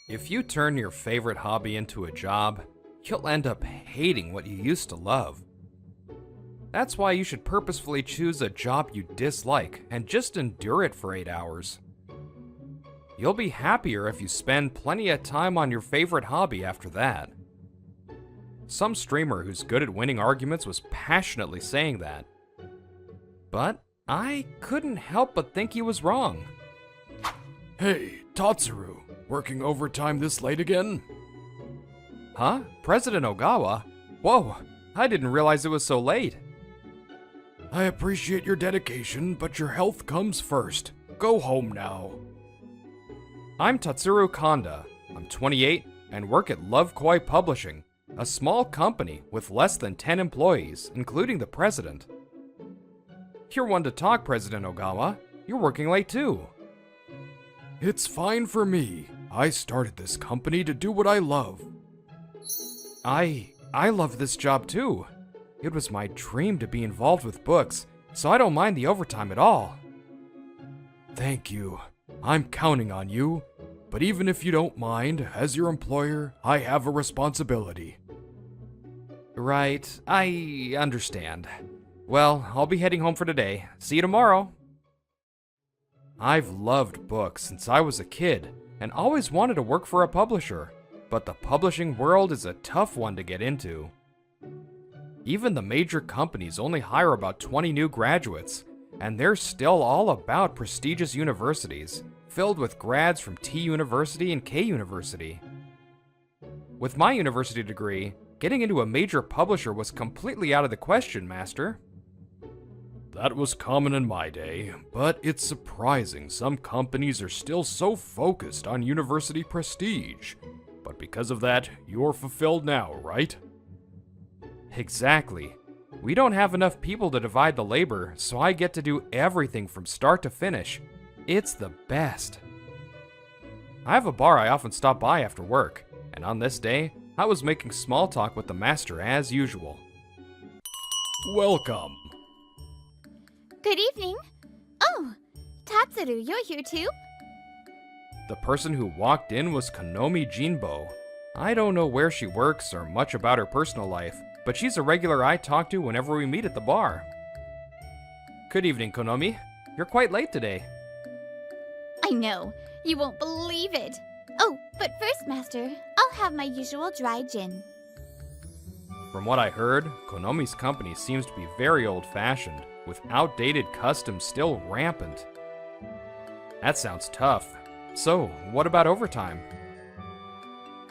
If you turn your favorite hobby into a job, you'll end up hating what you used to love. That's why you should purposefully choose a job you dislike and just endure it for 8 hours. You'll be happier if you spend plenty of time on your favorite hobby after that. Some streamer who's good at winning arguments was passionately saying that. But I couldn't help but think he was wrong. Hey, Tatsuru, working overtime this late again? Huh? President Ogawa? Whoa, I didn't realize it was so late. I appreciate your dedication, but your health comes first. Go home now. I'm Tatsuru Kanda. I'm 28 and work at Love Koi Publishing, a small company with less than 10 employees, including the president. You're one to talk, President Ogawa. You're working late too. It's fine for me. I started this company to do what I love. I love this job too. It was my dream to be involved with books, so I don't mind the overtime at all. Thank you. I'm counting on you. But even if you don't mind, as your employer, I have a responsibility. Right, I understand. Well, I'll be heading home for today. See you tomorrow. I've loved books since I was a kid and always wanted to work for a publisher, but the publishing world is a tough one to get into. Even the major companies only hire about 20 new graduates, and they're still all about prestigious universities, filled with grads from T University and K University. With my university degree, getting into a major publisher was completely out of the question, Master. That was common in my day, but it's surprising some companies are still so focused on university prestige. But because of that, you're fulfilled now, right? Exactly. We don't have enough people to divide the labor, so I get to do everything from start to finish. It's the best. I have a bar I often stop by after work, and on this day, I was making small talk with the master as usual. Welcome. Good evening. Oh, Tatsuru, you're here too? The person who walked in was Konomi Jinbo. I don't know where she works or much about her personal life, but she's a regular I talk to whenever we meet at the bar. Good evening, Konomi. You're quite late today. I know. You won't believe it. Oh, but first, Master, I'll have my usual dry gin. From what I heard, Konomi's company seems to be very old-fashioned, with outdated customs still rampant. That sounds tough. So, what about overtime?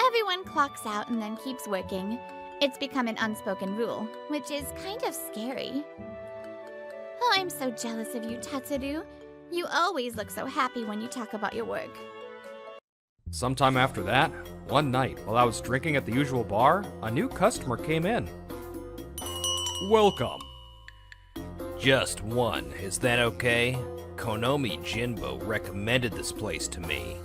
Everyone clocks out and then keeps working. It's become an unspoken rule, which is kind of scary. Oh, I'm so jealous of you, Tatsuru. You always look so happy when you talk about your work. Sometime after that, one night, while I was drinking at the usual bar, a new customer came in. Welcome. Just one, is that okay? Konomi Jinbo recommended this place to me.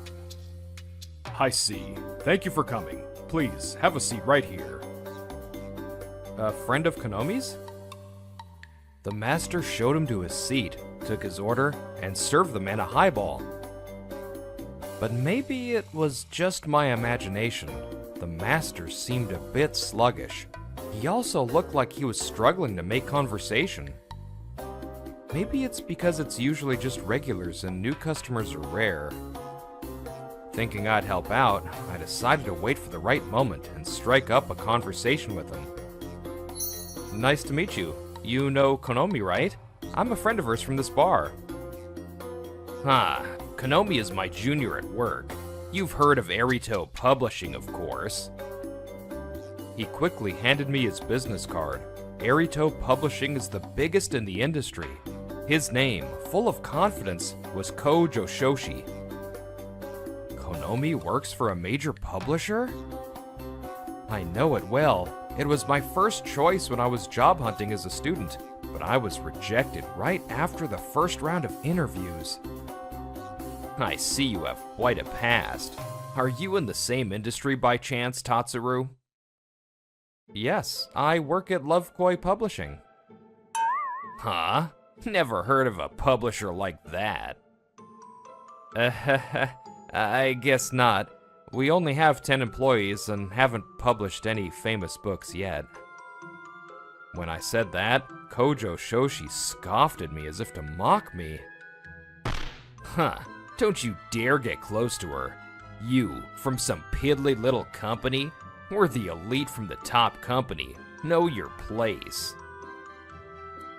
I see. Thank you for coming. Please, have a seat right here. A friend of Konomi's? The master showed him to his seat, took his order, and served the man a highball. But maybe it was just my imagination. The master seemed a bit sluggish. He also looked like he was struggling to make conversation. Maybe it's because it's usually just regulars and new customers are rare. Thinking I'd help out, I decided to wait for the right moment and strike up a conversation with him. Nice to meet you. You know Konomi, right? I'm a friend of hers from this bar. Konomi is my junior at work. You've heard of Arito Publishing, of course. He quickly handed me his business card. Arito Publishing is the biggest in the industry. His name, full of confidence, was Ko Joshoshi. Konomi works for a major publisher? I know it well. It was my first choice when I was job hunting as a student, but I was rejected right after the first round of interviews. I see you have quite a past. Are you in the same industry by chance, Tatsuru? Yes, I work at Love Koi Publishing. Huh? Never heard of a publisher like that. I guess not. We only have 10 employees and haven't published any famous books yet. When I said that, Kojo Shoshi scoffed at me as if to mock me. Huh, don't you dare get close to her. You, from some piddly little company? We're the elite from the top company. Know your place.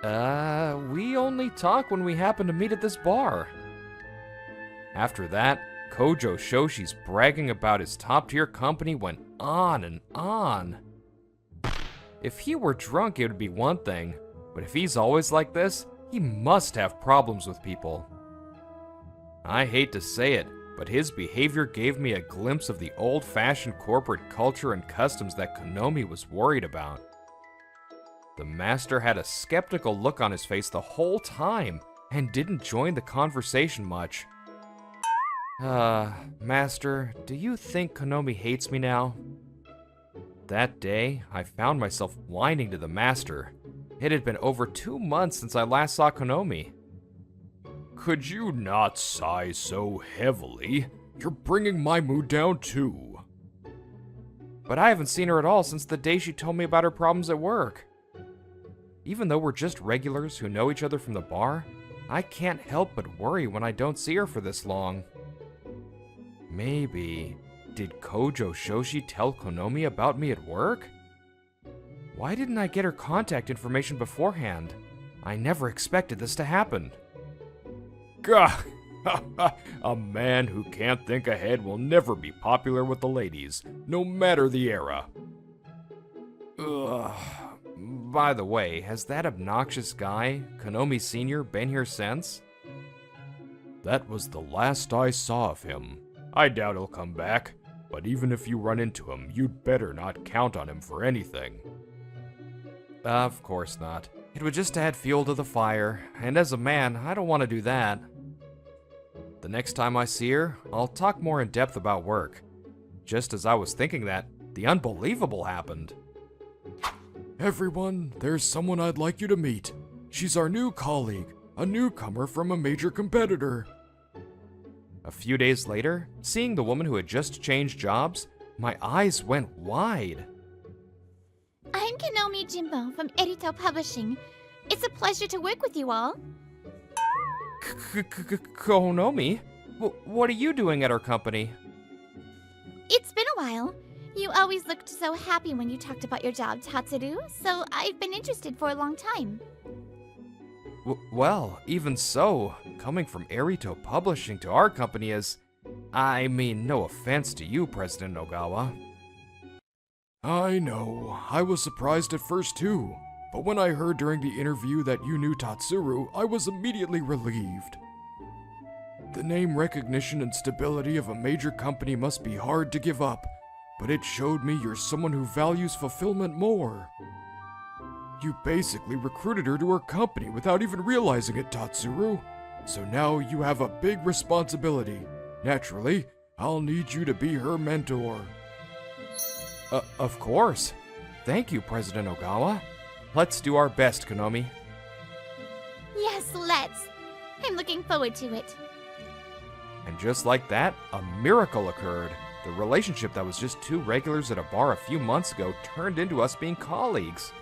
We only talk when we happen to meet at this bar. After that, Kojo Shoshi's bragging about his top-tier company went on and on. If he were drunk, it would be one thing, but if he's always like this, he must have problems with people. I hate to say it, but his behavior gave me a glimpse of the old-fashioned corporate culture and customs that Konomi was worried about. The master had a skeptical look on his face the whole time and didn't join the conversation much. Master, do you think Konomi hates me now? That day, I found myself whining to the master. It had been over 2 months since I last saw Konomi. Could you not sigh so heavily? You're bringing my mood down too. But I haven't seen her at all since the day she told me about her problems at work. Even though we're just regulars who know each other from the bar, I can't help but worry when I don't see her for this long. Maybe, did Kojo Shoshi tell Konomi about me at work? Why didn't I get her contact information beforehand? I never expected this to happen. Gah! A man who can't think ahead will never be popular with the ladies, no matter the era. Ugh. By the way, has that obnoxious guy, Konomi Sr., been here since? That was the last I saw of him. I doubt he'll come back, but even if you run into him, you'd better not count on him for anything. Of course not. It would just add fuel to the fire, and as a man, I don't want to do that. The next time I see her, I'll talk more in depth about work. Just as I was thinking that, the unbelievable happened. Everyone, there's someone I'd like you to meet. She's our new colleague, a newcomer from a major competitor. A few days later, seeing the woman who had just changed jobs, my eyes went wide. I'm Konomi Jimbo from Erito Publishing. It's a pleasure to work with you all. Konomi? What are you doing at our company? It's been a while. You always looked so happy when you talked about your job, Tatsuru, so I've been interested for a long time. Well, even so, coming from Erito Publishing to our company is... I mean, no offense to you, President Ogawa. I know. I was surprised at first too. But when I heard during the interview that you knew Tatsuru, I was immediately relieved. The name recognition and stability of a major company must be hard to give up, but it showed me you're someone who values fulfillment more. You basically recruited her to her company without even realizing it, Tatsuru. So now you have a big responsibility. Naturally, I'll need you to be her mentor. Of course. Thank you, President Ogawa. Let's do our best, Konomi. Yes, let's. I'm looking forward to it. And just like that, a miracle occurred. The relationship that was just two regulars at a bar a few months ago turned into us being colleagues.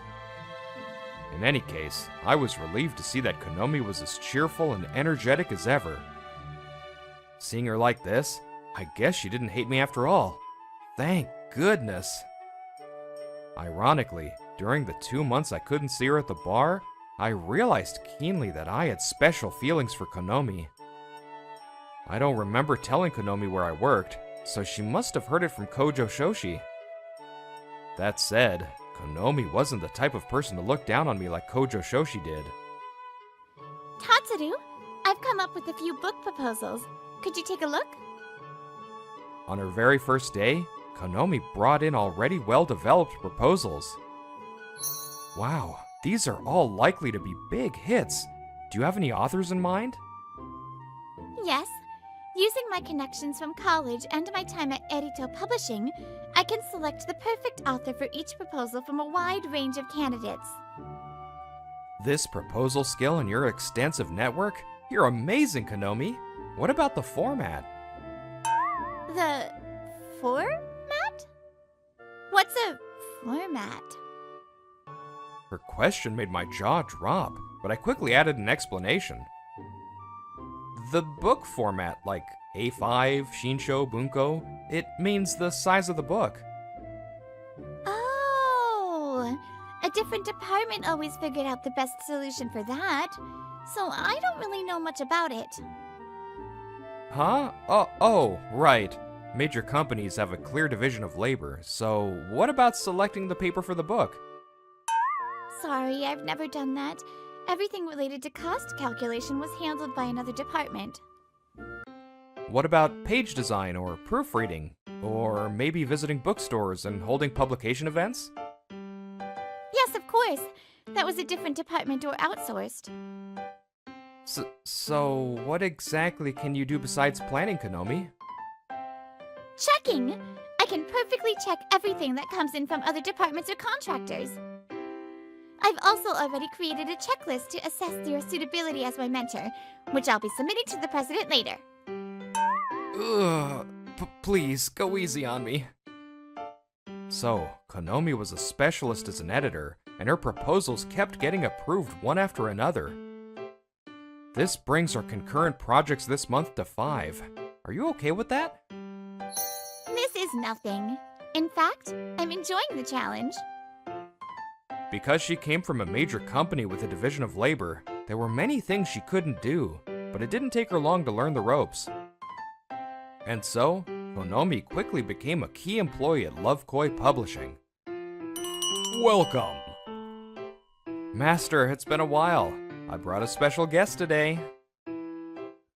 In any case, I was relieved to see that Konomi was as cheerful and energetic as ever. Seeing her like this, I guess she didn't hate me after all. Thank goodness. Ironically, during the 2 months I couldn't see her at the bar, I realized keenly that I had special feelings for Konomi. I don't remember telling Konomi where I worked, so she must have heard it from Kojo Shoshi. That said, Konomi wasn't the type of person to look down on me like Kojo Shoshi did. Tatsuru, I've come up with a few book proposals. Could you take a look? On her very first day, Konomi brought in already well-developed proposals. Wow, these are all likely to be big hits. Do you have any authors in mind? Yes. Using my connections from college and my time at Erito Publishing, I can select the perfect author for each proposal from a wide range of candidates. This proposal skill and your extensive network? You're amazing, Konomi. What about the format? The format? What's a format? Her question made my jaw drop, but I quickly added an explanation. The book format, like A5, Shinsho, Bunko, it means the size of the book. Oh, a different department always figured out the best solution for that, so I don't really know much about it. Huh? Oh, right. Major companies have a clear division of labor, so what about selecting the paper for the book? Sorry, I've never done that. Everything related to cost calculation was handled by another department. What about page design or proofreading? Or maybe visiting bookstores and holding publication events? Yes, of course. That was a different department or outsourced. So what exactly can you do besides planning, Konomi? Checking! I can perfectly check everything that comes in from other departments or contractors. I've also already created a checklist to assess your suitability as my mentor, which I'll be submitting to the president later. Ugh, please, go easy on me. So, Konomi was a specialist as an editor, and her proposals kept getting approved one after another. This brings our concurrent projects this month to 5. Are you okay with that? This is nothing. In fact, I'm enjoying the challenge. Because she came from a major company with a division of labor, there were many things she couldn't do, but it didn't take her long to learn the ropes. And so, Konomi quickly became a key employee at Love Koi Publishing. Welcome. Master, it's been a while. I brought a special guest today.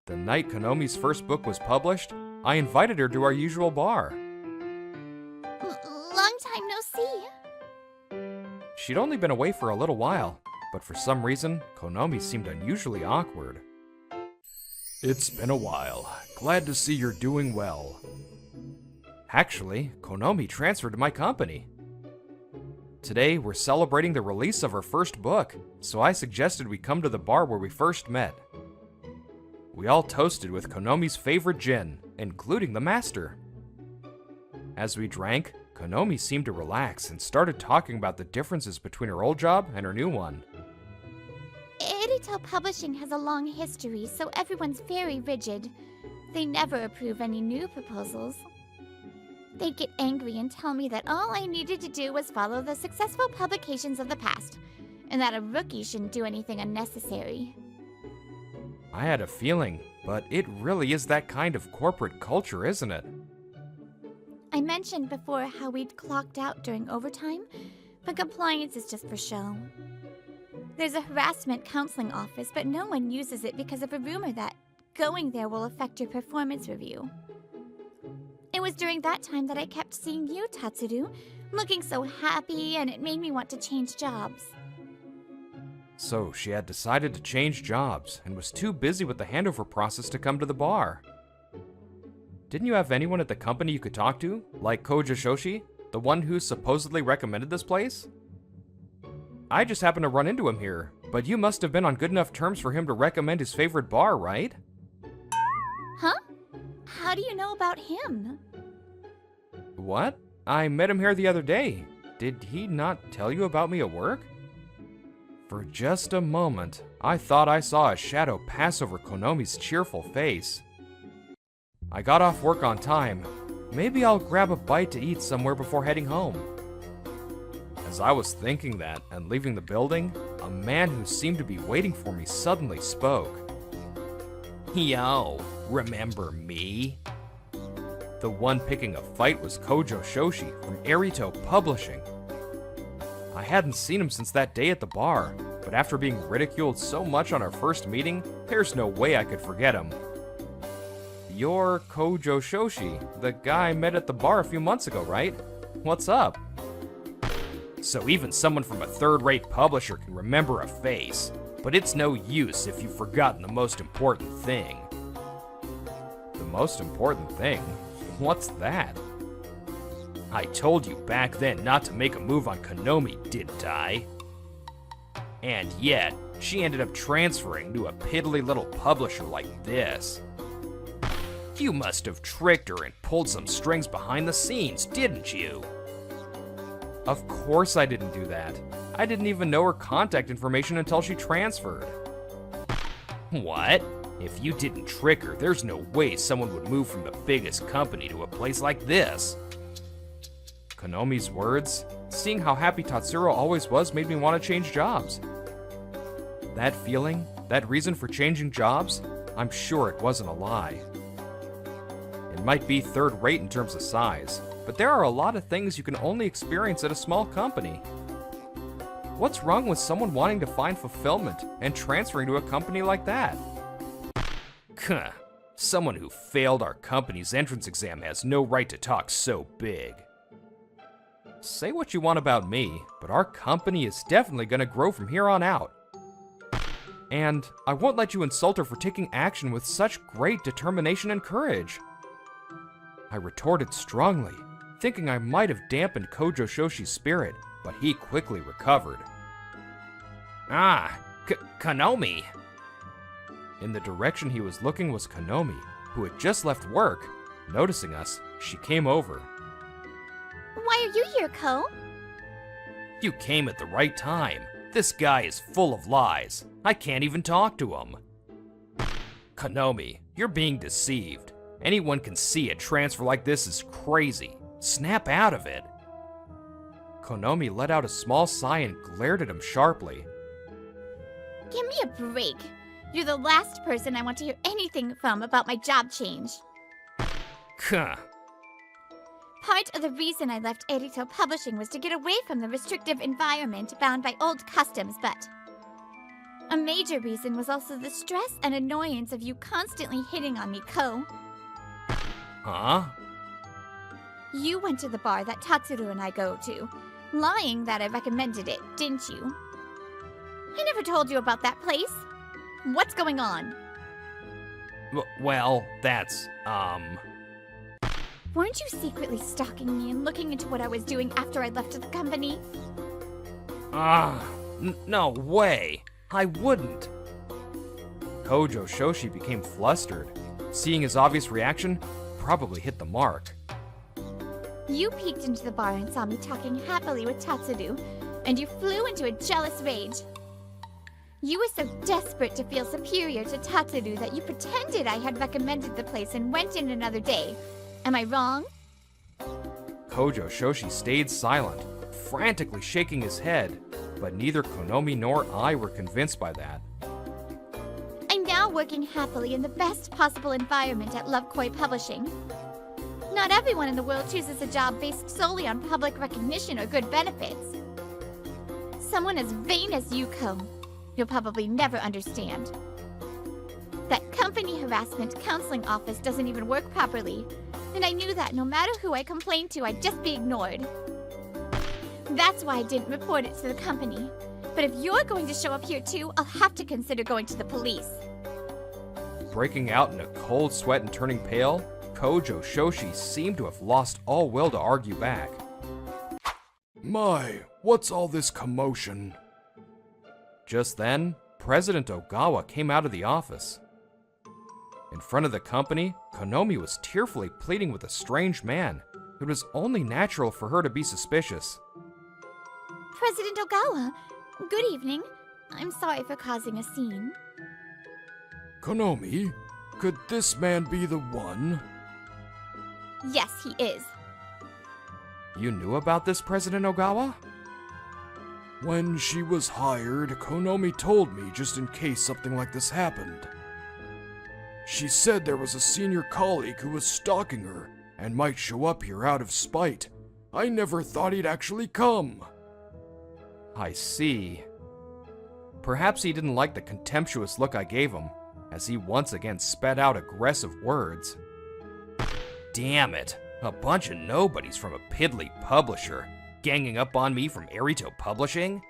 The night Konomi's first book was published, I invited her to our usual bar. Long time no see. She'd only been away for a little while, but for some reason, Konomi seemed unusually awkward. It's been a while. Glad to see you're doing well. Actually, Konomi transferred to my company. Today, we're celebrating the release of her first book, so I suggested we come to the bar where we first met. We all toasted with Konomi's favorite gin, including the master. As we drank, Konomi seemed to relax and started talking about the differences between her old job and her new one. Edital Publishing has a long history, so everyone's very rigid. They never approve any new proposals. They'd get angry and tell me that all I needed to do was follow the successful publications of the past, and that a rookie shouldn't do anything unnecessary. I had a feeling, but it really is that kind of corporate culture, isn't it? I mentioned before how we'd clocked out during overtime, but compliance is just for show. There's a harassment counseling office, but no one uses it because of a rumor that going there will affect your performance review. It was during that time that I kept seeing you, Tatsuru, looking so happy, and it made me want to change jobs. So she had decided to change jobs and was too busy with the handover process to come to the bar. Didn't you have anyone at the company you could talk to, like Kojo Shoshi, the one who supposedly recommended this place? I just happened to run into him here, but you must have been on good enough terms for him to recommend his favorite bar, right? Huh? How do you know about him? What? I met him here the other day. Did he not tell you about me at work? For just a moment, I thought I saw a shadow pass over Konomi's cheerful face. I got off work on time. Maybe I'll grab a bite to eat somewhere before heading home. As I was thinking that and leaving the building, a man who seemed to be waiting for me suddenly spoke. Yo, remember me? The one picking a fight was Kojo Shoshi from Erito Publishing. I hadn't seen him since that day at the bar, but after being ridiculed so much on our first meeting, there's no way I could forget him. You're Kojo Shoshi, the guy I met at the bar a few months ago, right? What's up? So even someone from a third-rate publisher can remember a face, but it's no use if you've forgotten the most important thing. The most important thing? What's that? I told you back then not to make a move on Konomi, didn't I? And yet, she ended up transferring to a piddly little publisher like this. You must have tricked her and pulled some strings behind the scenes, didn't you? Of course I didn't do that. I didn't even know her contact information until she transferred. What? If you didn't trick her, there's no way someone would move from the biggest company to a place like this. Konomi's words, seeing how happy Tatsuro always was, made me want to change jobs. That feeling, that reason for changing jobs, I'm sure it wasn't a lie. It might be third rate in terms of size, but there are a lot of things you can only experience at a small company. What's wrong with someone wanting to find fulfillment and transferring to a company like that? Huh. Someone who failed our company's entrance exam has no right to talk so big. Say what you want about me, but our company is definitely going to grow from here on out. And I won't let you insult her for taking action with such great determination and courage. I retorted strongly, thinking I might have dampened Kojo Shoshi's spirit, but he quickly recovered. Ah, Konomi. In the direction he was looking was Konomi, who had just left work. Noticing us, she came over. Why are you here, Ko? You came at the right time. This guy is full of lies. I can't even talk to him. Konomi, you're being deceived. Anyone can see a transfer like this is crazy. Snap out of it. Konomi let out a small sigh and glared at him sharply. Give me a break. You're the last person I want to hear anything from about my job change. Huh. Part of the reason I left Erito Publishing was to get away from the restrictive environment bound by old customs, but a major reason was also the stress and annoyance of you constantly hitting on me, Ko. Huh? You went to the bar that Tatsuru and I go to, lying that I recommended it, didn't you? I never told you about that place. What's going on? Well, that's, Weren't you secretly stalking me and looking into what I was doing after I left the company? No way. I wouldn't. Kojo Shoshi became flustered. Seeing his obvious reaction, probably hit the mark. You peeked into the bar and saw me talking happily with Tatsuru, and you flew into a jealous rage. You were so desperate to feel superior to Tatsuru that you pretended I had recommended the place and went in another day. Am I wrong? Kojo Shoshi stayed silent, frantically shaking his head, but neither Konomi nor I were convinced by that. I'm now working happily in the best possible environment at Love Koi Publishing. Not everyone in the world chooses a job based solely on public recognition or good benefits. Someone as vain as you, Ko, you'll probably never understand. That company harassment counseling office doesn't even work properly, and I knew that no matter who I complained to, I'd just be ignored. That's why I didn't report it to the company. But if you're going to show up here too, I'll have to consider going to the police. Breaking out in a cold sweat and turning pale, Kojo Shoshi seemed to have lost all will to argue back. My, what's all this commotion? Just then, President Ogawa came out of the office. In front of the company, Konomi was tearfully pleading with a strange man. It was only natural for her to be suspicious. President Ogawa, good evening. I'm sorry for causing a scene. Konomi, could this man be the one? Yes, he is. You knew about this, President Ogawa? When she was hired, Konomi told me just in case something like this happened. She said there was a senior colleague who was stalking her and might show up here out of spite. I never thought he'd actually come. I see. Perhaps he didn't like the contemptuous look I gave him, as he once again spat out aggressive words. Damn it. A bunch of nobodies from a piddly publisher ganging up on me from Erito Publishing?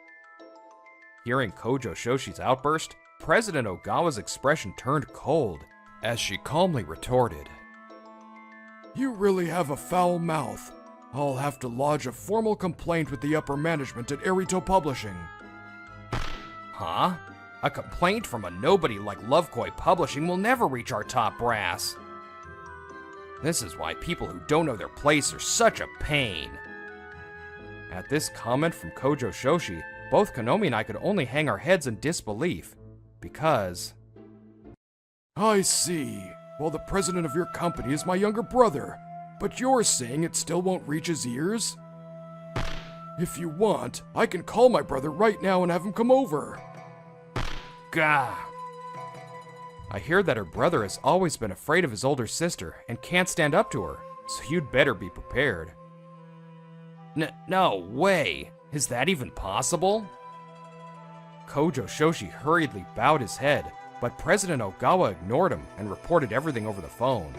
Hearing Kojo Shoshi's outburst, President Ogawa's expression turned cold, as she calmly retorted. You really have a foul mouth. I'll have to lodge a formal complaint with the upper management at Erito Publishing. Huh? A complaint from a nobody like Love Koi Publishing will never reach our top brass. This is why people who don't know their place are such a pain. At this comment from Kojo Shoshi, both Konomi and I could only hang our heads in disbelief, because... I see. Well, the president of your company is my younger brother, but you're saying it still won't reach his ears? If you want, I can call my brother right now and have him come over. Gah! I hear that her brother has always been afraid of his older sister and can't stand up to her, so you'd better be prepared. No way! Is that even possible? Kojo Shoshi hurriedly bowed his head, but President Ogawa ignored him and reported everything over the phone.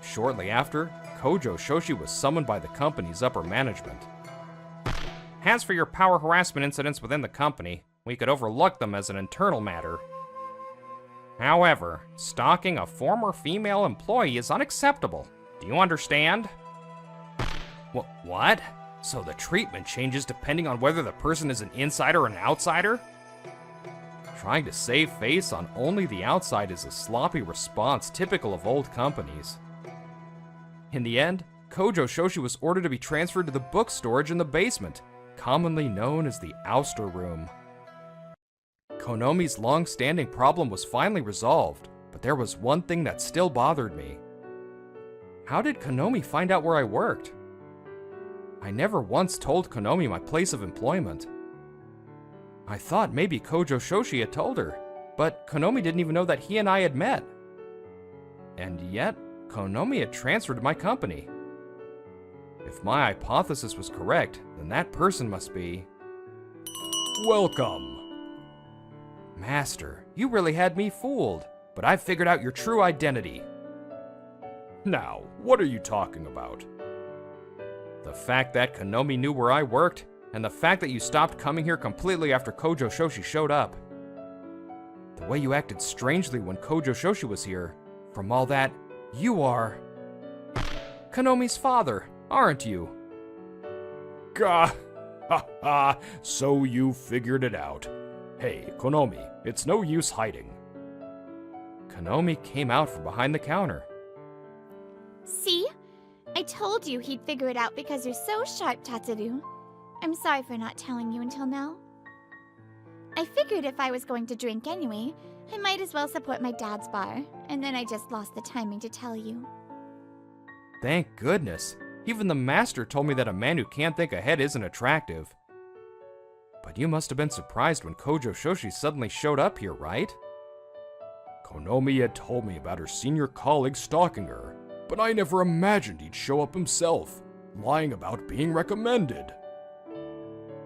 Shortly after, Kojo Shoshi was summoned by the company's upper management. As for your power harassment incidents within the company, we could overlook them as an internal matter. However, stalking a former female employee is unacceptable. Do you understand? What? So the treatment changes depending on whether the person is an insider or an outsider? Trying to save face on only the outside is a sloppy response typical of old companies. In the end, Kojo Shoshi was ordered to be transferred to the book storage in the basement, commonly known as the ouster room. Konomi's long-standing problem was finally resolved, but there was one thing that still bothered me. How did Konomi find out where I worked? I never once told Konomi my place of employment. I thought maybe Kojo Shoshi had told her, but Konomi didn't even know that he and I had met. And yet, Konomi had transferred to my company. If my hypothesis was correct, then that person must be... Welcome. Master, you really had me fooled, but I've figured out your true identity. Now, what are you talking about? The fact that Konomi knew where I worked, and the fact that you stopped coming here completely after Kojo Shoshi showed up. The way you acted strangely when Kojo Shoshi was here. From all that, you are... Konomi's father, aren't you? Gah! Ha ha! So you figured it out. Hey, Konomi, it's no use hiding. Konomi came out from behind the counter. See? I told you he'd figure it out because you're so sharp, Tatsuru. I'm sorry for not telling you until now. I figured if I was going to drink anyway, I might as well support my dad's bar, and then I just lost the timing to tell you. Thank goodness. Even the master told me that a man who can't think ahead isn't attractive. But you must have been surprised when Kojo Shoshi suddenly showed up here, right? Konomi had told me about her senior colleague stalking her, but I never imagined he'd show up himself, lying about being recommended.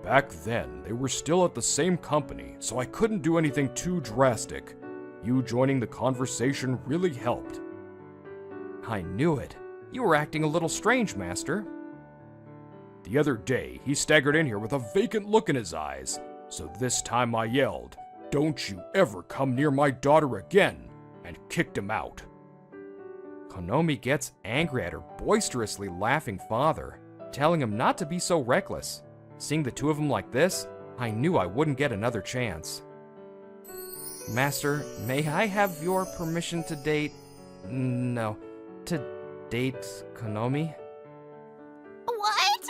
Back then, they were still at the same company, so I couldn't do anything too drastic. You joining the conversation really helped. I knew it. You were acting a little strange, Master. The other day, he staggered in here with a vacant look in his eyes, so this time I yelled, "Don't you ever come near my daughter again," and kicked him out. Konomi gets angry at her boisterously laughing father, telling him not to be so reckless. Seeing the two of them like this, I knew I wouldn't get another chance. Master, may I have your permission to date... No, to date Konomi? What?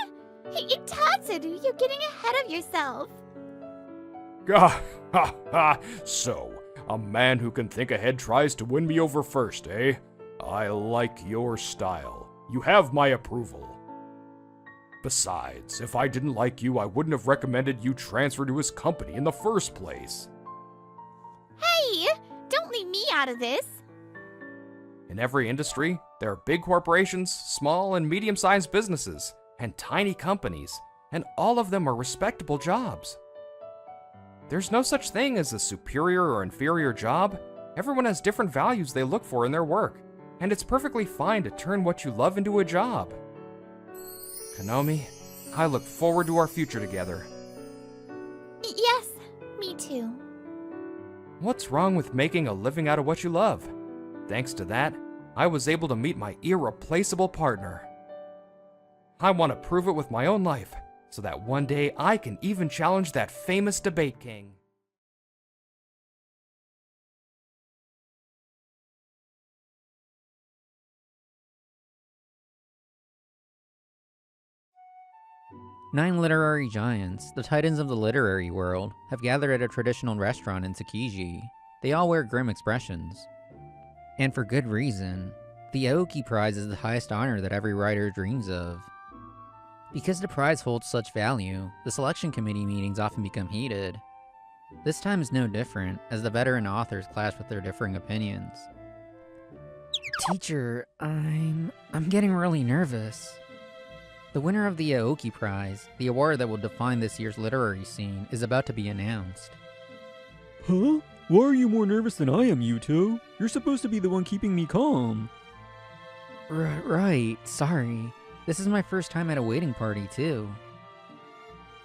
Hey, Tatsuru, you're getting ahead of yourself. Gah! Ha ha! So, a man who can think ahead tries to win me over first, eh? I like your style. You have my approval. Besides, if I didn't like you, I wouldn't have recommended you transfer to his company in the first place. Hey, don't leave me out of this. In every industry, there are big corporations, small and medium-sized businesses, and tiny companies, and all of them are respectable jobs. There's no such thing as a superior or inferior job. Everyone has different values they look for in their work, and it's perfectly fine to turn what you love into a job. Konomi, I look forward to our future together. Yes, me too. What's wrong with making a living out of what you love? Thanks to that, I was able to meet my irreplaceable partner. I want to prove it with my own life, so that one day I can even challenge that famous debate king. 9 literary giants, the titans of the literary world, have gathered at a traditional restaurant in Tsukiji. They all wear grim expressions. And for good reason. The Aoki Prize is the highest honor that every writer dreams of. Because the prize holds such value, the selection committee meetings often become heated. This time is no different, as the veteran authors clash with their differing opinions. Teacher, I'm getting really nervous. The winner of the Aoki Prize, the award that will define this year's literary scene, is about to be announced. Huh? Why are you more nervous than I am, Yuto? You're supposed to be the one keeping me calm. Right, sorry. This is my first time at a waiting party, too.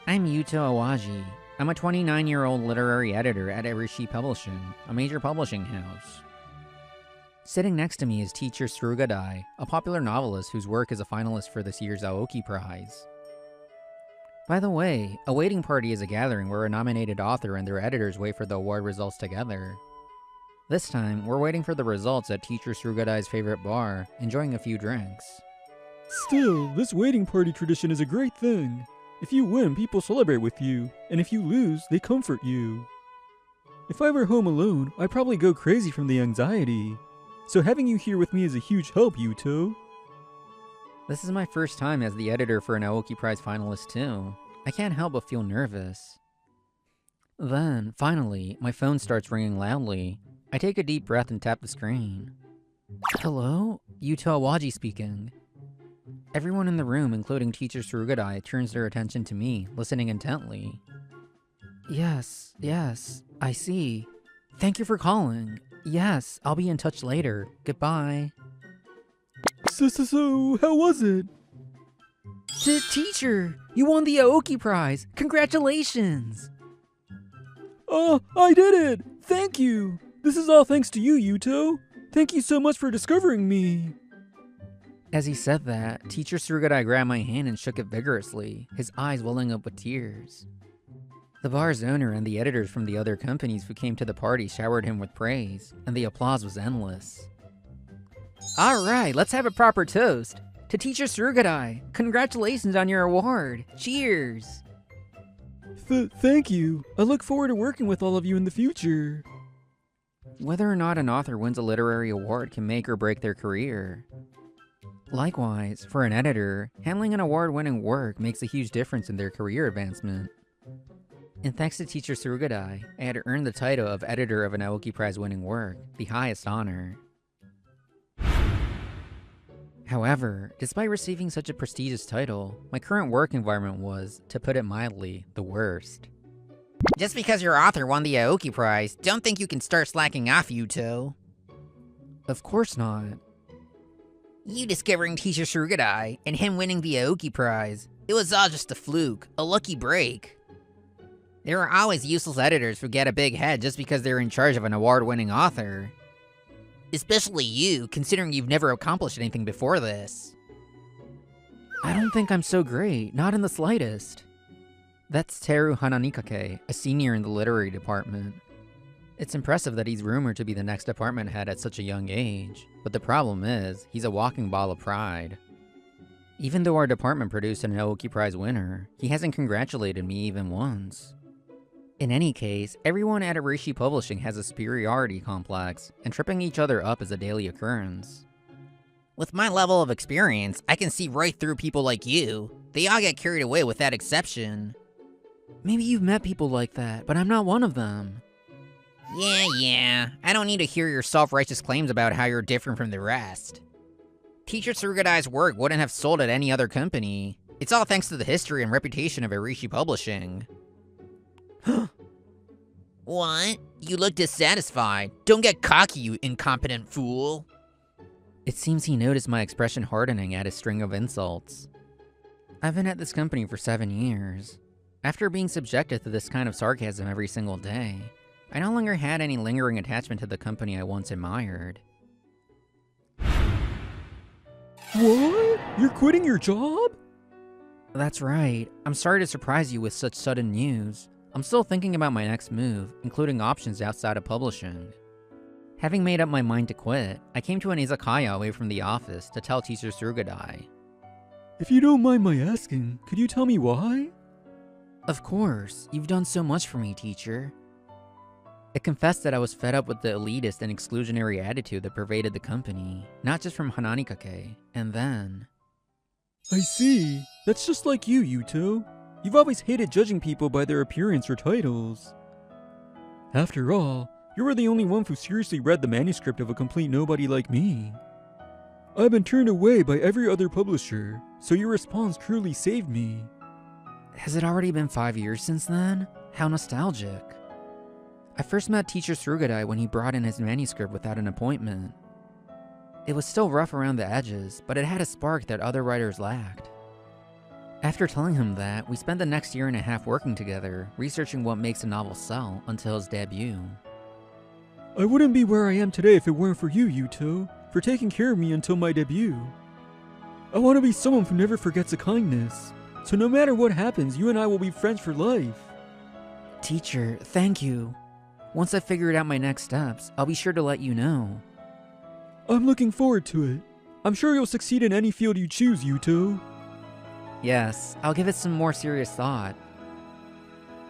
I'm Yuto Awaji. I'm a 29-year-old literary editor at Irishi Publishing, a major publishing house. Sitting next to me is teacher Surugadai, a popular novelist whose work is a finalist for this year's Aoki Prize. By the way, a waiting party is a gathering where a nominated author and their editors wait for the award results together. This time, we're waiting for the results at teacher Surugadai's favorite bar, enjoying a few drinks. Still, this waiting party tradition is a great thing. If you win, people celebrate with you, and if you lose, they comfort you. If I were home alone, I'd probably go crazy from the anxiety. So having you here with me is a huge help, Yuto. This is my first time as the editor for an Aoki Prize finalist too. I can't help but feel nervous. Then, finally, my phone starts ringing loudly. I take a deep breath and tap the screen. Hello? Yuto Awaji speaking. Everyone in the room, including teacher Surugadai, turns their attention to me, listening intently. Yes, I see. Thank you for calling. Yes, I'll be in touch later. Goodbye. So, how was it? Teacher, you won the Aoki Prize. Congratulations! I did it! Thank you! This is all thanks to you, Yuto. Thank you so much for discovering me. As he said that, teacher Surugadai grabbed my hand and shook it vigorously, his eyes welling up with tears. The bar's owner and the editors from the other companies who came to the party showered him with praise, and the applause was endless. Alright, let's have a proper toast. To teacher Surugadai, congratulations on your award. Cheers! Thank you. I look forward to working with all of you in the future. Whether or not an author wins a literary award can make or break their career. Likewise, for an editor, handling an award-winning work makes a huge difference in their career advancement. And thanks to teacher Surugadai, I had earned the title of editor of an Aoki Prize-winning work, the highest honor. However, despite receiving such a prestigious title, my current work environment was, to put it mildly, the worst. Just because your author won the Aoki Prize, don't think you can start slacking off, Yuto. Of course not. You discovering teacher Surugadai, and him winning the Aoki Prize, it was all just a fluke, a lucky break. There are always useless editors who get a big head just because they're in charge of an award-winning author. Especially you, considering you've never accomplished anything before this. I don't think I'm so great, not in the slightest. That's Teru Hananikake, a senior in the literary department. It's impressive that he's rumored to be the next department head at such a young age, but the problem is, he's a walking ball of pride. Even though our department produced an Aoki Prize winner, he hasn't congratulated me even once. In any case, everyone at Irishi Publishing has a superiority complex, and tripping each other up is a daily occurrence. With my level of experience, I can see right through people like you. They all get carried away with that exception. Maybe you've met people like that, but I'm not one of them. Yeah, I don't need to hear your self-righteous claims about how you're different from the rest. Teacher Surugadai's work wouldn't have sold at any other company. It's all thanks to the history and reputation of Irishi Publishing. What? You look dissatisfied. Don't get cocky, you incompetent fool. It seems he noticed my expression hardening at his string of insults. I've been at this company for 7 years. After being subjected to this kind of sarcasm every single day, I no longer had any lingering attachment to the company I once admired. What? You're quitting your job? That's right. I'm sorry to surprise you with such sudden news. I'm still thinking about my next move, including options outside of publishing. Having made up my mind to quit, I came to an izakaya away from the office to tell teacher Surugadai. If you don't mind my asking, could you tell me why? Of course, you've done so much for me, teacher. I confessed that I was fed up with the elitist and exclusionary attitude that pervaded the company, not just from Hananikake, and then... I see. That's just like you, Yuto. You've always hated judging people by their appearance or titles. After all, you were the only one who seriously read the manuscript of a complete nobody like me. I've been turned away by every other publisher, so your response truly saved me. Has it already been 5 years since then? How nostalgic. I first met Teacher Surugadai when he brought in his manuscript without an appointment. It was still rough around the edges, but it had a spark that other writers lacked. After telling him that, we spent the next year and a half working together, researching what makes a novel sell until his debut. I wouldn't be where I am today if it weren't for you, Yuto, for taking care of me until my debut. I want to be someone who never forgets a kindness, so no matter what happens, you and I will be friends for life. Teacher, thank you. Once I've figured out my next steps, I'll be sure to let you know. I'm looking forward to it. I'm sure you'll succeed in any field you choose, Yuto. Yes, I'll give it some more serious thought.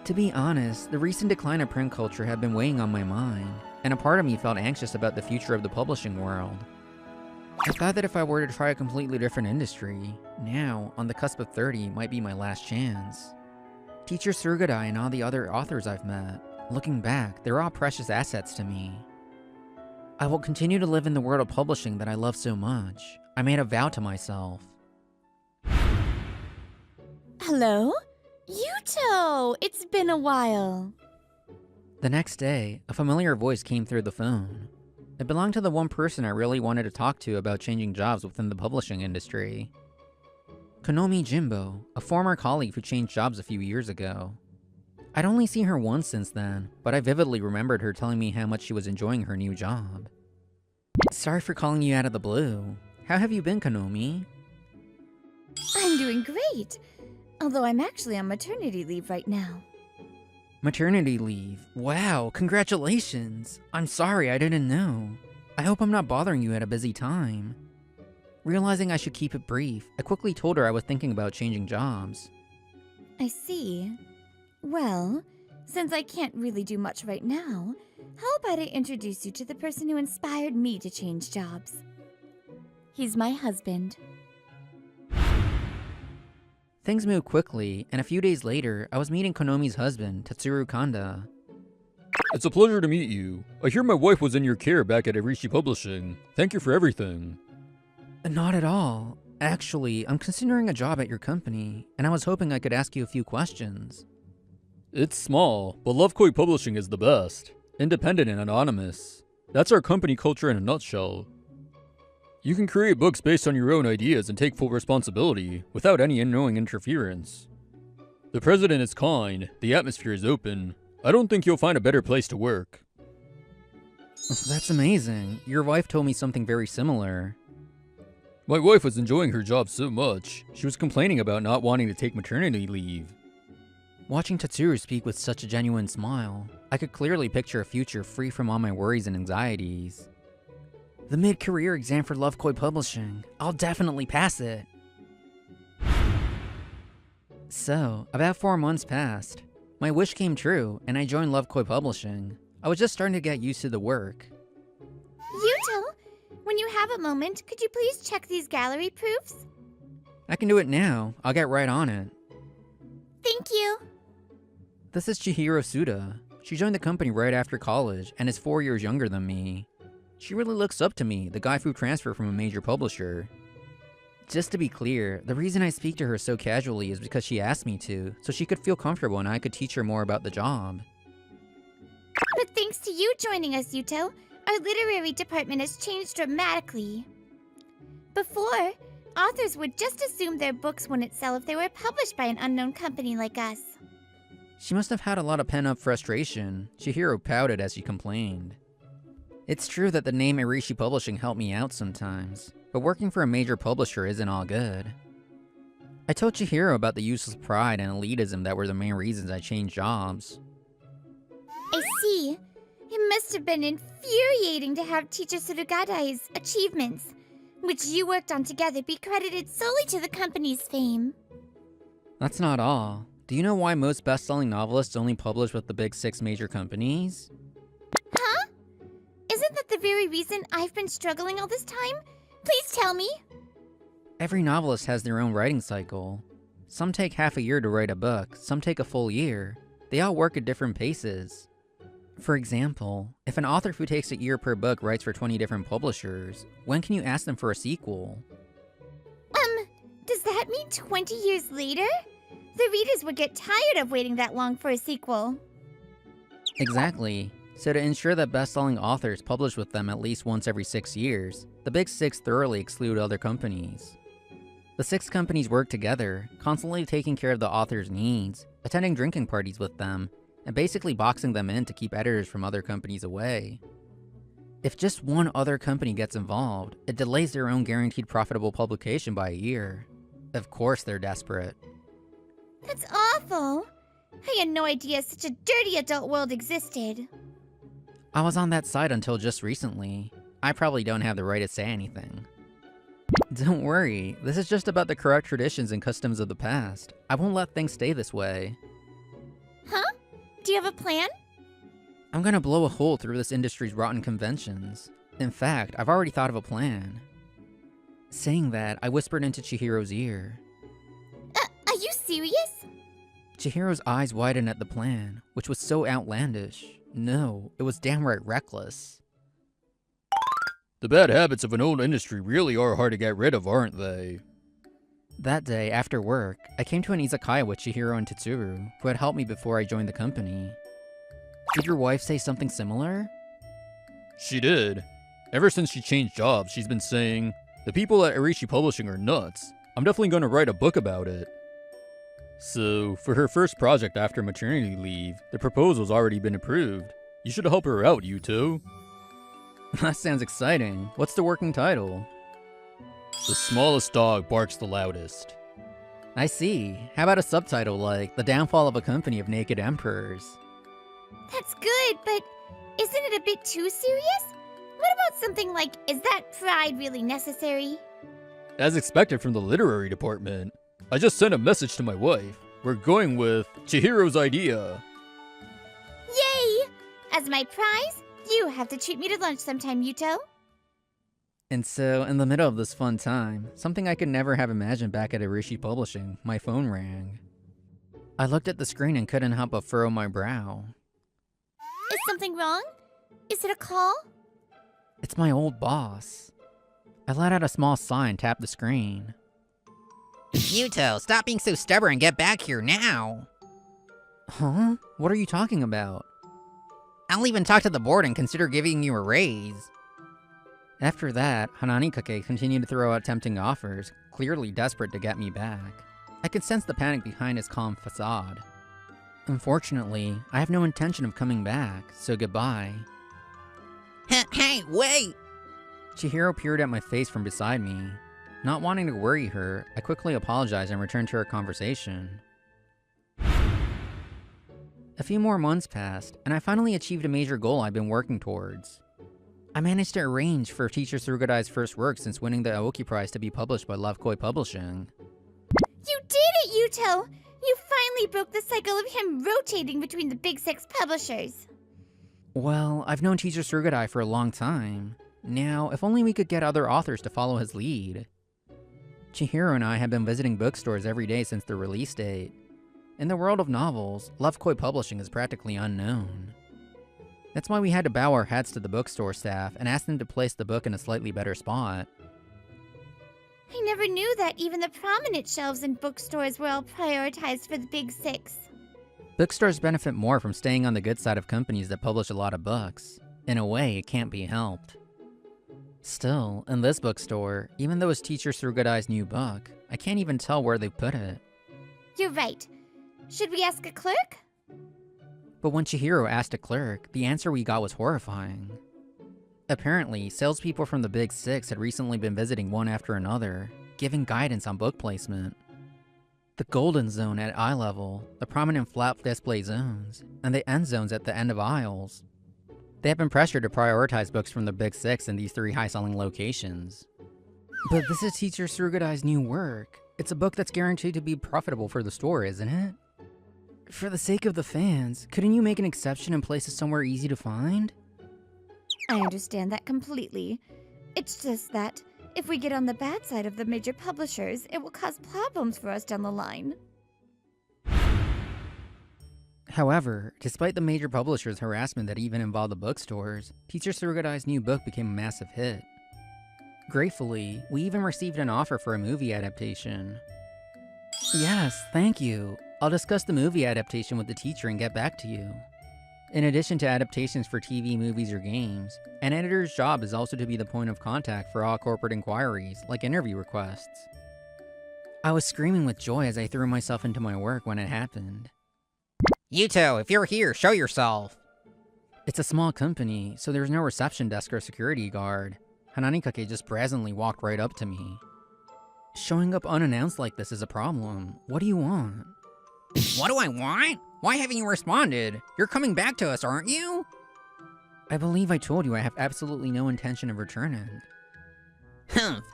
To be honest, the recent decline of print culture had been weighing on my mind, and a part of me felt anxious about the future of the publishing world. I thought that if I were to try a completely different industry, now, on the cusp of 30, might be my last chance. Teacher Surugadai and all the other authors I've met, looking back, they're all precious assets to me. I will continue to live in the world of publishing that I love so much. I made a vow to myself. Hello? Yuto! It's been a while. The next day, a familiar voice came through the phone. It belonged to the one person I really wanted to talk to about changing jobs within the publishing industry. Konomi Jimbo, a former colleague who changed jobs a few years ago. I'd only seen her once since then, but I vividly remembered her telling me how much she was enjoying her new job. Sorry for calling you out of the blue. How have you been, Konomi? I'm doing great. Although I'm actually on maternity leave right now. Maternity leave. Wow, congratulations. I'm sorry, I didn't know. I hope I'm not bothering you at a busy time. Realizing I should keep it brief, I quickly told her I was thinking about changing jobs. I see. Well, since I can't really do much right now, how about I introduce you to the person who inspired me to change jobs? He's my husband. Things moved quickly, and a few days later, I was meeting Konomi's husband, Tatsuru Kanda. It's a pleasure to meet you. I hear my wife was in your care back at Arishi Publishing. Thank you for everything. Not at all. Actually, I'm considering a job at your company, and I was hoping I could ask you a few questions. It's small, but Love Koi Publishing is the best. Independent and anonymous. That's our company culture in a nutshell. You can create books based on your own ideas and take full responsibility, without any unknowing interference. The president is kind, the atmosphere is open. I don't think you'll find a better place to work. That's amazing. Your wife told me something very similar. My wife was enjoying her job so much, she was complaining about not wanting to take maternity leave. Watching Tatsuru speak with such a genuine smile, I could clearly picture a future free from all my worries and anxieties. The mid-career exam for Love Koi Publishing. I'll definitely pass it. So, about 4 months passed. My wish came true, and I joined Love Koi Publishing. I was just starting to get used to the work. Yuto, when you have a moment, could you please check these gallery proofs? I can do it now. I'll get right on it. Thank you. This is Chihiro Suda. She joined the company right after college, and is 4 years younger than me. She really looks up to me, the guy who transferred from a major publisher. Just to be clear, the reason I speak to her so casually is because she asked me to, so she could feel comfortable and I could teach her more about the job. But thanks to you joining us, Yuto, our literary department has changed dramatically. Before, authors would just assume their books wouldn't sell if they were published by an unknown company like us. She must have had a lot of pent-up frustration. Chihiro pouted as she complained. It's true that the name Arishi Publishing helped me out sometimes, but working for a major publisher isn't all good. I told Chihiro about the useless pride and elitism that were the main reasons I changed jobs. I see. It must have been infuriating to have Teacher Surugadai's achievements, which you worked on together, be credited solely to the company's fame. That's not all. Do you know why most best-selling novelists only publish with the big 6 major companies? Huh? Isn't that the very reason I've been struggling all this time? Please tell me. Every novelist has their own writing cycle. Some take half a year to write a book, some take a full year. They all work at different paces. For example, if an author who takes a year per book writes for 20 different publishers, when can you ask them for a sequel? Does that mean 20 years later? The readers would get tired of waiting that long for a sequel. Exactly. So to ensure that best-selling authors publish with them at least once every 6 years, the big 6 thoroughly exclude other companies. The 6 companies work together, constantly taking care of the author's needs, attending drinking parties with them, and basically boxing them in to keep editors from other companies away. If just one other company gets involved, it delays their own guaranteed profitable publication by a year. Of course they're desperate. That's awful. I had no idea such a dirty adult world existed. I was on that side until just recently. I probably don't have the right to say anything. Don't worry, this is just about the corrupt traditions and customs of the past. I won't let things stay this way. Huh? Do you have a plan? I'm gonna blow a hole through this industry's rotten conventions. In fact, I've already thought of a plan. Saying that, I whispered into Chihiro's ear. Are you serious? Chihiro's eyes widened at the plan, which was so outlandish. No, it was downright reckless. The bad habits of an old industry really are hard to get rid of, aren't they? That day, after work, I came to an izakaya with Chihiro and Tetsuru, who had helped me before I joined the company. Did your wife say something similar? She did. Ever since she changed jobs, she's been saying, "The people at Arishi Publishing are nuts. I'm definitely going to write a book about it." So, for her first project after maternity leave, the proposal's already been approved. You should help her out, Yuto. That sounds exciting. What's the working title? The smallest dog barks the loudest. I see. How about a subtitle like The Downfall of a Company of Naked Emperors? That's good, but isn't it a bit too serious? What about something like, is that pride really necessary? As expected from the literary department. I just sent a message to my wife. We're going with Chihiro's idea. Yay! As my prize, you have to treat me to lunch sometime, Yuto. And so, in the middle of this fun time, something I could never have imagined back at Arishi Publishing, my phone rang. I looked at the screen and couldn't help but furrow my brow. Is something wrong? Is it a call? It's my old boss. I let out a small sigh and tapped the screen. Yuto, stop being so stubborn and get back here now. Huh? What are you talking about? I'll even talk to the board and consider giving you a raise. After that, Hananikake continued to throw out tempting offers, clearly desperate to get me back. I could sense the panic behind his calm facade. Unfortunately, I have no intention of coming back, so goodbye. Hey, wait! Chihiro peered at my face from beside me. Not wanting to worry her, I quickly apologized and returned to our conversation. A few more months passed, and I finally achieved a major goal I've been working towards. I managed to arrange for Teacher Surugai's first work since winning the Aoki Prize to be published by Love Koi Publishing. You did it, Yuto! You finally broke the cycle of him rotating between the big 6 publishers. Well, I've known Teacher Surugai for a long time. Now, if only we could get other authors to follow his lead. Chihiro and I have been visiting bookstores every day since the release date. In the world of novels, Love Koi Publishing is practically unknown. That's why we had to bow our heads to the bookstore staff and ask them to place the book in a slightly better spot. I never knew that even the prominent shelves in bookstores were all prioritized for the big 6. Bookstores benefit more from staying on the good side of companies that publish a lot of books. In a way, it can't be helped. Still, in this bookstore, even though it's Teacher Surugai's new book, I can't even tell where they put it. You're right. Should we ask a clerk? But when Chihiro asked a clerk, the answer we got was horrifying. Apparently, salespeople from the Big 6 had recently been visiting one after another, giving guidance on book placement. The golden zone at eye level, the prominent flat display zones, and the end zones at the end of aisles. They have been pressured to prioritize books from the Big 6 in these 3 high-selling locations. But this is Teacher Surugadai's new work. It's a book that's guaranteed to be profitable for the store, isn't it? For the sake of the fans, couldn't you make an exception and place it somewhere easy to find? I understand that completely. It's just that if we get on the bad side of the major publishers, it will cause problems for us down the line. However, despite the major publishers' harassment that even involved the bookstores, Teacher Surugadai's new book became a massive hit. Gratefully, we even received an offer for a movie adaptation. Yes, thank you. I'll discuss the movie adaptation with the teacher and get back to you. In addition to adaptations for TV, movies, or games, an editor's job is also to be the point of contact for all corporate inquiries, like interview requests. I was screaming with joy as I threw myself into my work when it happened. Yuto, if you're here, show yourself. It's a small company, so there's no reception desk or security guard. Hananikake just brazenly walked right up to me. Showing up unannounced like this is a problem. What do you want? What do I want? Why haven't you responded? You're coming back to us, aren't you? I believe I told you I have absolutely no intention of returning.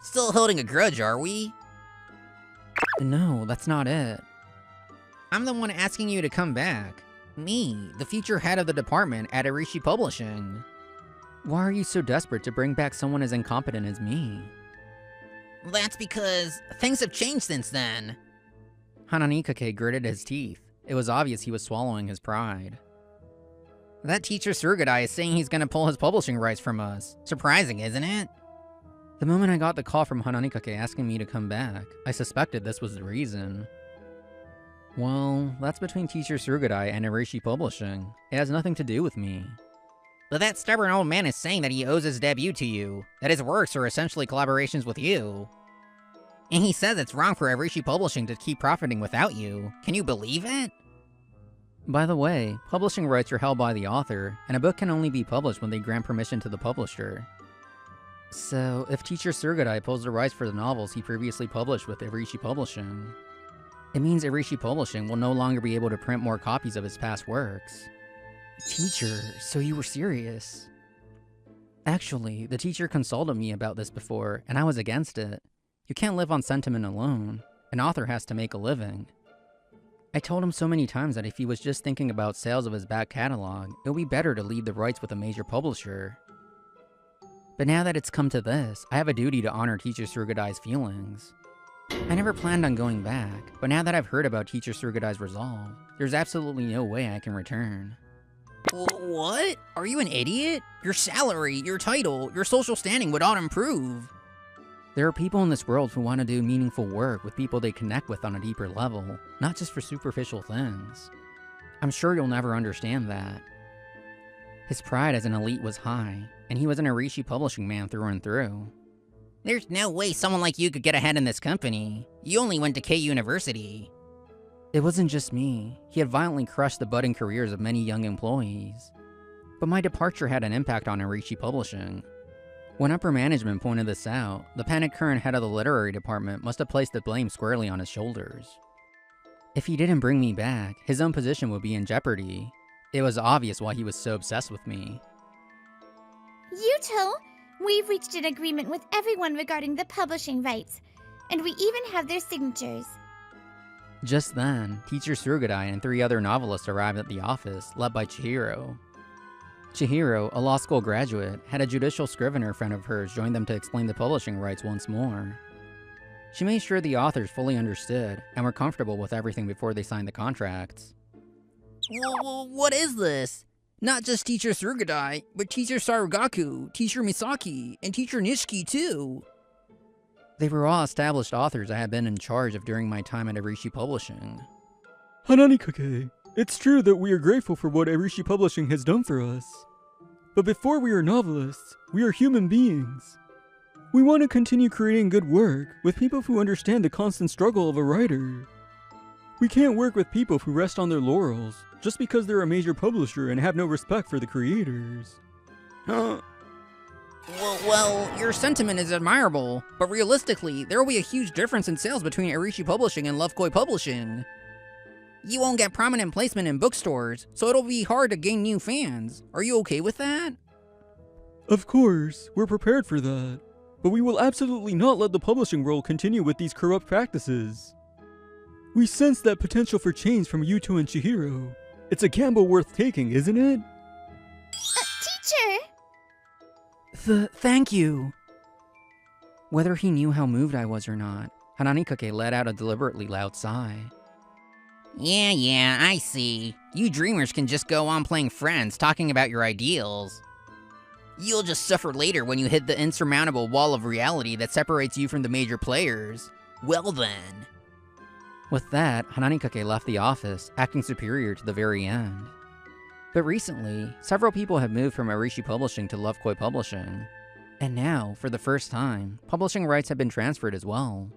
Still holding a grudge, are we? No, that's not it. I'm the one asking you to come back. Me, the future head of the department at Arishi Publishing. Why are you so desperate to bring back someone as incompetent as me? That's because things have changed since then. Hananikake gritted his teeth. It was obvious he was swallowing his pride. That teacher Surugadai is saying he's gonna pull his publishing rights from us. Surprising, isn't it? The moment I got the call from Hananikake asking me to come back, I suspected this was the reason. Well, that's between Teacher Surugadai and Arishi Publishing. It has nothing to do with me. But that stubborn old man is saying that he owes his debut to you, that his works are essentially collaborations with you. And he says it's wrong for Arishi Publishing to keep profiting without you. Can you believe it? By the way, publishing rights are held by the author, and a book can only be published when they grant permission to the publisher. So, if Teacher Surugadai pulls the rights for the novels he previously published with Arishi Publishing, it means Arishi Publishing will no longer be able to print more copies of his past works. Teacher, so you were serious? Actually, the teacher consulted me about this before, and I was against it. You can't live on sentiment alone. An author has to make a living. I told him so many times that if he was just thinking about sales of his back catalog, it would be better to leave the rights with a major publisher. But now that it's come to this, I have a duty to honor Teacher Surugadai's feelings. I never planned on going back, but now that I've heard about Teacher Surugadai's resolve, there's absolutely no way I can return. What? Are you an idiot? Your salary, your title, your social standing would all improve. There are people in this world who want to do meaningful work with people they connect with on a deeper level, not just for superficial things. I'm sure you'll never understand that. His pride as an elite was high, and he was an Arishi Publishing man through and through. There's no way someone like you could get ahead in this company. You only went to K University. It wasn't just me. He had violently crushed the budding careers of many young employees. But my departure had an impact on Arishi Publishing. When upper management pointed this out, the panicked current head of the literary department must have placed the blame squarely on his shoulders. If he didn't bring me back, his own position would be in jeopardy. It was obvious why he was so obsessed with me. Yuto, we've reached an agreement with everyone regarding the publishing rights, and we even have their signatures. Just then, Teacher Surugadai and 3 other novelists arrived at the office, led by Chihiro. Chihiro, a law school graduate, had a judicial scrivener friend of hers join them to explain the publishing rights once more. She made sure the authors fully understood and were comfortable with everything before they signed the contracts. What is this? Not just Teacher Surugadai, but Teacher Sarugaku, Teacher Misaki, and Teacher Nishiki too. They were all established authors I had been in charge of during my time at Arishi Publishing. Hananikake, it's true that we are grateful for what Arishi Publishing has done for us. But before we are novelists, we are human beings. We want to continue creating good work with people who understand the constant struggle of a writer. We can't work with people who rest on their laurels just because they're a major publisher and have no respect for the creators. Well, your sentiment is admirable, but realistically, there will be a huge difference in sales between Arishi Publishing and Lovekoi Publishing. You won't get prominent placement in bookstores, so it'll be hard to gain new fans. Are you okay with that? Of course, we're prepared for that. but we will absolutely not let the publishing world continue with these corrupt practices. We sense that potential for change from Yuto and Chihiro. It's a gamble worth taking, isn't it? Teacher! Thank you. Whether he knew how moved I was or not, Hananikake let out a deliberately loud sigh. Yeah, I see. You dreamers can just go on playing friends, talking about your ideals. You'll just suffer later when you hit the insurmountable wall of reality that separates you from the major players. Well then. With that, Hananikake left the office, acting superior to the very end. But recently, several people have moved from Arishi Publishing to Love Koi Publishing. And now, for the first time, publishing rights have been transferred as well.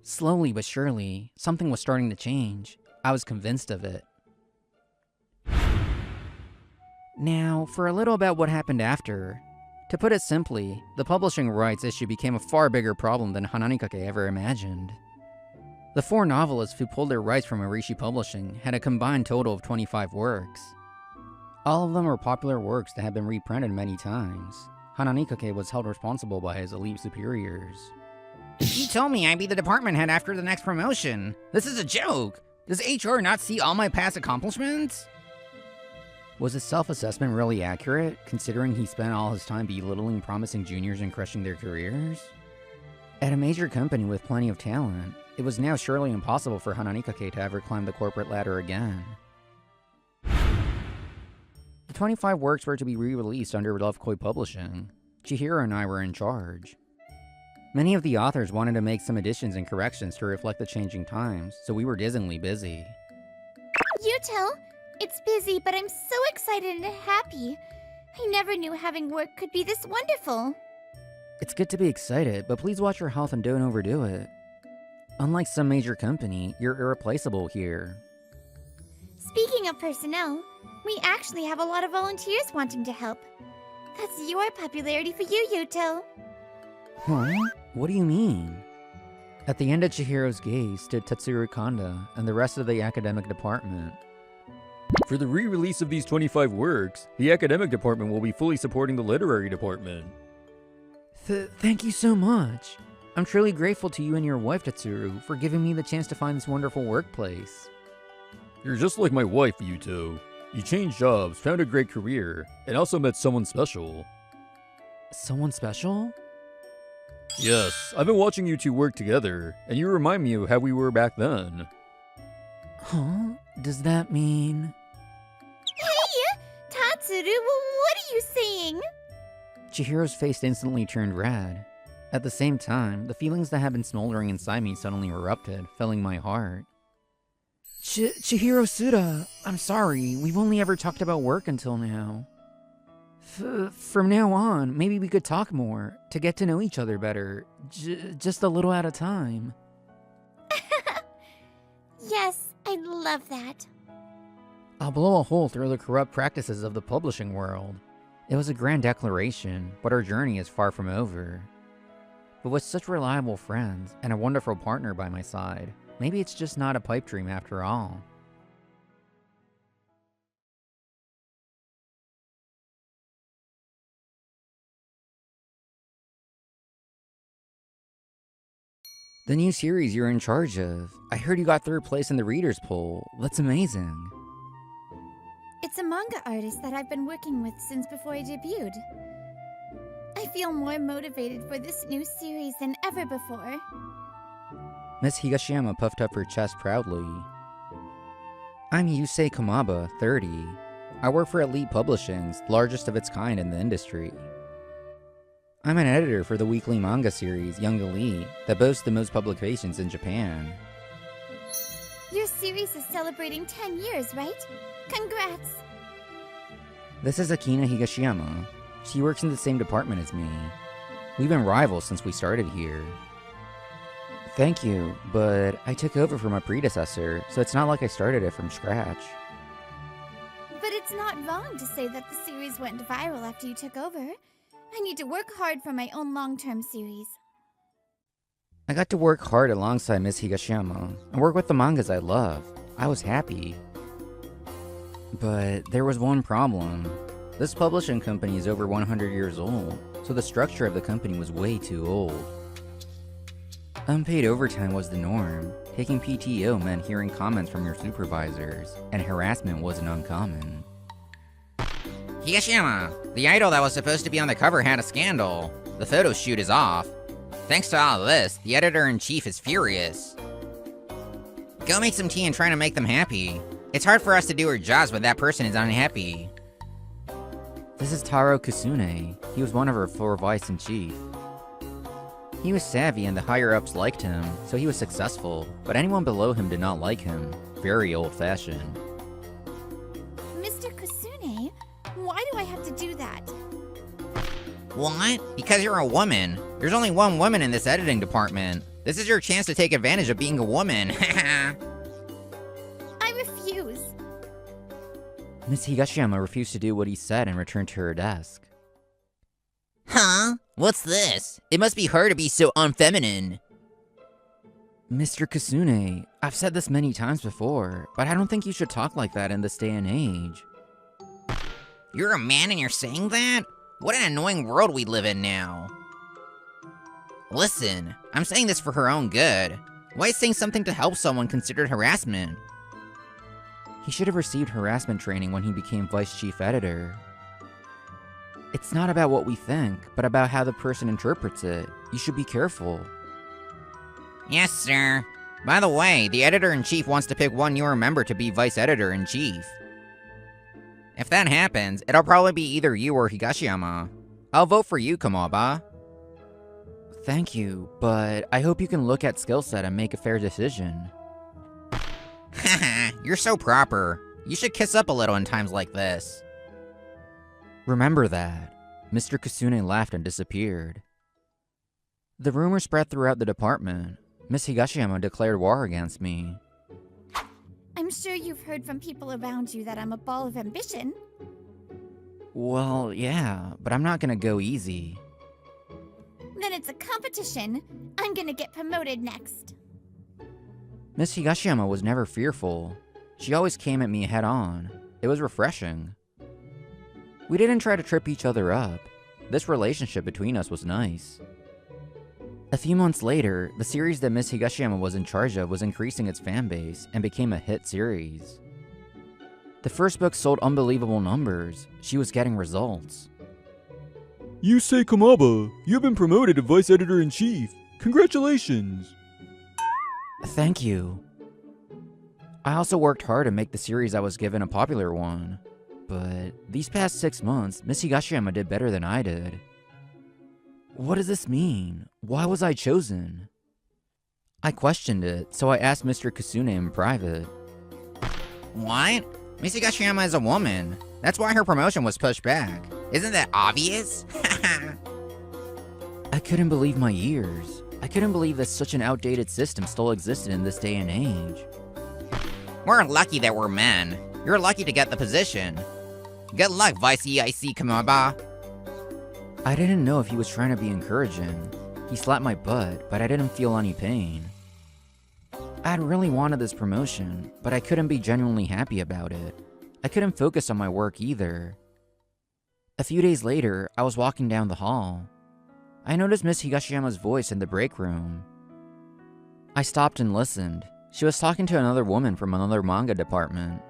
Slowly but surely, something was starting to change. I was convinced of it. Now, for a little about what happened after. To put it simply, the publishing rights issue became a far bigger problem than Hananikake ever imagined. The 4 novelists who pulled their rights from Arishi Publishing had a combined total of 25 works. All of them were popular works that had been reprinted many times. Hananikake was held responsible by his elite superiors. You told me I'd be the department head after the next promotion. This is a joke. Does HR not see all my past accomplishments? Was his self-assessment really accurate, considering he spent all his time belittling promising juniors and crushing their careers? At a major company with plenty of talent, it was now surely impossible for Hananikake to ever climb the corporate ladder again. The 25 works were to be re-released under Love Koi Publishing. Chihiro and I were in charge. Many of the authors wanted to make some additions and corrections to reflect the changing times, so we were dismally busy. Yuto, it's busy, but I'm so excited and happy. I never knew having work could be this wonderful. It's good to be excited, but please watch your health and don't overdo it. Unlike some major company, you're irreplaceable here. Speaking of personnel, we actually have a lot of volunteers wanting to help. That's your popularity for you, Yuto. Huh? What do you mean? At the end of Chihiro's gaze stood Tetsuru Kanda and the rest of the academic department. For the re-release of these 25 works, the academic department will be fully supporting the literary department. Thank you so much. I'm truly grateful to you and your wife, Tetsuru, for giving me the chance to find this wonderful workplace. You're just like my wife, Yuto. You changed jobs, found a great career, and also met someone special. Someone special? Yes, I've been watching you two work together, and you remind me of how we were back then. Huh? Does that mean... Hey! Tatsuru, what are you saying? Chihiro's face instantly turned red. At the same time, the feelings that had been smoldering inside me suddenly erupted, filling my heart. Chihiro Suda, I'm sorry, we've only ever talked about work until now. From now on, maybe we could talk more, to get to know each other better, just a little at a time. Yes, I'd love that. I'll blow a hole through the corrupt practices of the publishing world. It was a grand declaration, but our journey is far from over. But with such reliable friends and a wonderful partner by my side, maybe it's just not a pipe dream after all. The new series you're in charge of. I heard you got 3rd place in the readers poll. That's amazing. It's a manga artist that I've been working with since before I debuted. I feel more motivated for this new series than ever before. Miss Higashiyama puffed up her chest proudly. I'm Yusei Kamaba, 30. I work for Elite Publishing's, largest of its kind in the industry. I'm an editor for the weekly manga series Young Elite that boasts the most publications in Japan. Your series is celebrating 10 years, right? Congrats! This is Akina Higashiyama. She works in the same department as me. We've been rivals since we started here. Thank you, but I took over from my predecessor, so it's not like I started it from scratch. But it's not wrong to say that the series went viral after you took over. I need to work hard for my own long-term series. I got to work hard alongside Miss Higashiyama and work with the mangas I love. I was happy. But there was one problem. This publishing company is over 100 years old, so the structure of the company was way too old. Unpaid overtime was the norm. Taking PTO meant hearing comments from your supervisors, and harassment wasn't uncommon. Higashiyama, the idol that was supposed to be on the cover had a scandal. The photo shoot is off. Thanks to all of this, the editor-in-chief is furious. Go make some tea and try to make them happy. It's hard for us to do our jobs when that person is unhappy. This is Taro Kusune. He was one of our 4 vice-in-chief. He was savvy and the higher-ups liked him, so he was successful, but anyone below him did not like him. Very old-fashioned. Mr. Kusune, why do I have to do that? What? Because you're a woman. There's only one woman in this editing department. This is your chance to take advantage of being a woman. I refuse. Miss Higashiyama refused to do what he said and returned to her desk. Huh? What's this? It must be her to be so unfeminine. Mr. Kusune, I've said this many times before, but I don't think you should talk like that in this day and age. You're a man and you're saying that? What an annoying world we live in now. Listen, I'm saying this for her own good. Why is saying something to help someone considered harassment? He should have received harassment training when he became vice chief editor. It's not about what we think, but about how the person interprets it. You should be careful. Yes, sir. By the way, the editor-in-chief wants to pick one newer member to be vice editor-in-chief. If that happens, it'll probably be either you or Higashiyama. I'll vote for you, Kamaba. Thank you, but I hope you can look at skill set and make a fair decision. Haha, you're so proper. You should kiss up a little in times like this. Remember that. Mr. Kusune laughed and disappeared. The rumor spread throughout the department. Miss Higashiyama declared war against me. I'm sure you've heard from people around you that I'm a ball of ambition. Well, yeah, but I'm not gonna go easy. Then it's a competition. I'm gonna get promoted next. Miss Higashiyama was never fearful. She always came at me head on. It was refreshing. We didn't try to trip each other up. This relationship between us was nice. A few months later, the series that Miss Higashiyama was in charge of was increasing its fanbase and became a hit series. The first book sold unbelievable numbers. She was getting results. Yusei Kamaba, you've been promoted to Vice Editor-in-Chief. Congratulations! Thank you. I also worked hard to make the series I was given a popular one. But these past 6 months, Miss Higashiyama did better than I did. What does this mean? Why was I chosen? I questioned it, so I asked Mr. Kusune in private. What? Miss Higashiyama is a woman. That's why her promotion was pushed back. Isn't that obvious? I couldn't believe my ears. I couldn't believe that such an outdated system still existed in this day and age. We're lucky that we're men. You're lucky to get the position. Good luck, Vice EIC Kamaba. I didn't know if he was trying to be encouraging. He slapped my butt, but I didn't feel any pain. I had really wanted this promotion, but I couldn't be genuinely happy about it. I couldn't focus on my work either. A few days later, I was walking down the hall. I noticed Miss Higashiyama's voice in the break room. I stopped and listened. She was talking to another woman from another manga department.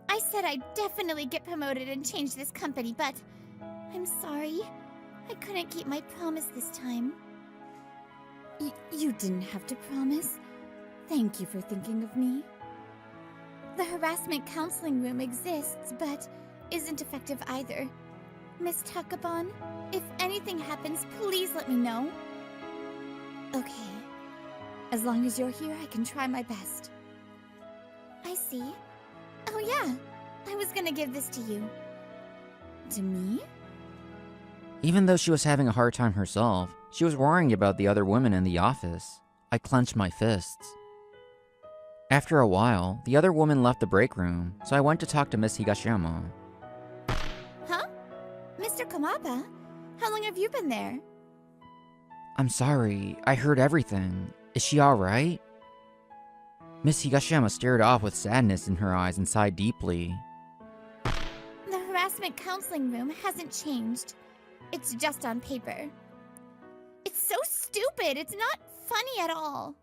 I said I'd definitely get promoted and change this company, but I'm sorry. I couldn't keep my promise this time. You didn't have to promise. Thank you for thinking of me. The harassment counseling room exists, but isn't effective either. Miss Takabon, if anything happens, please let me know. Okay. As long as you're here, I can try my best. I see. Oh yeah, I was gonna give this to you. To me? Even though she was having a hard time herself, she was worrying about the other women in the office. I clenched my fists. After a while, the other woman left the break room, so I went to talk to Miss Higashiyama. Huh? Mr. Kamaba? How long have you been there? I'm sorry, I heard everything. Is she alright? Miss Higashiyama stared off with sadness in her eyes and sighed deeply. The harassment counseling room hasn't changed. It's just on paper. It's so stupid. It's not funny at all.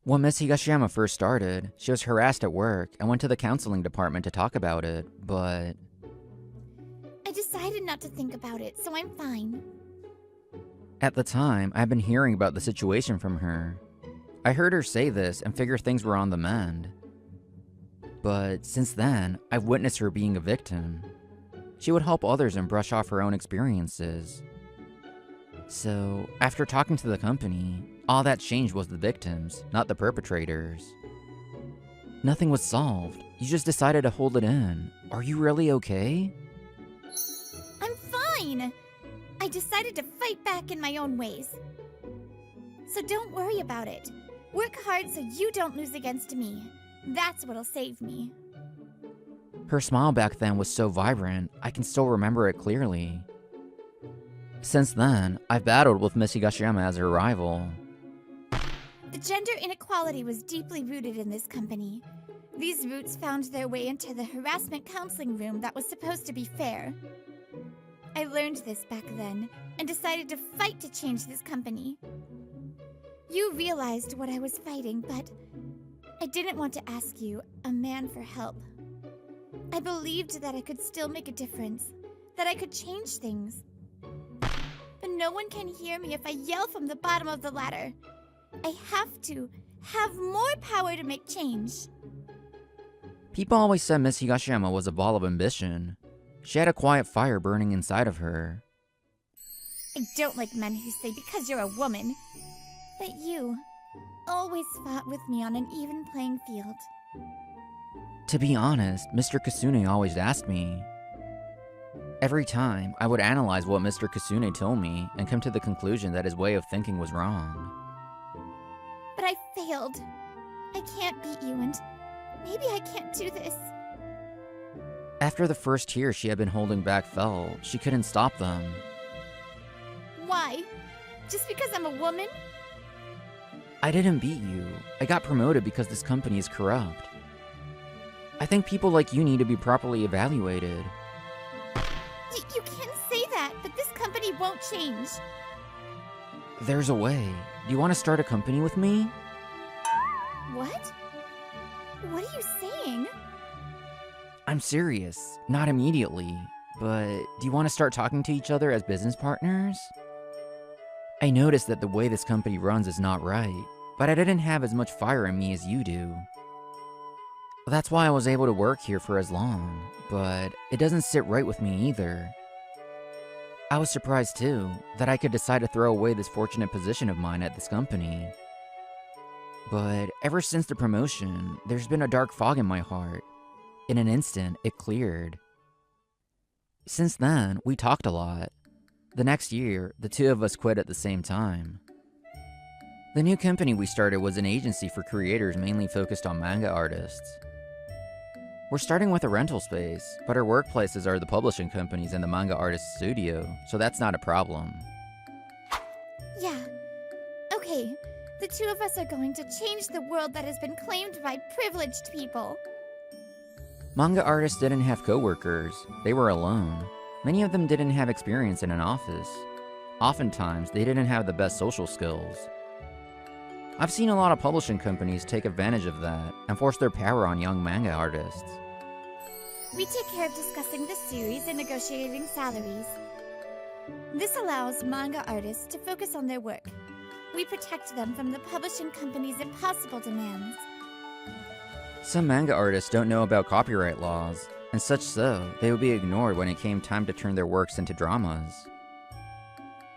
When Miss Higashiyama first started, she was harassed at work and went to the counseling department to talk about it, but I decided not to think about it, so I'm fine. at the time, I'd been hearing about the situation from her. I heard her say this and figured things were on the mend. But since then, I've witnessed her being a victim. She would help others and brush off her own experiences. So, after talking to the company, all that changed was the victims, not the perpetrators. Nothing was solved. You just decided to hold it in. Are you really okay? I'm fine. I decided to fight back in my own ways. So don't worry about it. Work hard so you don't lose against me. That's what'll save me. Her smile back then was so vibrant, I can still remember it clearly. Since then, I've battled with Miss Higashiyama as her rival. The gender inequality was deeply rooted in this company. These roots found their way into the harassment counseling room that was supposed to be fair. I learned this back then and decided to fight to change this company. You realized what I was fighting, but I didn't want to ask you, a man, for help. I believed that I could still make a difference, that I could change things. But no one can hear me if I yell from the bottom of the ladder. I have to have more power to make change. People always said Miss Higashiyama was a ball of ambition. She had a quiet fire burning inside of her. I don't like men who say because you're a woman. But you always fought with me on an even playing field. To be honest, Mr. Kasune always asked me. Every time, I would analyze what Mr. Kasune told me and come to the conclusion that his way of thinking was wrong. But I failed. I can't beat you, and maybe I can't do this. After the first tears she had been holding back fell, she couldn't stop them. Why? Just because I'm a woman? I didn't beat you. I got promoted because this company is corrupt. I think people like you need to be properly evaluated. You can say that, but this company won't change. There's a way. Do you want to start a company with me? What? What are you saying? I'm serious. Not immediately. But do you want to start talking to each other as business partners? I noticed that the way this company runs is not right, but I didn't have as much fire in me as you do. That's why I was able to work here for as long, but it doesn't sit right with me either. I was surprised too, that I could decide to throw away this fortunate position of mine at this company. But ever since the promotion, there's been a dark fog in my heart. In an instant, it cleared. Since then, we talked a lot. The next year, the two of us quit at the same time. The new company we started was an agency for creators mainly focused on manga artists. We're starting with a rental space, but our workplaces are the publishing companies and the manga artist studio, so that's not a problem. Yeah. Okay, the two of us are going to change the world that has been claimed by privileged people. Manga artists didn't have coworkers, they were alone. Many of them didn't have experience in an office. Oftentimes, they didn't have the best social skills. I've seen a lot of publishing companies take advantage of that and force their power on young manga artists. We take care of discussing the series and negotiating salaries. This allows manga artists to focus on their work. We protect them from the publishing company's impossible demands. Some manga artists don't know about copyright laws, and such so, they would be ignored when it came time to turn their works into dramas.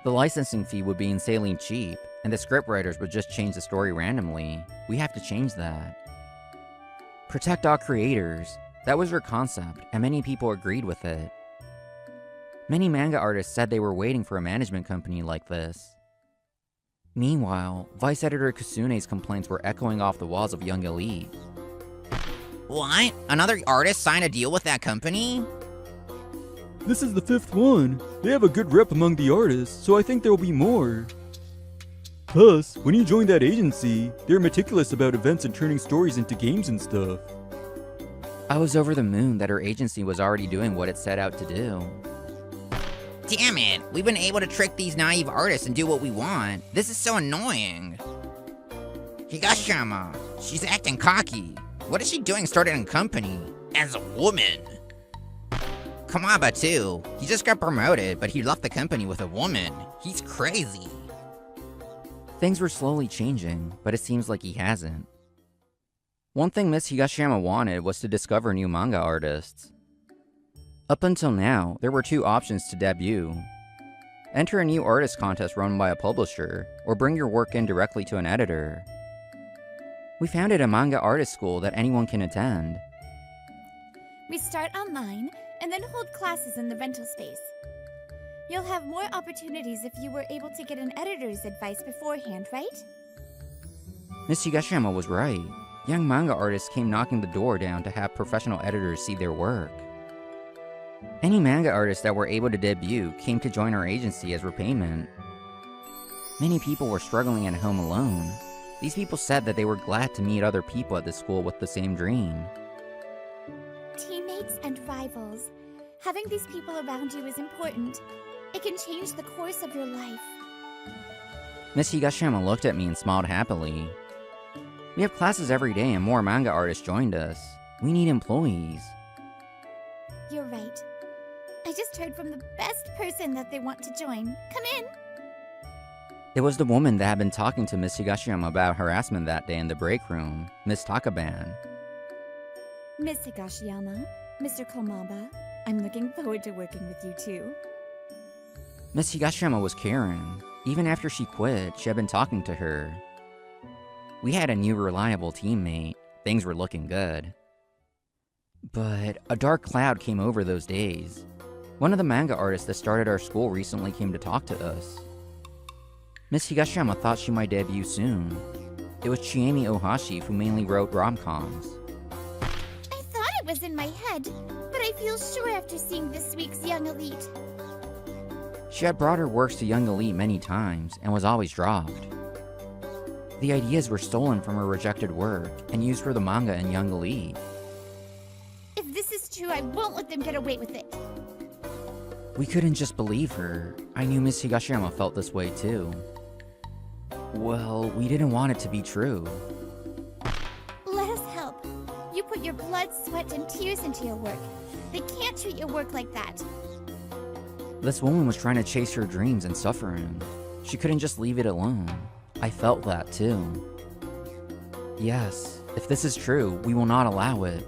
The licensing fee would be insanely cheap, and the scriptwriters would just change the story randomly. We have to change that. Protect all creators. That was her concept, and many people agreed with it. Many manga artists said they were waiting for a management company like this. Meanwhile, Vice Editor Kasune's complaints were echoing off the walls of Young Elite. What? Another artist signed a deal with that company? This is the 5th one. They have a good rep among the artists, so I think there will be more. Plus, when you join that agency, they're meticulous about events and turning stories into games and stuff. I was over the moon that her agency was already doing what it set out to do. Damn it, we've been able to trick these naive artists and do what we want. This is so annoying. Higashiyama, she's acting cocky. What is she doing starting a company? As a woman. Kamaba too. He just got promoted, but he left the company with a woman. He's crazy. Things were slowly changing, but it seems like he hasn't. One thing Miss Higashiyama wanted was to discover new manga artists. Up until now, there were 2 options to debut. Enter a new artist contest run by a publisher, or bring your work in directly to an editor. We founded a manga artist school that anyone can attend. We start online and then hold classes in the rental space. You'll have more opportunities if you were able to get an editor's advice beforehand, right? Miss Higashiyama was right. Young manga artists came knocking the door down to have professional editors see their work. Any manga artists that were able to debut came to join our agency as repayment. Many people were struggling at home alone. These people said that they were glad to meet other people at the school with the same dream. Teammates and rivals. Having these people around you is important. It can change the course of your life. Miss Higashiyama looked at me and smiled happily. We have classes every day and more manga artists joined us. We need employees. You're right. I just heard from the best person that they want to join. Come in. It was the woman that had been talking to Miss Higashiyama about harassment that day in the break room, Miss Takaban. Miss Higashiyama, Mr. Komaba, I'm looking forward to working with you too. Miss Higashiyama was Karen. Even after she quit, she had been talking to her. We had a new reliable teammate. Things were looking good. But a dark cloud came over those days. One of the manga artists that started our school recently came to talk to us. Miss Higashiyama thought she might debut soon. It was Chiemi Ohashi who mainly wrote romcoms. I thought it was in my head, but I feel sure after seeing this week's Young Elite. She had brought her works to Young Elite many times and was always dropped. The ideas were stolen from her rejected work and used for the manga in Young Elite. If this is true, I won't let them get away with it. We couldn't just believe her. I knew Miss Higashiyama felt this way too. Well, we didn't want it to be true. Let us help. You put your blood, sweat, and tears into your work. They can't treat your work like that. This woman was trying to chase her dreams and suffering. She couldn't just leave it alone. I felt that too. Yes, if this is true, we will not allow it.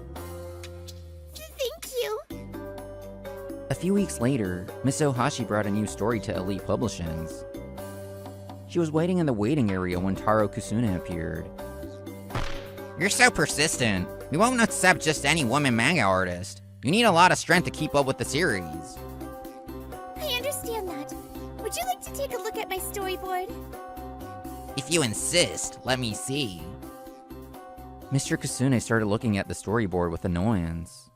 Thank you. A few weeks later, Miss Ohashi brought a new story to Elite Publishings. She was waiting in the waiting area when Taro Kusune appeared. You're so persistent. We won't accept just any woman manga artist. You need a lot of strength to keep up with the series. I understand that. Would you like to take a look at my storyboard? If you insist, let me see. Mr. Kusune started looking at the storyboard with annoyance.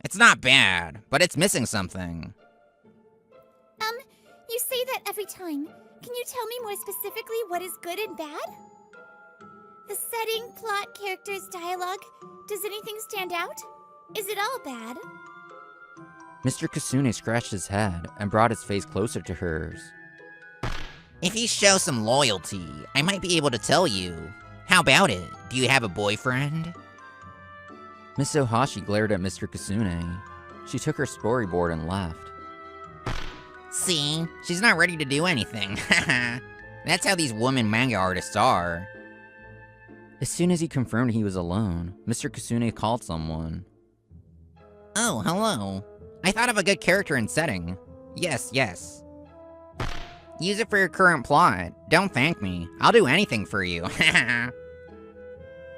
It's not bad, but it's missing something. You say that every time. Can you tell me more specifically what is good and bad? The setting, plot, characters, dialogue. Does anything stand out? Is it all bad? Mr. Kusune scratched his head and brought his face closer to hers. If you show some loyalty, I might be able to tell you. How about it? Do you have a boyfriend? Miss Ohashi glared at Mr. Kusune. She took her storyboard and left. See? She's not ready to do anything. That's how these women manga artists are. As soon as he confirmed he was alone, Mr. Kusune called someone. Oh, hello. I thought of a good character and setting. Yes. Use it for your current plot. Don't thank me. I'll do anything for you.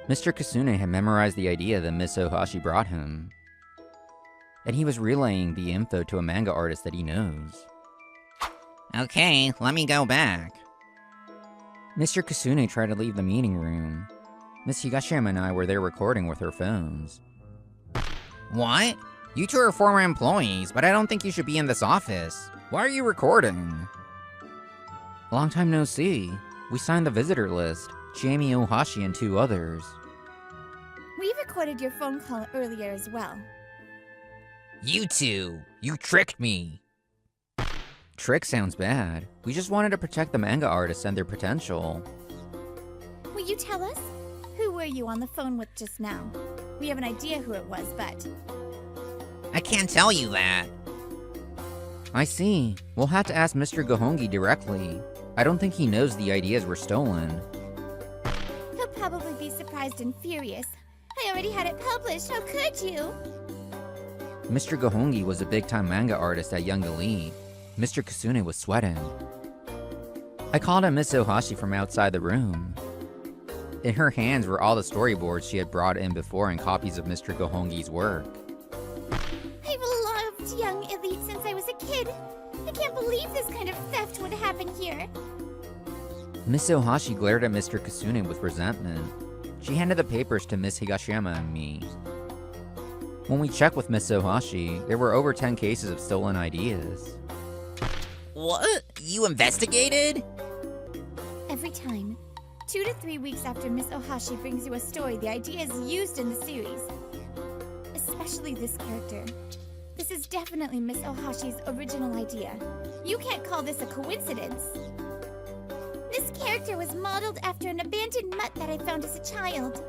Mr. Kusune had memorized the idea that Miss Ohashi brought him. And he was relaying the info to a manga artist that he knows. Okay, let me go back. Mr. Kusune tried to leave the meeting room. Miss Higashiyama and I were there recording with our phones. What? You two are former employees, but I don't think you should be in this office. Why are you recording? Long time no see. We signed the visitor list. Chiemi Ohashi and 2 others. We recorded your phone call earlier as well. You two, you tricked me. Trick sounds bad. We just wanted to protect the manga artists and their potential. Will you tell us? Who were you on the phone with just now? We have an idea who it was, but... I can't tell you that. I see. We'll have to ask Mr. Gohongi directly. I don't think he knows the ideas were stolen. He'll probably be surprised and furious. I already had it published, how could you? Mr. Gohongi was a big-time manga artist at Young Elite. Mr. Kasune was sweating. I called on Miss Ohashi from outside the room. In her hands were all the storyboards she had brought in before and copies of Mr. Gohongi's work. I've loved Young Elite since I was a kid. I can't believe this kind of theft would happen here. Miss Ohashi glared at Mr. Kasune with resentment. She handed the papers to Miss Higashiyama and me. When we checked with Miss Ohashi, there were over 10 cases of stolen ideas. What? You investigated? Every time. 2 to 3 weeks after Miss Ohashi brings you a story, the idea is used in the series. Especially this character. This is definitely Miss Ohashi's original idea. You can't call this a coincidence. This character was modeled after an abandoned mutt that I found as a child.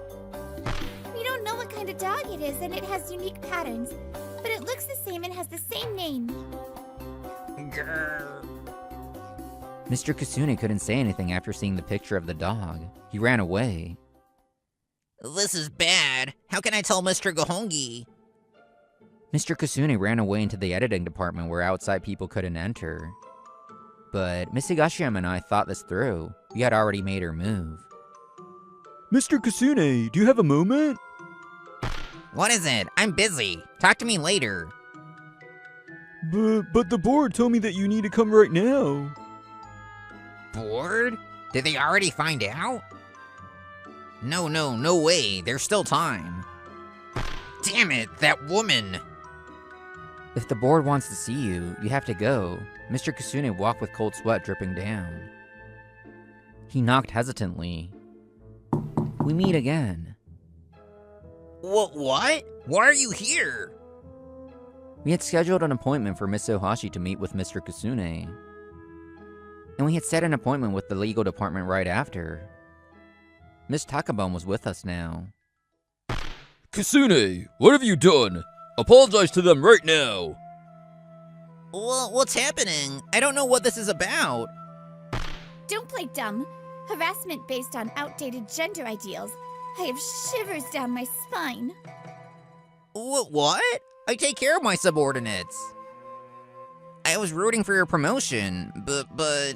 We don't know what kind of dog it is, and it has unique patterns, but it looks the same and has the same name. Grr. Mr. Kasune couldn't say anything after seeing the picture of the dog. He ran away. This is bad. How can I tell Mr. Gohongi? Mr. Kasune ran away into the editing department where outside people couldn't enter. But Miss Higashiyama and I thought this through. We had already made her move. Mr. Kasune, do you have a moment? What is it? I'm busy. Talk to me later. But the board told me that you need to come right now. Bored? Did they already find out? No way. There's still time. Damn it, that woman. If the board wants to see you, you have to go. Mr. Kasune walked with cold sweat dripping down. He knocked hesitantly. We meet again. What? Why are you here? We had scheduled an appointment for Miss Ohashi to meet with Mr. Kasune. And we had set an appointment with the legal department right after. Miss Takabon was with us now. Kasune, what have you done? Apologize to them right now. Well, what's happening? I don't know what this is about. Don't play dumb. Harassment based on outdated gender ideals. I have shivers down my spine. What? I take care of my subordinates. I was rooting for your promotion, but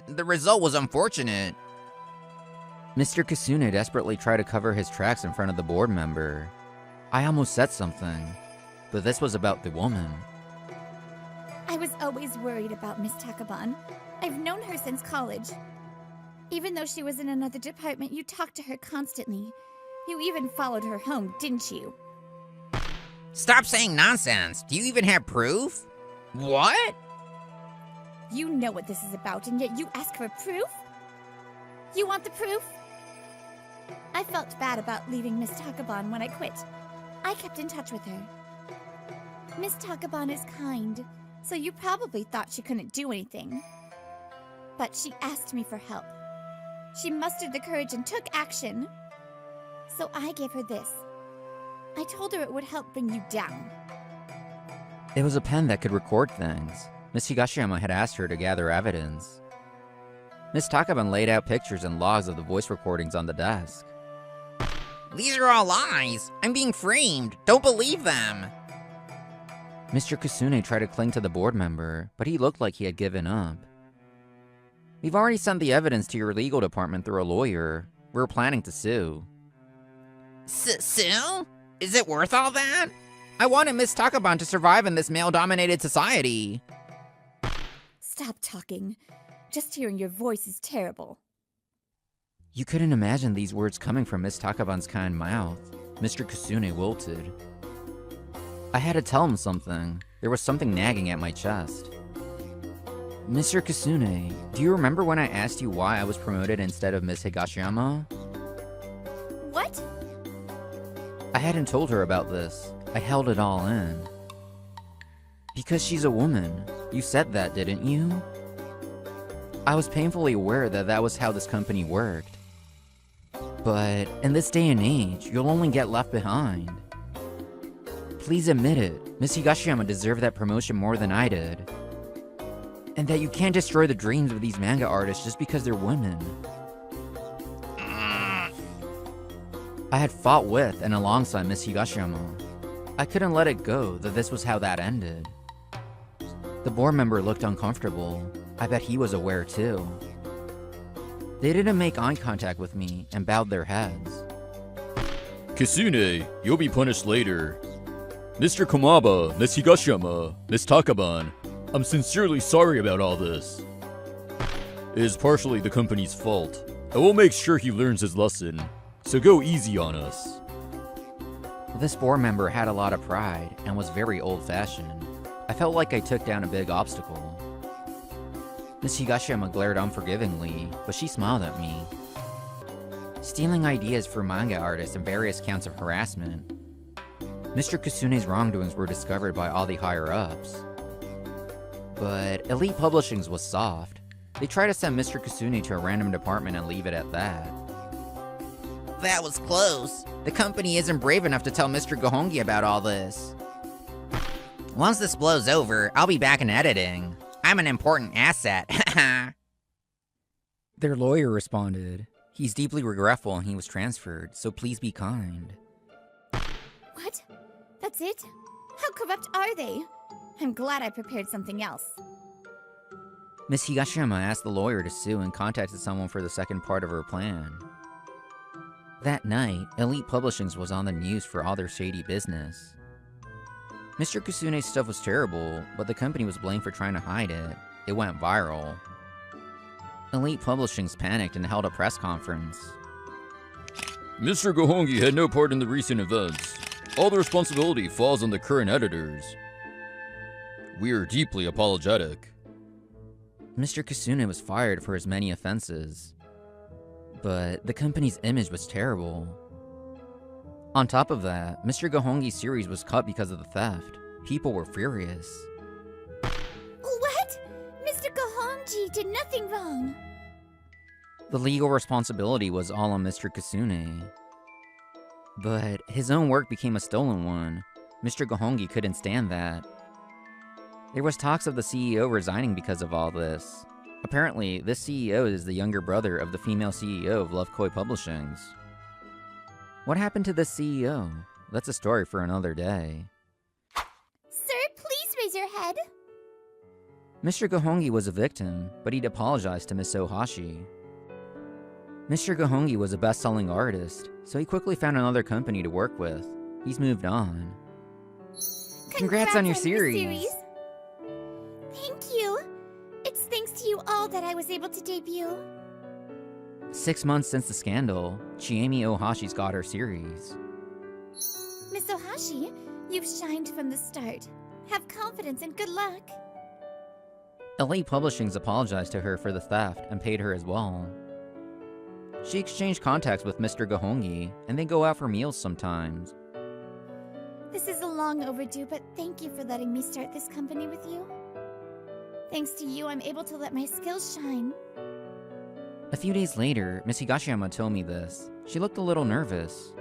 the result was unfortunate. Mr. Kasune desperately tried to cover his tracks in front of the board member. I almost said something, but this was about the woman. I was always worried about Miss Takabon. I've known her since college. Even though she was in another department, you talked to her constantly. You even followed her home, didn't you? Stop saying nonsense. Do you even have proof? What? You know what this is about, and yet you ask for proof? You want the proof? I felt bad about leaving Miss Takabon when I quit. I kept in touch with her. Miss Takabon is kind, so you probably thought she couldn't do anything. But she asked me for help. She mustered the courage and took action. So I gave her this. I told her it would help bring you down. It was a pen that could record things. Miss Higashiyama had asked her to gather evidence. Miss Takabon laid out pictures and logs of the voice recordings on the desk. These are all lies. I'm being framed. Don't believe them. Mr. Kasune tried to cling to the board member, but he looked like he had given up. We've already sent the evidence to your legal department through a lawyer. We're planning to sue. Sue? Is it worth all that? I wanted Miss Takabon to survive in this male-dominated society. Stop talking. Just hearing your voice is terrible. You couldn't imagine these words coming from Miss Takabon's kind mouth. Mr. Kasune wilted. I had to tell him something. There was something nagging at my chest. Mr. Kasune, do you remember when I asked you why I was promoted instead of Miss Higashiyama? What? I hadn't told her about this. I held it all in. Because she's a woman. You said that, didn't you? I was painfully aware that that was how this company worked. But in this day and age, you'll only get left behind. Please admit it, Miss Higashiyama deserved that promotion more than I did. And that you can't destroy the dreams of these manga artists just because they're women. I had fought with and alongside Miss Higashiyama. I couldn't let it go that this was how that ended. The board member looked uncomfortable. I bet he was aware too. They didn't make eye contact with me and bowed their heads. Kisune, you'll be punished later. Mr. Komaba, Miss Higashiyama, Miss Takaban, I'm sincerely sorry about all this. It is partially the company's fault. I will make sure he learns his lesson, so go easy on us. This board member had a lot of pride and was very old-fashioned. I felt like I took down a big obstacle. Miss Higashiyama glared unforgivingly, but she smiled at me. Stealing ideas for manga artists and various counts of harassment. Mr. Kusune's wrongdoings were discovered by all the higher-ups. But Elite Publishing's was soft. They tried to send Mr. Kusune to a random department and leave it at that. That was close. The company isn't brave enough to tell Mr. Gohongi about all this. Once this blows over, I'll be back in editing. I'm an important asset. Their lawyer responded, "He's deeply regretful and he was transferred, so please be kind." What? That's it? How corrupt are they? I'm glad I prepared something else. Miss Higashiyama asked the lawyer to sue and contacted someone for the second part of her plan. That night, Elite Publishing's was on the news for all their shady business. Mr. Kusune's stuff was terrible, but the company was blamed for trying to hide it. It went viral. Elite Publishing's panicked and held a press conference. Mr. Gohongi had no part in the recent events. All the responsibility falls on the current editors. We are deeply apologetic. Mr. Kusune was fired for his many offenses. But the company's image was terrible. On top of that, Mr. Gohongi's series was cut because of the theft. People were furious. What? Mr. Gohonji did nothing wrong. The legal responsibility was all on Mr. Kusune. But his own work became a stolen one. Mr. Gohongi couldn't stand that. There was talks of the CEO resigning because of all this. Apparently, this CEO is the younger brother of the female CEO of Love Koi Publishings. What happened to this CEO? That's a story for another day. Sir, please raise your head. Mr. Gohongi was a victim, but he'd apologized to Miss Ohashi. Mr. Gohongi was a best-selling artist, so he quickly found another company to work with. He's moved on. Congrats on your series. Thank you. It's thanks to you all that I was able to debut. 6 months since the scandal, Chiemi Ohashi's got her series. Miss Ohashi, you've shined from the start. Have confidence and good luck. Elite Publishings apologized to her for the theft and paid her as well. She exchanged contacts with Mr. Gohongi, and they go out for meals sometimes. This is a long overdue, but thank you for letting me start this company with you. Thanks to you, I'm able to let my skills shine. A few days later, Miss Higashiyama told me this. She looked a little nervous.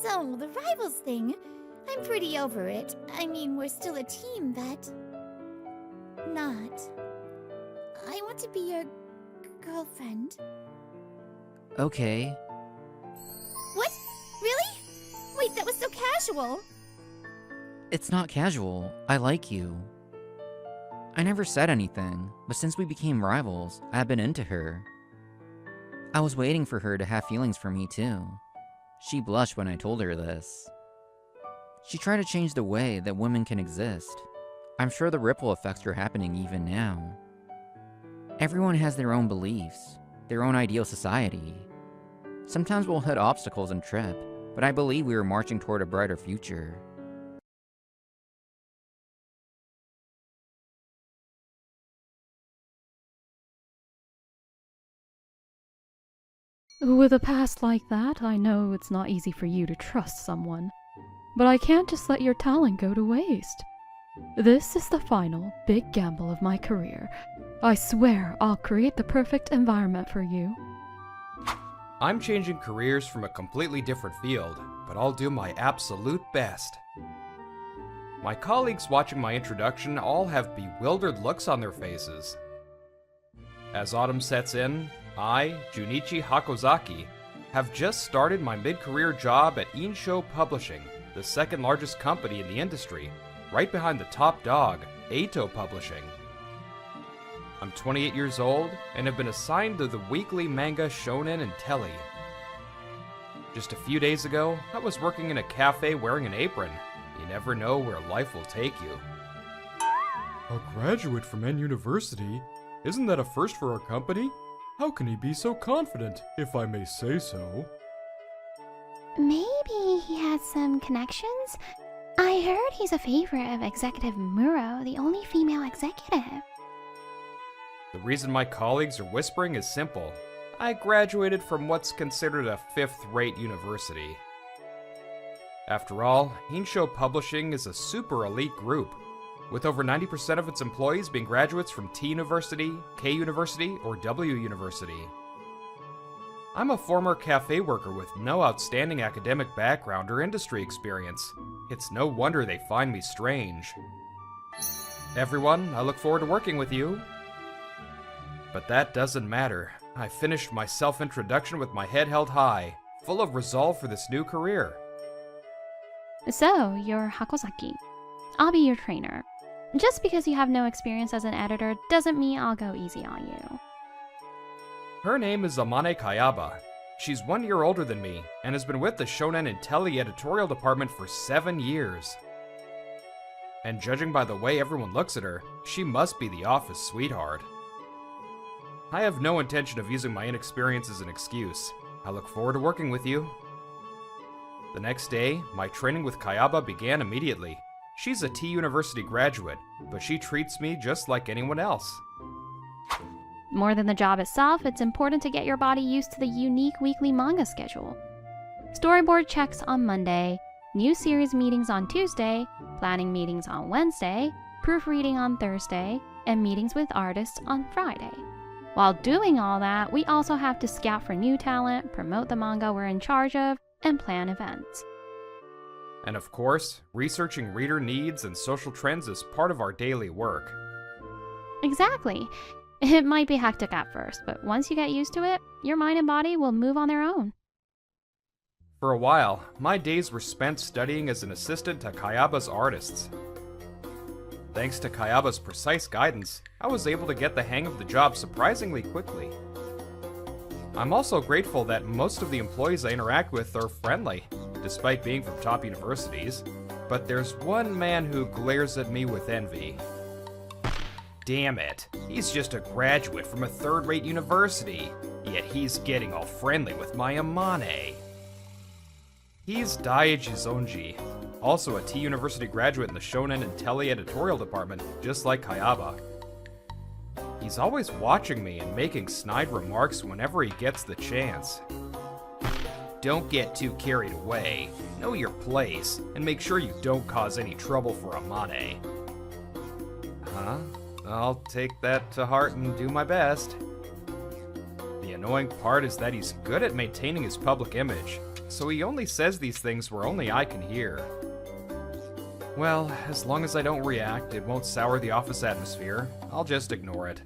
So, the rivals thing, I'm pretty over it. I mean, we're still a team, but... not. I want to be your girlfriend. Okay. What? Really? Wait, that was so casual. It's not casual. I like you. I never said anything, but since we became rivals, I've been into her. I was waiting for her to have feelings for me too. She blushed when I told her this. She tried to change the way that women can exist. I'm sure the ripple effects are happening even now. Everyone has their own beliefs, their own ideal society. Sometimes we'll hit obstacles and trip, but I believe we are marching toward a brighter future. With a past like that, I know it's not easy for you to trust someone. But I can't just let your talent go to waste. This is the final big gamble of my career. I swear I'll create the perfect environment for you. I'm changing careers from a completely different field, but I'll do my absolute best. My colleagues watching my introduction all have bewildered looks on their faces. As autumn sets in, I, Junichi Hakozaki, have just started my mid-career job at Insho Publishing, the second largest company in the industry, right behind the top dog, Eito Publishing. I'm 28 years old and have been assigned to the weekly manga Shonen and Telly. Just a few days ago, I was working in a cafe wearing an apron. You never know where life will take you. A graduate from N University? Isn't that a first for our company? How can he be so confident, if I may say so? Maybe he has some connections? I heard he's a favorite of Executive Muro, the only female executive. The reason my colleagues are whispering is simple. I graduated from what's considered a fifth-rate university. After all, Insho Publishing is a super elite group, with over 90% of its employees being graduates from T University, K University, or W University. I'm a former cafe worker with no outstanding academic background or industry experience. It's no wonder they find me strange. Everyone, I look forward to working with you. But that doesn't matter. I finished my self-introduction with my head held high, full of resolve for this new career. So, you're Hakozaki. I'll be your trainer. Just because you have no experience as an editor doesn't mean I'll go easy on you. Her name is Amane Kayaba. She's 1 year older than me, and has been with the Shonen and Telly editorial department for 7 years. And judging by the way everyone looks at her, she must be the office sweetheart. I have no intention of using my inexperience as an excuse. I look forward to working with you. The next day, my training with Kayaba began immediately. She's a T University graduate, but she treats me just like anyone else. More than the job itself, it's important to get your body used to the unique weekly manga schedule. Storyboard checks on Monday, new series meetings on Tuesday, planning meetings on Wednesday, proofreading on Thursday, and meetings with artists on Friday. While doing all that, we also have to scout for new talent, promote the manga we're in charge of, and plan events. And of course, researching reader needs and social trends is part of our daily work. Exactly. It might be hectic at first, but once you get used to it, your mind and body will move on their own. For a while, my days were spent studying as an assistant to Kayaba's artists. Thanks to Kayaba's precise guidance, I was able to get the hang of the job surprisingly quickly. I'm also grateful that most of the employees I interact with are friendly, despite being from top universities. But there's one man who glares at me with envy. Damn it, he's just a graduate from a third-rate university, yet he's getting all friendly with my Amane. He's Daiji Zonji, also a T University graduate in the Shonen and Telly editorial department, just like Kayaba. He's always watching me and making snide remarks whenever he gets the chance. Don't get too carried away, know your place, and make sure you don't cause any trouble for Amane. Huh? I'll take that to heart and do my best. The annoying part is that he's good at maintaining his public image, so he only says these things where only I can hear. Well, as long as I don't react, it won't sour the office atmosphere. I'll just ignore it.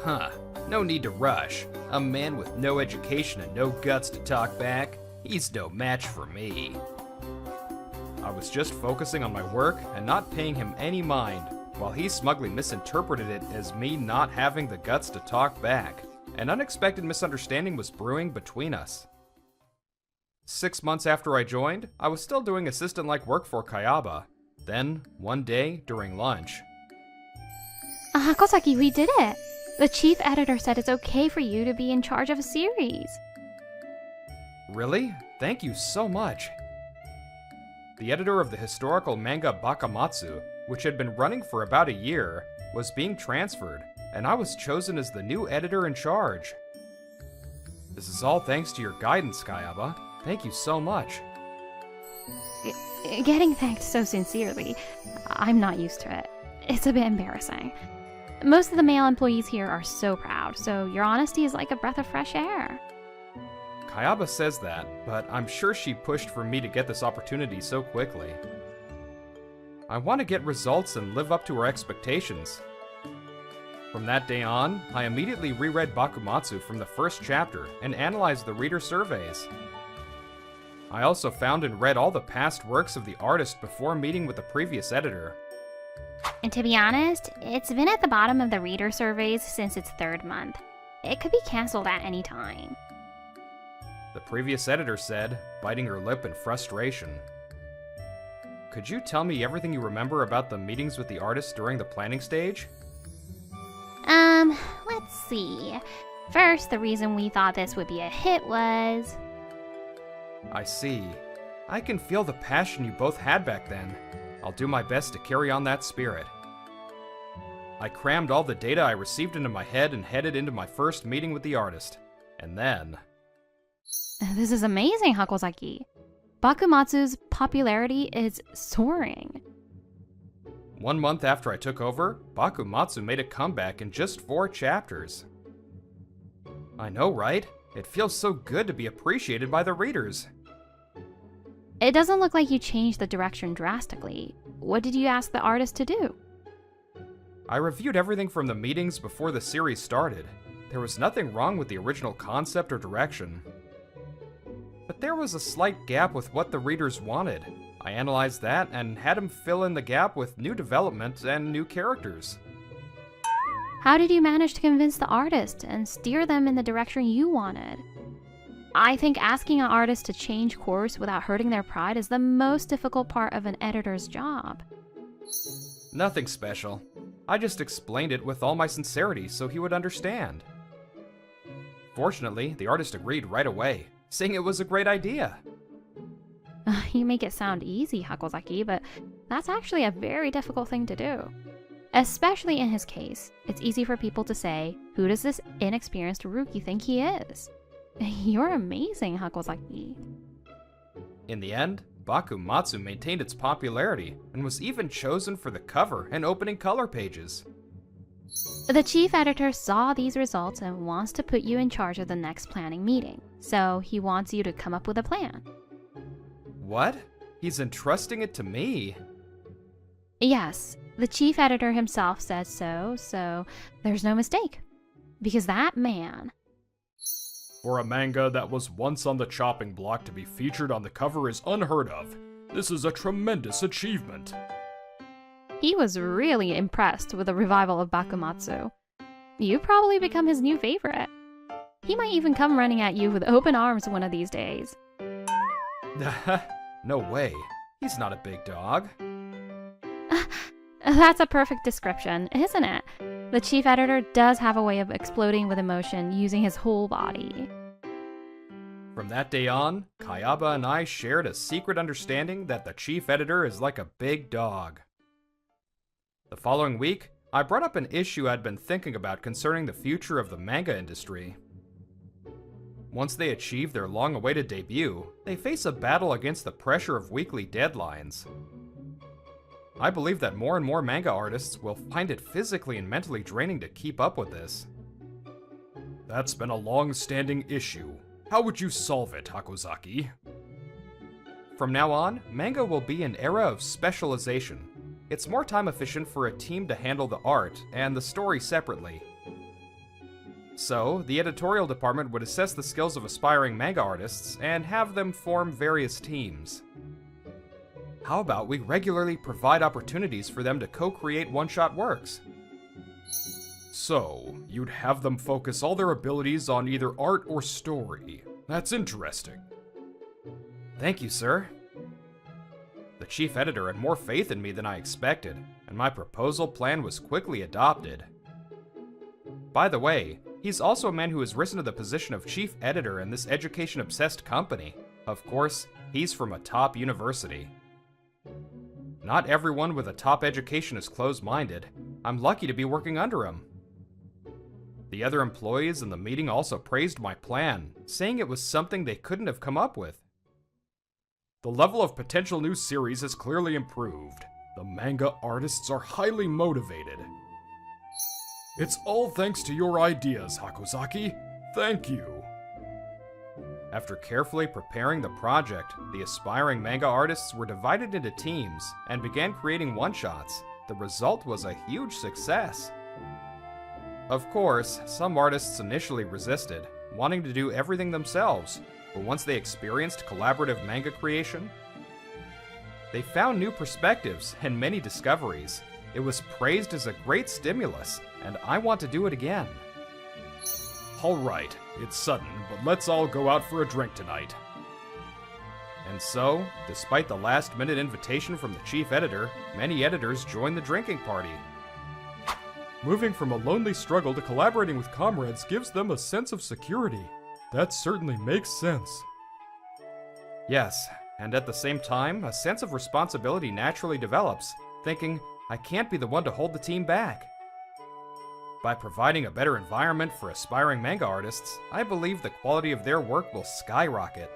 Huh, no need to rush. A man with no education and no guts to talk back, he's no match for me. I was just focusing on my work and not paying him any mind, while he smugly misinterpreted it as me not having the guts to talk back. An unexpected misunderstanding was brewing between us. 6 months after I joined, I was still doing assistant-like work for Kayaba. Then, one day, during lunch. Hakozaki, we did it! The chief editor said it's okay for you to be in charge of a series. Really? Thank you so much. The editor of the historical manga Bakamatsu, which had been running for about a year, was being transferred, and I was chosen as the new editor in charge. This is all thanks to your guidance, Kayaba. Thank you so much. Getting thanked so sincerely, I'm not used to it. It's a bit embarrassing. Most of the male employees here are so proud, so your honesty is like a breath of fresh air. Kayaba says that, but I'm sure she pushed for me to get this opportunity so quickly. I want to get results and live up to her expectations. From that day on, I immediately reread Bakumatsu from the first chapter and analyzed the reader surveys. I also found and read all the past works of the artist before meeting with the previous editor. And to be honest, it's been at the bottom of the reader surveys since its third month. It could be cancelled at any time. The previous editor said, biting her lip in frustration. Could you tell me everything you remember about the meetings with the artist during the planning stage? Let's see. First, the reason we thought this would be a hit was... I see. I can feel the passion you both had back then. I'll do my best to carry on that spirit. I crammed all the data I received into my head and headed into my first meeting with the artist. And then... This is amazing, Hakozaki. Bakumatsu's popularity is soaring. 1 month after I took over, Bakumatsu made a comeback in just 4 chapters. I know, right? It feels so good to be appreciated by the readers. It doesn't look like you changed the direction drastically. What did you ask the artist to do? I reviewed everything from the meetings before the series started. There was nothing wrong with the original concept or direction. But there was a slight gap with what the readers wanted. I analyzed that and had him fill in the gap with new development and new characters. How did you manage to convince the artist and steer them in the direction you wanted? I think asking an artist to change course without hurting their pride is the most difficult part of an editor's job. Nothing special. I just explained it with all my sincerity so he would understand. Fortunately, the artist agreed right away, saying it was a great idea. You make it sound easy, Hakozaki, but that's actually a very difficult thing to do. Especially in his case, it's easy for people to say, who does this inexperienced rookie think he is? You're amazing, Hakozaki. In the end, Bakumatsu maintained its popularity and was even chosen for the cover and opening color pages. The chief editor saw these results and wants to put you in charge of the next planning meeting, so he wants you to come up with a plan. What? He's entrusting it to me? Yes, the chief editor himself says so there's no mistake. Because that man... For a manga that was once on the chopping block to be featured on the cover is unheard of. This is a tremendous achievement. He was really impressed with the revival of Bakumatsu. You've probably become his new favorite. He might even come running at you with open arms one of these days. No way. He's not a big dog. That's a perfect description, isn't it? The chief editor does have a way of exploding with emotion using his whole body. From that day on, Kayaba and I shared a secret understanding that the chief editor is like a big dog. The following week, I brought up an issue I'd been thinking about concerning the future of the manga industry. Once they achieve their long-awaited debut, they face a battle against the pressure of weekly deadlines. I believe that more and more manga artists will find it physically and mentally draining to keep up with this. That's been a long-standing issue. How would you solve it, Hakozaki? From now on, manga will be an era of specialization. It's more time efficient for a team to handle the art and the story separately. So, the editorial department would assess the skills of aspiring manga artists and have them form various teams. How about we regularly provide opportunities for them to co-create one-shot works? So, you'd have them focus all their abilities on either art or story. That's interesting. Thank you, sir. The chief editor had more faith in me than I expected, and my proposal plan was quickly adopted. By the way, he's also a man who has risen to the position of chief editor in this education-obsessed company. Of course, he's from a top university. Not everyone with a top education is closed-minded. I'm lucky to be working under him. The other employees in the meeting also praised my plan, saying it was something they couldn't have come up with. The level of potential new series has clearly improved. The manga artists are highly motivated. It's all thanks to your ideas, Hakozaki. Thank you. After carefully preparing the project, the aspiring manga artists were divided into teams and began creating one-shots. The result was a huge success. Of course, some artists initially resisted, wanting to do everything themselves, but once they experienced collaborative manga creation, they found new perspectives and many discoveries. It was praised as a great stimulus, and I want to do it again. Alright, it's sudden, but let's all go out for a drink tonight. And so, despite the last-minute invitation from the chief editor, many editors joined the drinking party. Moving from a lonely struggle to collaborating with comrades gives them a sense of security. That certainly makes sense. Yes, and at the same time, a sense of responsibility naturally develops, thinking, I can't be the one to hold the team back. By providing a better environment for aspiring manga artists, I believe the quality of their work will skyrocket.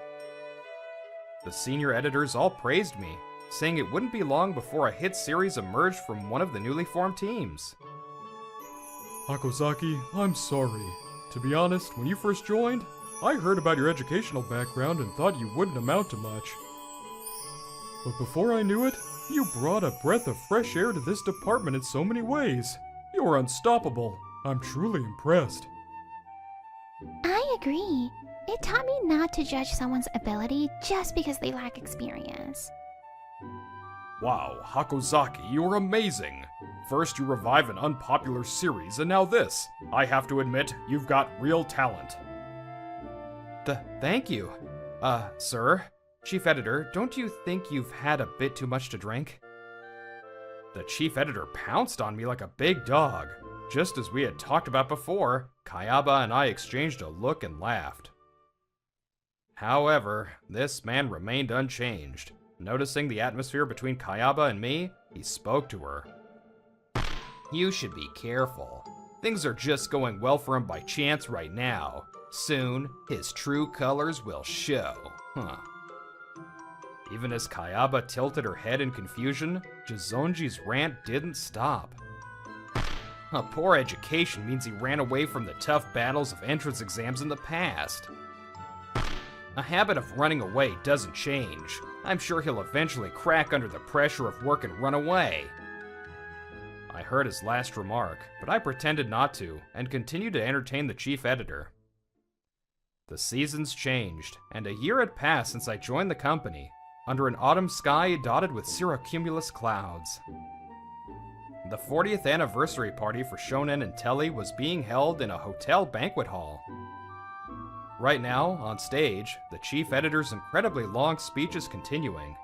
The senior editors all praised me, saying it wouldn't be long before a hit series emerged from one of the newly formed teams. Hakozaki, I'm sorry. To be honest, when you first joined, I heard about your educational background and thought you wouldn't amount to much. But before I knew it, you brought a breath of fresh air to this department in so many ways. You're unstoppable. I'm truly impressed. I agree. It taught me not to judge someone's ability just because they lack experience. Wow, Hakozaki, you're amazing. First you revive an unpopular series, and now this. I have to admit, you've got real talent. Thank you. Sir? Chief Editor, don't you think you've had a bit too much to drink? The chief editor pounced on me like a big dog. Just as we had talked about before, Kayaba and I exchanged a look and laughed. However, this man remained unchanged. Noticing the atmosphere between Kayaba and me, he spoke to her. You should be careful. Things are just going well for him by chance right now. Soon, his true colors will show. Even as Kayaba tilted her head in confusion, Jizonji's rant didn't stop. A poor education means he ran away from the tough battles of entrance exams in the past. A habit of running away doesn't change. I'm sure he'll eventually crack under the pressure of work and run away. I heard his last remark, but I pretended not to, and continued to entertain the chief editor. The seasons changed, and a year had passed since I joined the company, under an autumn sky dotted with cirrocumulus clouds. The 40th anniversary party for Shonen and Telly was being held in a hotel banquet hall. Right now, on stage, the chief editor's incredibly long speech is continuing.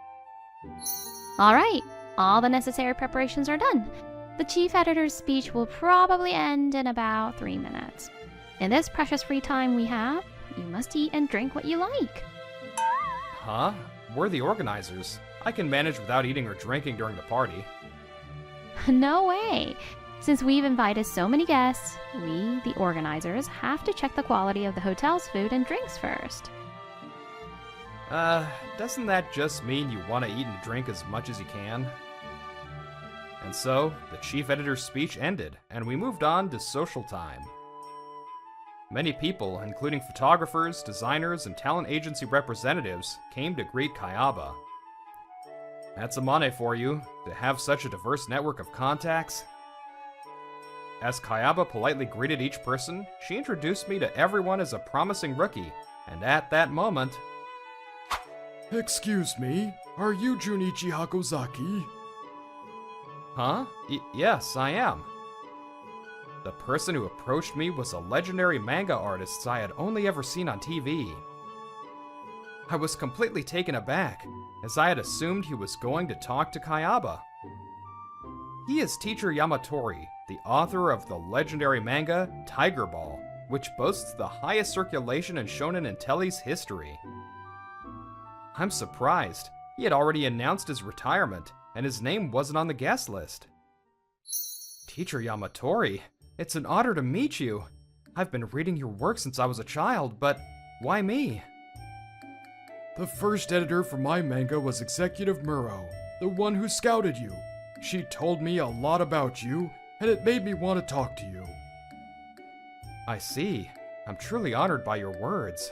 Alright, all the necessary preparations are done. The chief editor's speech will probably end in about 3 minutes. In this precious free time we have, you must eat and drink what you like. Huh? We're the organizers. I can manage without eating or drinking during the party. No way! Since we've invited so many guests, we, the organizers, have to check the quality of the hotel's food and drinks first. Doesn't that just mean you want to eat and drink as much as you can? And so, the chief editor's speech ended, and we moved on to social time. Many people, including photographers, designers, and talent agency representatives, came to greet Kayaba. That's a money for you, to have such a diverse network of contacts. As Kayaba politely greeted each person, she introduced me to everyone as a promising rookie, and at that moment... Excuse me, are you Junichi Hakozaki? Huh? Yes, I am. The person who approached me was a legendary manga artist I had only ever seen on TV. I was completely taken aback, as I had assumed he was going to talk to Kayaba. He is Teacher Yamatori, the author of the legendary manga Tiger Ball, which boasts the highest circulation in Shonen and Telly's history. I'm surprised. He had already announced his retirement, and his name wasn't on the guest list. Teacher Yamatori, it's an honor to meet you. I've been reading your work since I was a child, but why me? The first editor for my manga was Executive Muro, the one who scouted you. She told me a lot about you, and it made me want to talk to you. I see. I'm truly honored by your words.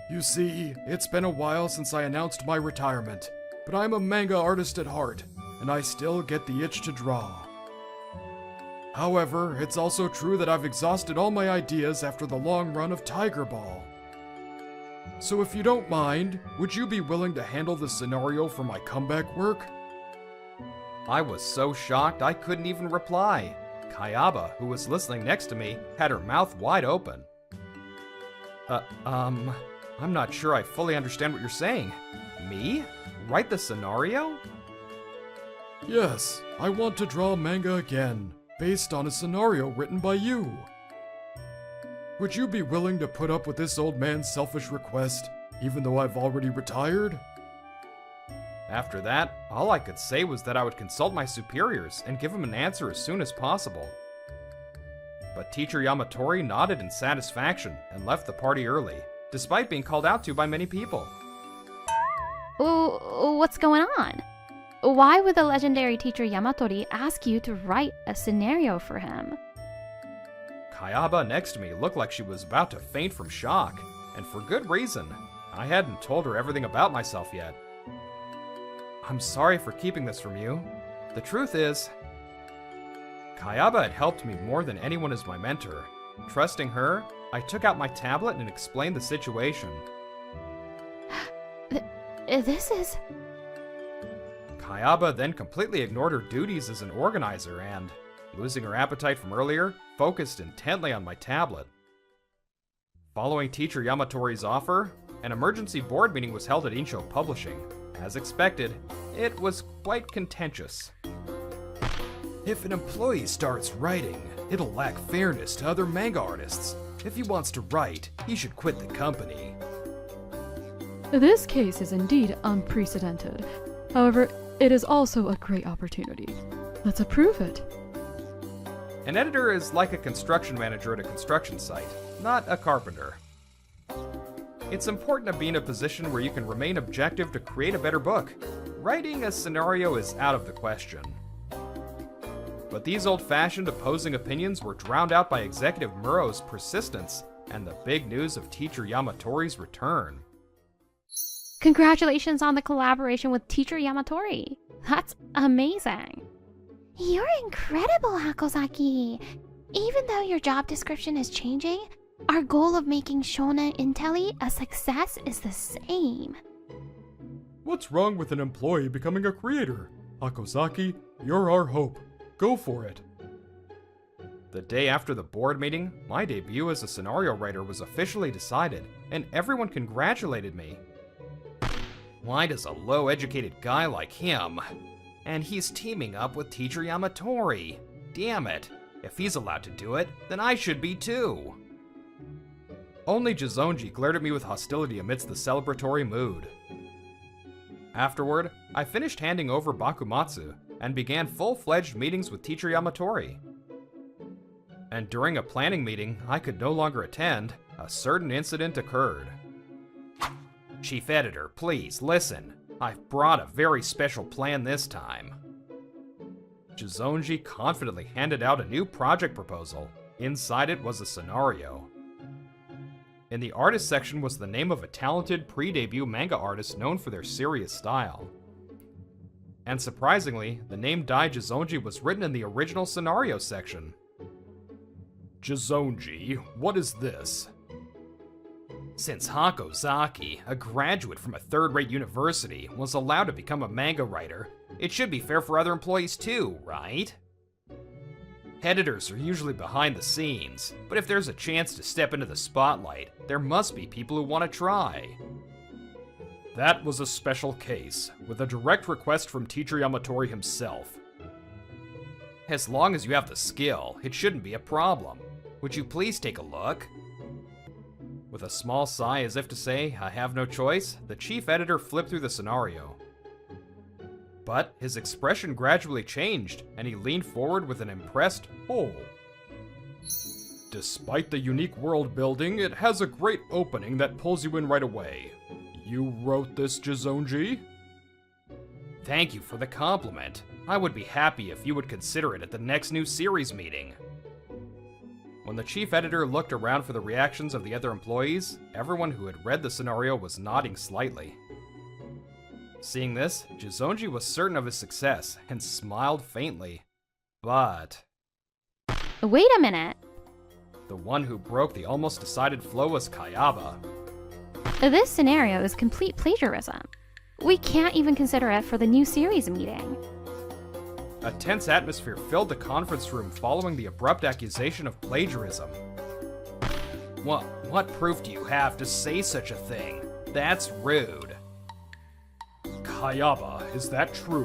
You see, it's been a while since I announced my retirement, but I'm a manga artist at heart, and I still get the itch to draw. However, it's also true that I've exhausted all my ideas after the long run of Tiger Ball. So if you don't mind, would you be willing to handle the scenario for my comeback work? I was so shocked I couldn't even reply. Kayaba, who was listening next to me, had her mouth wide open. I'm not sure I fully understand what you're saying. Me? Write the scenario? Yes, I want to draw manga again, based on a scenario written by you. Would you be willing to put up with this old man's selfish request, even though I've already retired? After that, all I could say was that I would consult my superiors and give him an answer as soon as possible. But Teacher Yamatori nodded in satisfaction and left the party early, despite being called out to by many people. Oh, what's going on? Why would the legendary teacher Yamatori ask you to write a scenario for him? Kayaba next to me looked like she was about to faint from shock, and for good reason. I hadn't told her everything about myself yet. I'm sorry for keeping this from you. The truth is, Kayaba had helped me more than anyone as my mentor. Trusting her, I took out my tablet and explained the situation. This is... Kayaba then completely ignored her duties as an organizer and, losing her appetite from earlier, focused intently on my tablet. Following Teacher Yamatori's offer, an emergency board meeting was held at Insho Publishing. As expected, it was quite contentious. If an employee starts writing, it'll lack fairness to other manga artists. If he wants to write, he should quit the company. This case is indeed unprecedented. However, it is also a great opportunity. Let's approve it. An editor is like a construction manager at a construction site, not a carpenter. It's important to be in a position where you can remain objective to create a better book. Writing a scenario is out of the question. But these old-fashioned opposing opinions were drowned out by Executive Muro's persistence and the big news of Teacher Yamatori's return. Congratulations on the collaboration with Teacher Yamatori. That's amazing. You're incredible, Hakozaki. Even though your job description is changing, our goal of making Shonen Intelli a success is the same. What's wrong with an employee becoming a creator? Hakozaki, you're our hope. Go for it. The day after the board meeting, my debut as a scenario writer was officially decided, and everyone congratulated me. Why does a low-educated guy like him? And he's teaming up with Teacher Yamatori. Damn it. If he's allowed to do it, then I should be too. Only Jizonji glared at me with hostility amidst the celebratory mood. Afterward, I finished handing over Bakumatsu and began full-fledged meetings with Teacher Yamatori. And during a planning meeting I could no longer attend, a certain incident occurred. Chief Editor, please listen. I've brought a very special plan this time. Jizonji confidently handed out a new project proposal. Inside it was a scenario. In the artist section was the name of a talented pre-debut manga artist known for their serious style. And surprisingly, the name Dai Jizonji was written in the original scenario section. Jizonji, what is this? Since Hakozaki, a graduate from a third-rate university, was allowed to become a manga writer, it should be fair for other employees too, right? Editors are usually behind the scenes, but if there's a chance to step into the spotlight, there must be people who want to try. That was a special case, with a direct request from Teacher Yamatori himself. As long as you have the skill, it shouldn't be a problem. Would you please take a look? With a small sigh as if to say, I have no choice, the chief editor flipped through the scenario. But his expression gradually changed, and he leaned forward with an impressed, "Oh." Despite the unique world building, it has a great opening that pulls you in right away. You wrote this, Jizonji? Thank you for the compliment. I would be happy if you would consider it at the next new series meeting. When the chief editor looked around for the reactions of the other employees, everyone who had read the scenario was nodding slightly. Seeing this, Jizonji was certain of his success and smiled faintly. But Wait a minute. the one who broke the almost decided flow was Kayaba. This scenario is complete plagiarism. We can't even consider it for the new series meeting. A tense atmosphere filled the conference room following the abrupt accusation of plagiarism. What proof do you have to say such a thing? That's rude. Kayaba, is that true?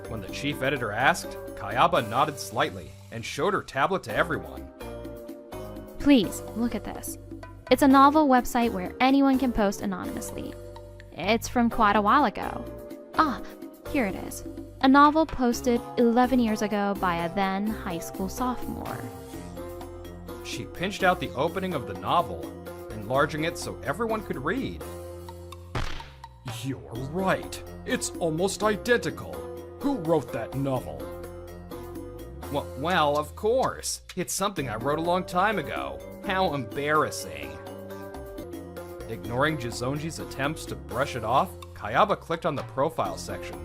When the chief editor asked, Kayaba nodded slightly and showed her tablet to everyone. Please, look at this. It's a novel website where anyone can post anonymously. It's from quite a while ago. Ah, here it is. A novel posted 11 years ago by a then high school sophomore. She pinched out the opening of the novel, enlarging it so everyone could read. You're right. It's almost identical. Who wrote that novel? Well, of course. It's something I wrote a long time ago. How embarrassing. Ignoring Jizonji's attempts to brush it off, Kayaba clicked on the profile section.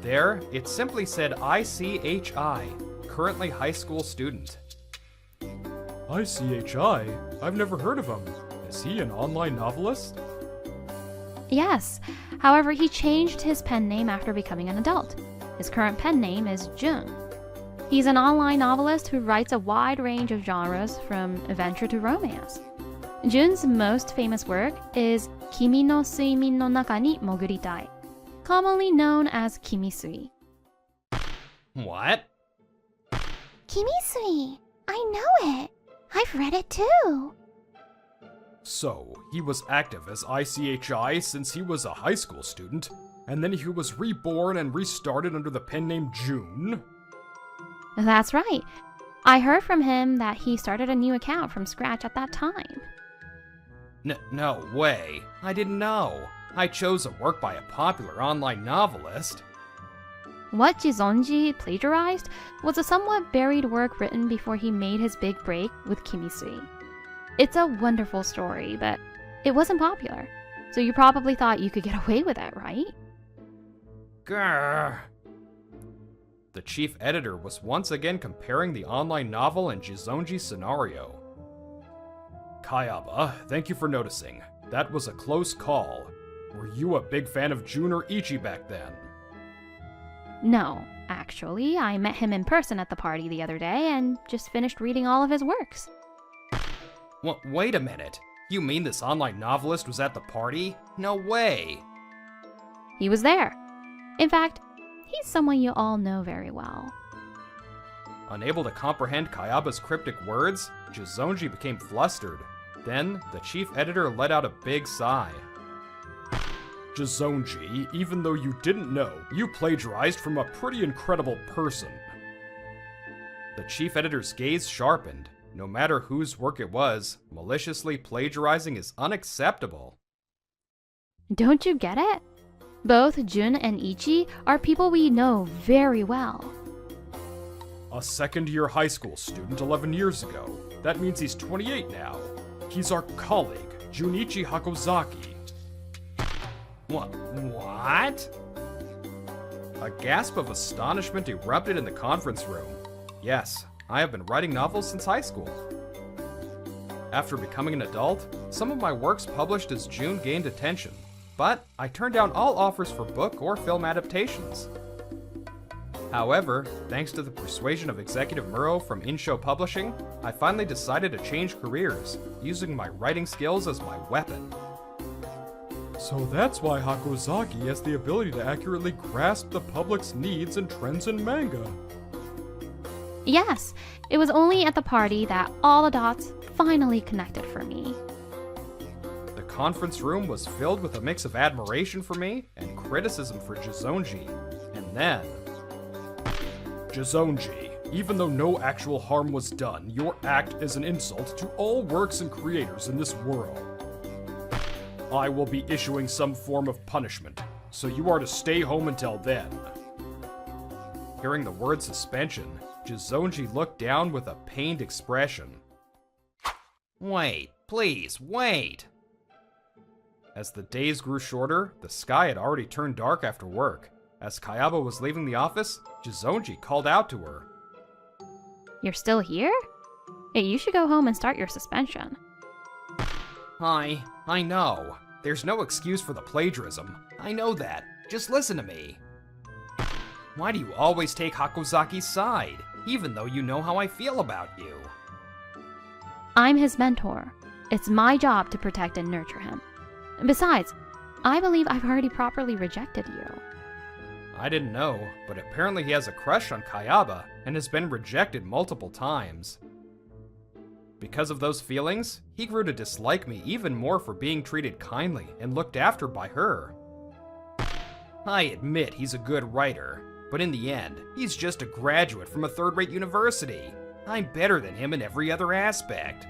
There, it simply said ICHI, currently high school student. ICHI? I've never heard of him. Is he an online novelist? Yes, however, he changed his pen name after becoming an adult. His current pen name is Jun. He's an online novelist who writes a wide range of genres from adventure to romance. Jun's most famous work is Kimi no suimin no naka ni moguritai, commonly known as Kimisui. What? Kimisui. I know it. I've read it too. So, he was active as ICHI since he was a high school student, and then he was reborn and restarted under the pen name June? That's right. I heard from him that he started a new account from scratch at that time. No way. I didn't know. I chose a work by a popular online novelist. What Jizonji plagiarized was a somewhat buried work written before he made his big break with Kimisui. It's a wonderful story, but it wasn't popular, so you probably thought you could get away with it, right? Grr. The chief editor was once again comparing the online novel and Jizonji's scenario. Kayaba, thank you for noticing. That was a close call. Were you a big fan of Jun or Ichi back then? No, actually, I met him in person at the party the other day and just finished reading all of his works. Wait a minute. You mean this online novelist was at the party? No way. He was there. In fact, he's someone you all know very well. Unable to comprehend Kayaba's cryptic words, Jizonji became flustered. Then, the chief editor let out a big sigh. Jizonji, even though you didn't know, you plagiarized from a pretty incredible person. The chief editor's gaze sharpened. No matter whose work it was, maliciously plagiarizing is unacceptable. Don't you get it? Both Jun and Ichi are people we know very well. A second-year high school student 11 years ago. That means he's 28 now. He's our colleague, Junichi Hakozaki. What? A gasp of astonishment erupted in the conference room. Yes, I have been writing novels since high school. After becoming an adult, some of my works published as June gained attention, but I turned down all offers for book or film adaptations. However, thanks to the persuasion of Executive Muro from In-Show Publishing, I finally decided to change careers, using my writing skills as my weapon. So that's why Hakozaki has the ability to accurately grasp the public's needs and trends in manga. Yes, it was only at the party that all the dots finally connected for me. The conference room was filled with a mix of admiration for me and criticism for Jizonji. And then... Jizonji, even though no actual harm was done, your act is an insult to all works and creators in this world. I will be issuing some form of punishment, so you are to stay home until then. Hearing the word suspension, Jizonji looked down with a pained expression. Wait, please, wait! As the days grew shorter, the sky had already turned dark after work. As Kayaba was leaving the office, Jizonji called out to her. You're still here? Hey, you should go home and start your suspension. I know. There's no excuse for the plagiarism. I know that. Just listen to me. Why do you always take Hakozaki's side, even though you know how I feel about you? I'm his mentor. It's my job to protect and nurture him. And besides, I believe I've already properly rejected you. I didn't know, but apparently he has a crush on Kayaba and has been rejected multiple times. Because of those feelings, he grew to dislike me even more for being treated kindly and looked after by her. I admit he's a good writer, but in the end, he's just a graduate from a third-rate university. I'm better than him in every other aspect.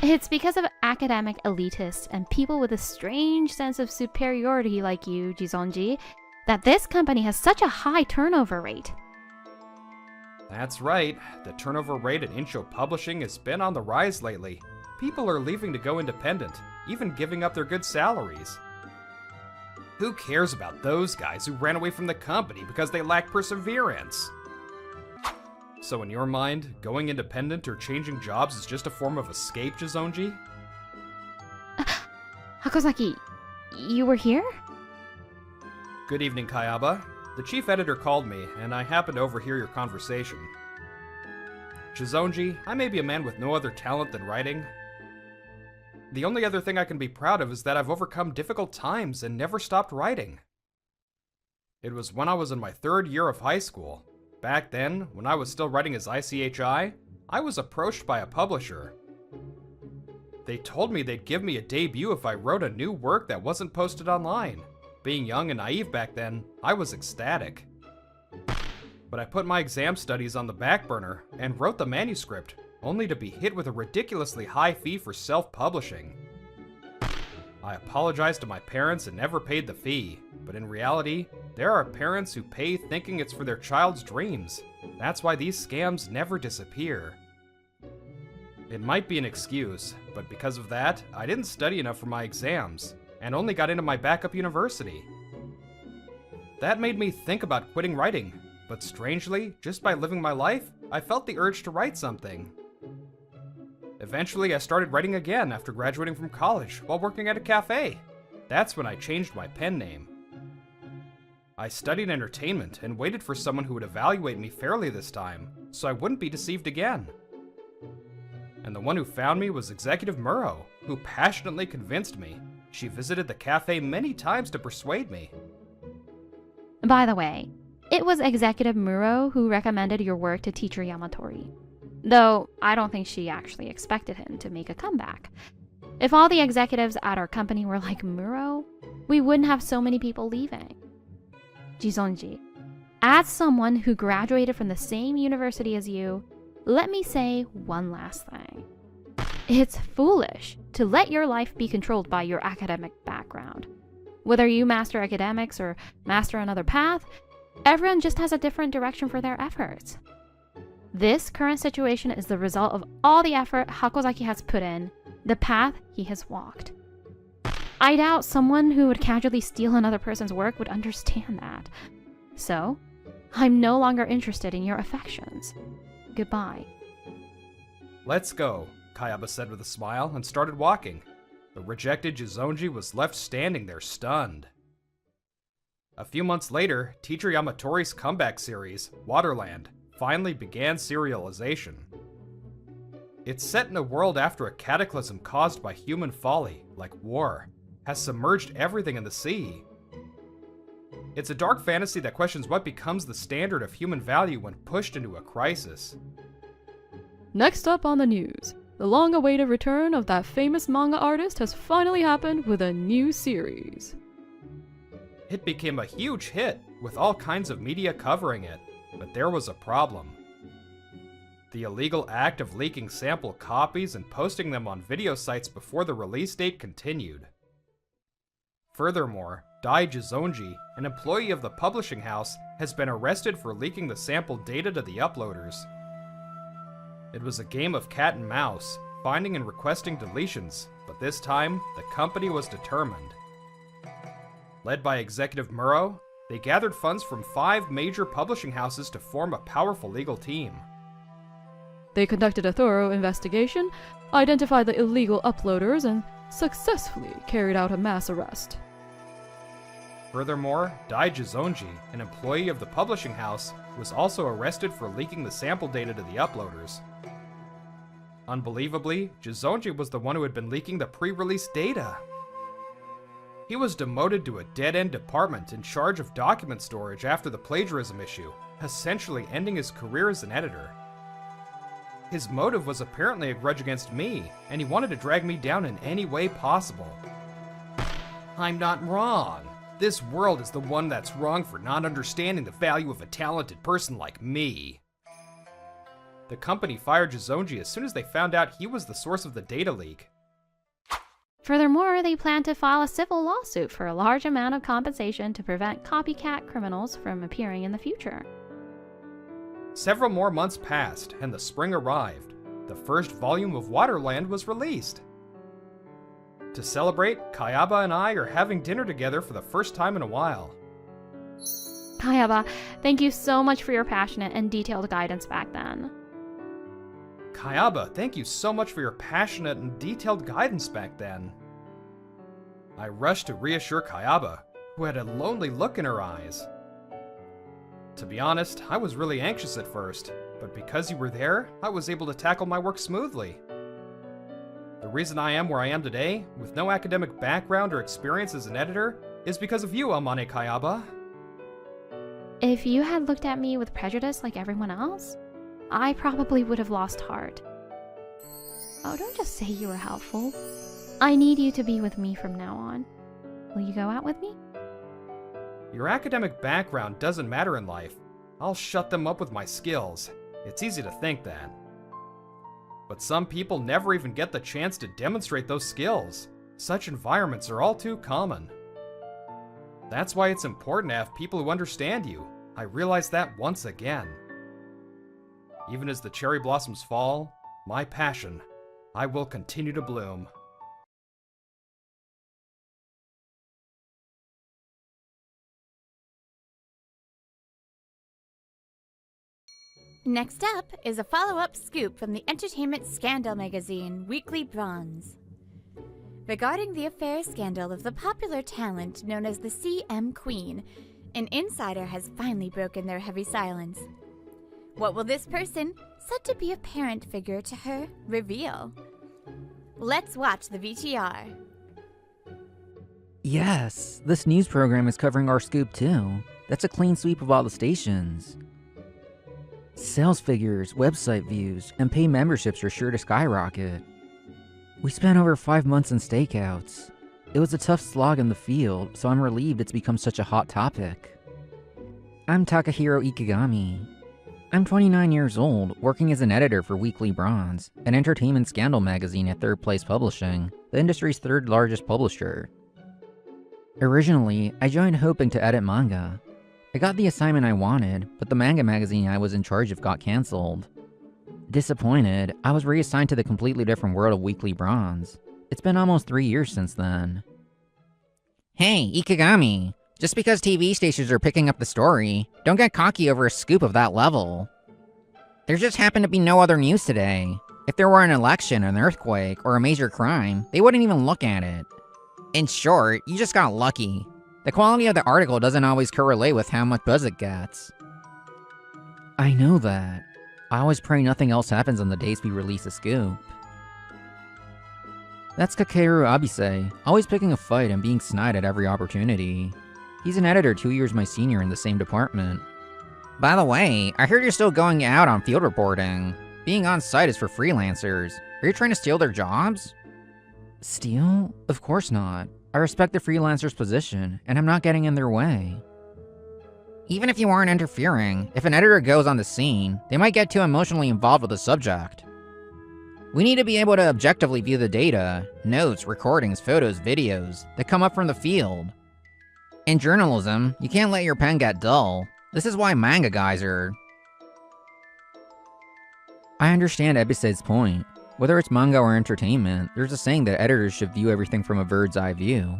It's because of academic elitists and people with a strange sense of superiority like you, Jizonji, that this company has such a high turnover rate. That's right. The turnover rate at Insho Publishing has been on the rise lately. People are leaving to go independent, even giving up their good salaries. Who cares about those guys who ran away from the company because they lack perseverance? So in your mind, going independent or changing jobs is just a form of escape, Jizonji? Hakozaki, you were here? Good evening, Kayaba. The chief editor called me, and I happened to overhear your conversation. Jizonji, I may be a man with no other talent than writing. The only other thing I can be proud of is that I've overcome difficult times and never stopped writing. It was when I was in my 3rd year of high school. Back then, when I was still writing as ICHI, I was approached by a publisher. They told me they'd give me a debut if I wrote a new work that wasn't posted online. Being young and naive back then, I was ecstatic. But I put my exam studies on the back burner and wrote the manuscript, only to be hit with a ridiculously high fee for self-publishing. I apologized to my parents and never paid the fee, but in reality, there are parents who pay thinking it's for their child's dreams. That's why these scams never disappear. It might be an excuse, but because of that, I didn't study enough for my exams, and only got into my backup university. That made me think about quitting writing, but strangely, just by living my life, I felt the urge to write something. Eventually, I started writing again after graduating from college while working at a cafe. That's when I changed my pen name. I studied entertainment and waited for someone who would evaluate me fairly this time, so I wouldn't be deceived again. And the one who found me was Executive Muro, who passionately convinced me. She visited the cafe many times to persuade me. By the way, it was Executive Muro who recommended your work to Teacher Yamatori. Though, I don't think she actually expected him to make a comeback. If all the executives at our company were like Muro, we wouldn't have so many people leaving. Jizonji, as someone who graduated from the same university as you, let me say one last thing. It's foolish to let your life be controlled by your academic background. Whether you master academics or master another path, everyone just has a different direction for their efforts. This current situation is the result of all the effort Hakozaki has put in, the path he has walked. I doubt someone who would casually steal another person's work would understand that. So, I'm no longer interested in your affections. Goodbye. Let's go, Kayaba said with a smile and started walking. The rejected Jizonji was left standing there stunned. A few months later, Teacher Yamatori's comeback series, Waterland, finally began serialization. It's set in a world after a cataclysm caused by human folly, like war, has submerged everything in the sea. It's a dark fantasy that questions what becomes the standard of human value when pushed into a crisis. Next up on the news, the long-awaited return of that famous manga artist has finally happened with a new series. It became a huge hit, with all kinds of media covering it, but there was a problem. The illegal act of leaking sample copies and posting them on video sites before the release date continued. Furthermore, Dai Jizonji, an employee of the publishing house, has been arrested for leaking the sample data to the uploaders. It was a game of cat and mouse, finding and requesting deletions, but this time, the company was determined. Led by Executive Muro, they gathered funds from 5 major publishing houses to form a powerful legal team. They conducted a thorough investigation, identified the illegal uploaders, and successfully carried out a mass arrest. Furthermore, Dai Jizonji, an employee of the publishing house, was also arrested for leaking the sample data to the uploaders. Unbelievably, Jizonji was the one who had been leaking the pre-release data. He was demoted to a dead-end department in charge of document storage after the plagiarism issue, essentially ending his career as an editor. His motive was apparently a grudge against me, and he wanted to drag me down in any way possible. I'm not wrong. This world is the one that's wrong for not understanding the value of a talented person like me. The company fired Jizonji as soon as they found out he was the source of the data leak. Furthermore, they plan to file a civil lawsuit for a large amount of compensation to prevent copycat criminals from appearing in the future. Several more months passed, and the spring arrived. The first volume of Waterland was released. To celebrate, Kayaba and I are having dinner together for the first time in a while. Kayaba, thank you so much for your passionate and detailed guidance back then. Kayaba, thank you so much for your passionate and detailed guidance back then. I rushed to reassure Kayaba, who had a lonely look in her eyes. To be honest, I was really anxious at first, but because you were there, I was able to tackle my work smoothly. The reason I am where I am today, with no academic background or experience as an editor, is because of you, Amane Kayaba. If you had looked at me with prejudice like everyone else, I probably would have lost heart. Oh, don't just say you were helpful. I need you to be with me from now on. Will you go out with me? Your academic background doesn't matter in life. I'll shut them up with my skills. It's easy to think that. But some people never even get the chance to demonstrate those skills. Such environments are all too common. That's why it's important to have people who understand you. I realized that once again. Even as the cherry blossoms fall, my passion, I will continue to bloom. Next up is a follow-up scoop from the entertainment scandal magazine, Weekly Bronze. Regarding the affair scandal of the popular talent known as the CM Queen, an insider has finally broken their heavy silence. What will this person, said to be a parent figure to her, reveal? Let's watch the VTR. Yes, this news program is covering our scoop too. That's a clean sweep of all the stations. Sales figures, website views, and paid memberships are sure to skyrocket. We spent over 5 months in stakeouts. It was a tough slog in the field, so I'm relieved it's become such a hot topic. I'm Takahiro Ikigami. I'm 29 years old, working as an editor for Weekly Bronze, an entertainment scandal magazine at Third Place Publishing, the industry's 3rd largest publisher. Originally, I joined hoping to edit manga. I got the assignment I wanted, but the manga magazine I was in charge of got cancelled. Disappointed, I was reassigned to the completely different world of Weekly Bronze. It's been almost 3 years since then. Hey, Ikigami. Just because TV stations are picking up the story, don't get cocky over a scoop of that level. There just happened to be no other news today. If there were an election, an earthquake, or a major crime, they wouldn't even look at it. In short, you just got lucky. The quality of the article doesn't always correlate with how much buzz it gets. I know that. I always pray nothing else happens on the days we release a scoop. That's Kakeru Abise, always picking a fight and being snide at every opportunity. He's an editor 2 years my senior in the same department. By the way, I heard you're still going out on field reporting. Being on site is for freelancers. Are you trying to steal their jobs? Steal? Of course not. I respect the freelancer's position, and I'm not getting in their way. Even if you aren't interfering, if an editor goes on the scene, they might get too emotionally involved with the subject. We need to be able to objectively view the data, notes, recordings, photos, videos that come up from the field. In journalism, you can't let your pen get dull. This is why manga guys are... I understand Ebise's point. Whether it's manga or entertainment, there's a saying that editors should view everything from a bird's eye view.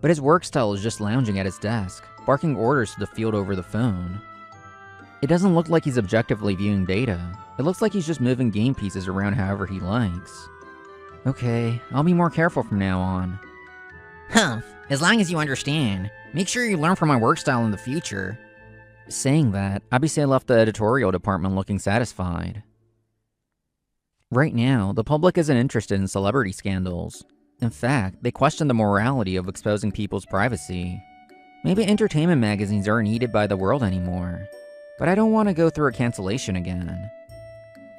But his work style is just lounging at his desk, barking orders to the field over the phone. It doesn't look like he's objectively viewing data. It looks like he's just moving game pieces around however he likes. Okay, I'll be more careful from now on. Humph, as long as you understand. Make sure you learn from my work style in the future. Saying that, Abise left the editorial department looking satisfied. Right now, the public isn't interested in celebrity scandals. In fact, they question the morality of exposing people's privacy. Maybe entertainment magazines aren't needed by the world anymore. But I don't want to go through a cancellation again.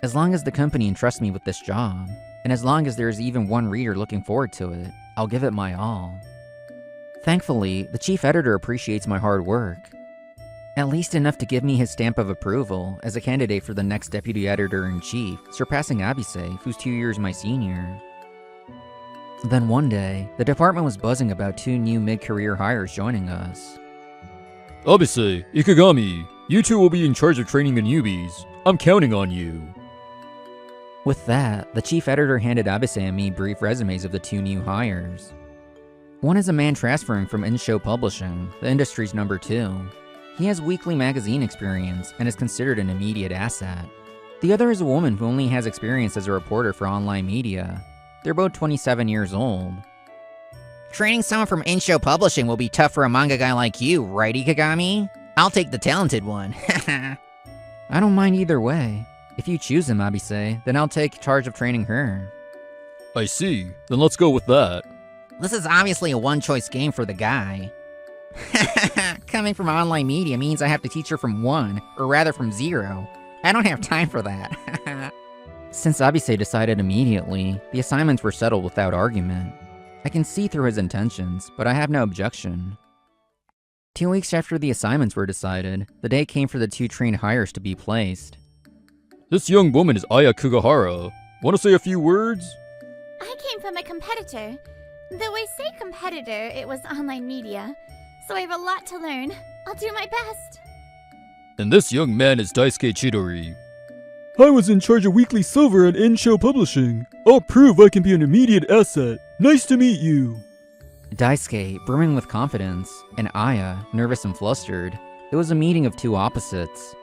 As long as the company entrusts me with this job, and as long as there's even one reader looking forward to it, I'll give it my all. Thankfully, the chief editor appreciates my hard work. At least enough to give me his stamp of approval as a candidate for the next deputy editor-in-chief, surpassing Abise, who's 2 years my senior. Then one day, the department was buzzing about 2 new mid-career hires joining us. Abise, Ikigami, you two will be in charge of training the newbies. I'm counting on you. With that, the chief editor handed Abise and me brief resumes of the 2 new hires. One is a man transferring from in-show publishing, the industry's number 2. He has weekly magazine experience and is considered an immediate asset. The other is a woman who only has experience as a reporter for online media. They're both 27 years old. Training someone from in-show publishing will be tough for a manga guy like you, right, Ikigami? I'll take the talented one. I don't mind either way. If you choose him, Abise, then I'll take charge of training her. I see. Then let's go with that. This is obviously a one-choice game for the guy. Coming from online media means I have to teach her from 1, or rather from 0. I don't have time for that. Since Abise decided immediately, the assignments were settled without argument. I can see through his intentions, but I have no objection. 2 weeks after the assignments were decided, the day came for the 2 trained hires to be placed. This young woman is Aya Kugahara. Want to say a few words? I came from a competitor. Though I say competitor, it was online media. So I have a lot to learn. I'll do my best. And this young man is Daisuke Chidori. I was in charge of Weekly Silver at in-show publishing. I'll prove I can be an immediate asset. Nice to meet you. Daisuke, brimming with confidence, and Aya, nervous and flustered. It was a meeting of 2 opposites.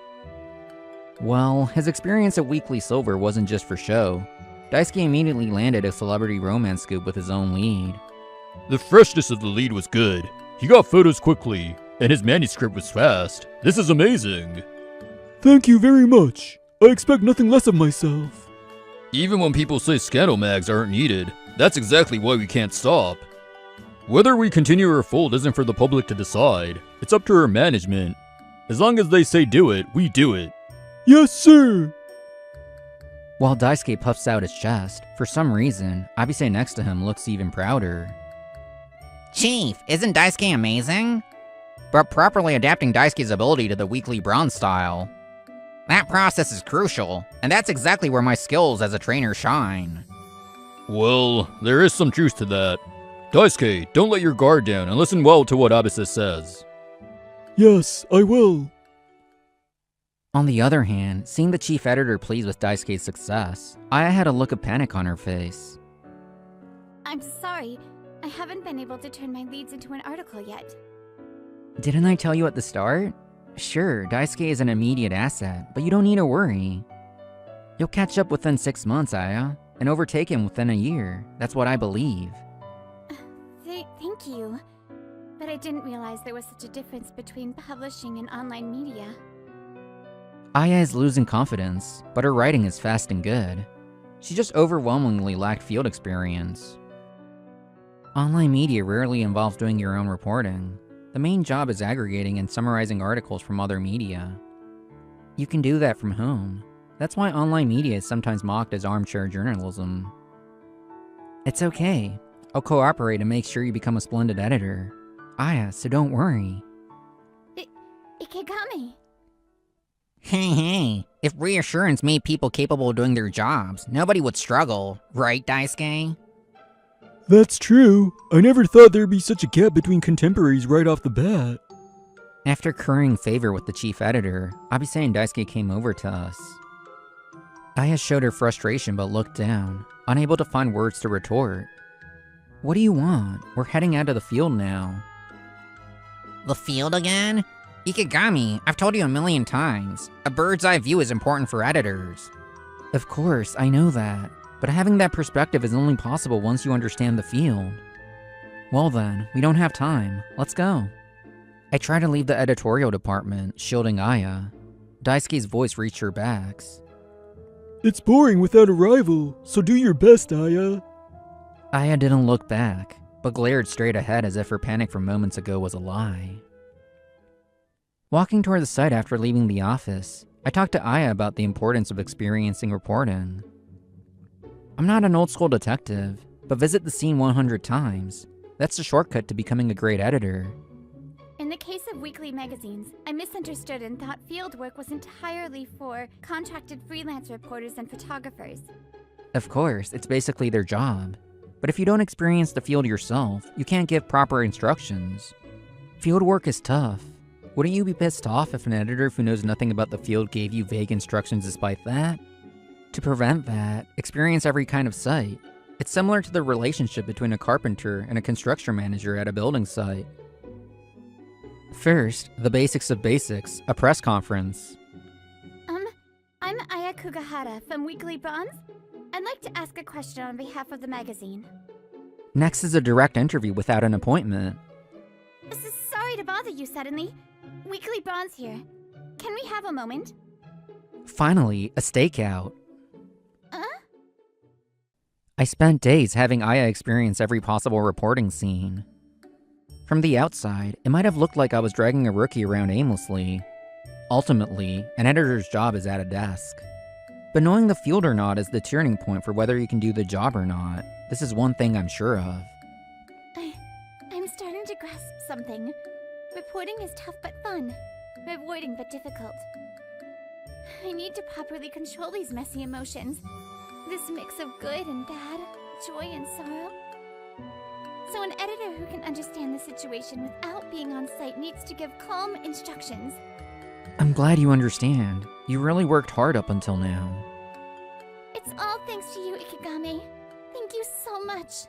Well, his experience at Weekly Silver wasn't just for show. Daisuke immediately landed a celebrity romance scoop with his own lead. The freshness of the lead was good. He got photos quickly, and his manuscript was fast. This is amazing. Thank you very much. I expect nothing less of myself. Even when people say scandal mags aren't needed, that's exactly why we can't stop. Whether we continue or fold isn't for the public to decide. It's up to our management. As long as they say do it, we do it. Yes, sir. While Daisuke puffs out his chest, for some reason, Abise next to him looks even prouder. Chief, isn't Daisuke amazing? But properly adapting Daisuke's ability to the weekly bronze style. That process is crucial, and that's exactly where my skills as a trainer shine. Well, there is some truth to that. Daisuke, don't let your guard down and listen well to what Abise says. Yes, I will. On the other hand, seeing the chief editor pleased with Daisuke's success, Aya had a look of panic on her face. I'm sorry. I haven't been able to turn my leads into an article yet. Didn't I tell you at the start? Sure, Daisuke is an immediate asset, but you don't need to worry. You'll catch up within 6 months, Aya, and overtake him within a year. That's what I believe. Thank you. But I didn't realize there was such a difference between publishing and online media. Aya is losing confidence, but her writing is fast and good. She just overwhelmingly lacked field experience. Online media rarely involves doing your own reporting. The main job is aggregating and summarizing articles from other media. You can do that from home. That's why online media is sometimes mocked as armchair journalism. It's okay. I'll cooperate and make sure you become a splendid editor. Aya, so don't worry. Ikigami. Hey, if reassurance made people capable of doing their jobs, nobody would struggle, right, Daisuke? That's true. I never thought there'd be such a gap between contemporaries right off the bat. After currying favor with the chief editor, Abise and Daisuke came over to us. Aya showed her frustration but looked down, unable to find words to retort. What do you want? We're heading out of the field now. The field again? Ikigami, I've told you a million times. A bird's eye view is important for editors. Of course, I know that. But having that perspective is only possible once you understand the field. Well then, we don't have time. Let's go. I try to leave the editorial department, shielding Aya. Daisuke's voice reached her backs. It's boring without a rival, so do your best, Aya. Aya didn't look back, but glared straight ahead as if her panic from moments ago was a lie. Walking toward the site after leaving the office, I talked to Aya about the importance of experiencing reporting. I'm not an old-school detective, but visit the scene 100 times. That's the shortcut to becoming a great editor. In the case of weekly magazines, I misunderstood and thought field work was entirely for contracted freelance reporters and photographers. Of course, it's basically their job. But if you don't experience the field yourself, you can't give proper instructions. Field work is tough. Wouldn't you be pissed off if an editor who knows nothing about the field gave you vague instructions despite that? To prevent that, experience every kind of site. It's similar to the relationship between a carpenter and a construction manager at a building site. First, the basics of basics, a press conference. I'm Aya Kugahara from Weekly Bronze. I'd like to ask a question on behalf of the magazine. Next is a direct interview without an appointment. Sorry to bother you suddenly. Weekly Bronze here. Can we have a moment? Finally, a stakeout. I spent days having Aya experience every possible reporting scene. From the outside, it might have looked like I was dragging a rookie around aimlessly. Ultimately, an editor's job is at a desk. But knowing the field or not is the turning point for whether you can do the job or not. This is one thing I'm sure of. I'm starting to grasp something. Reporting is tough but fun. Rewarding but difficult. I need to properly control these messy emotions. This mix of good and bad, joy and sorrow. So an editor who can understand the situation without being on site needs to give calm instructions. I'm glad you understand. You really worked hard up until now. It's all thanks to you, Ikigami. Thank you so much.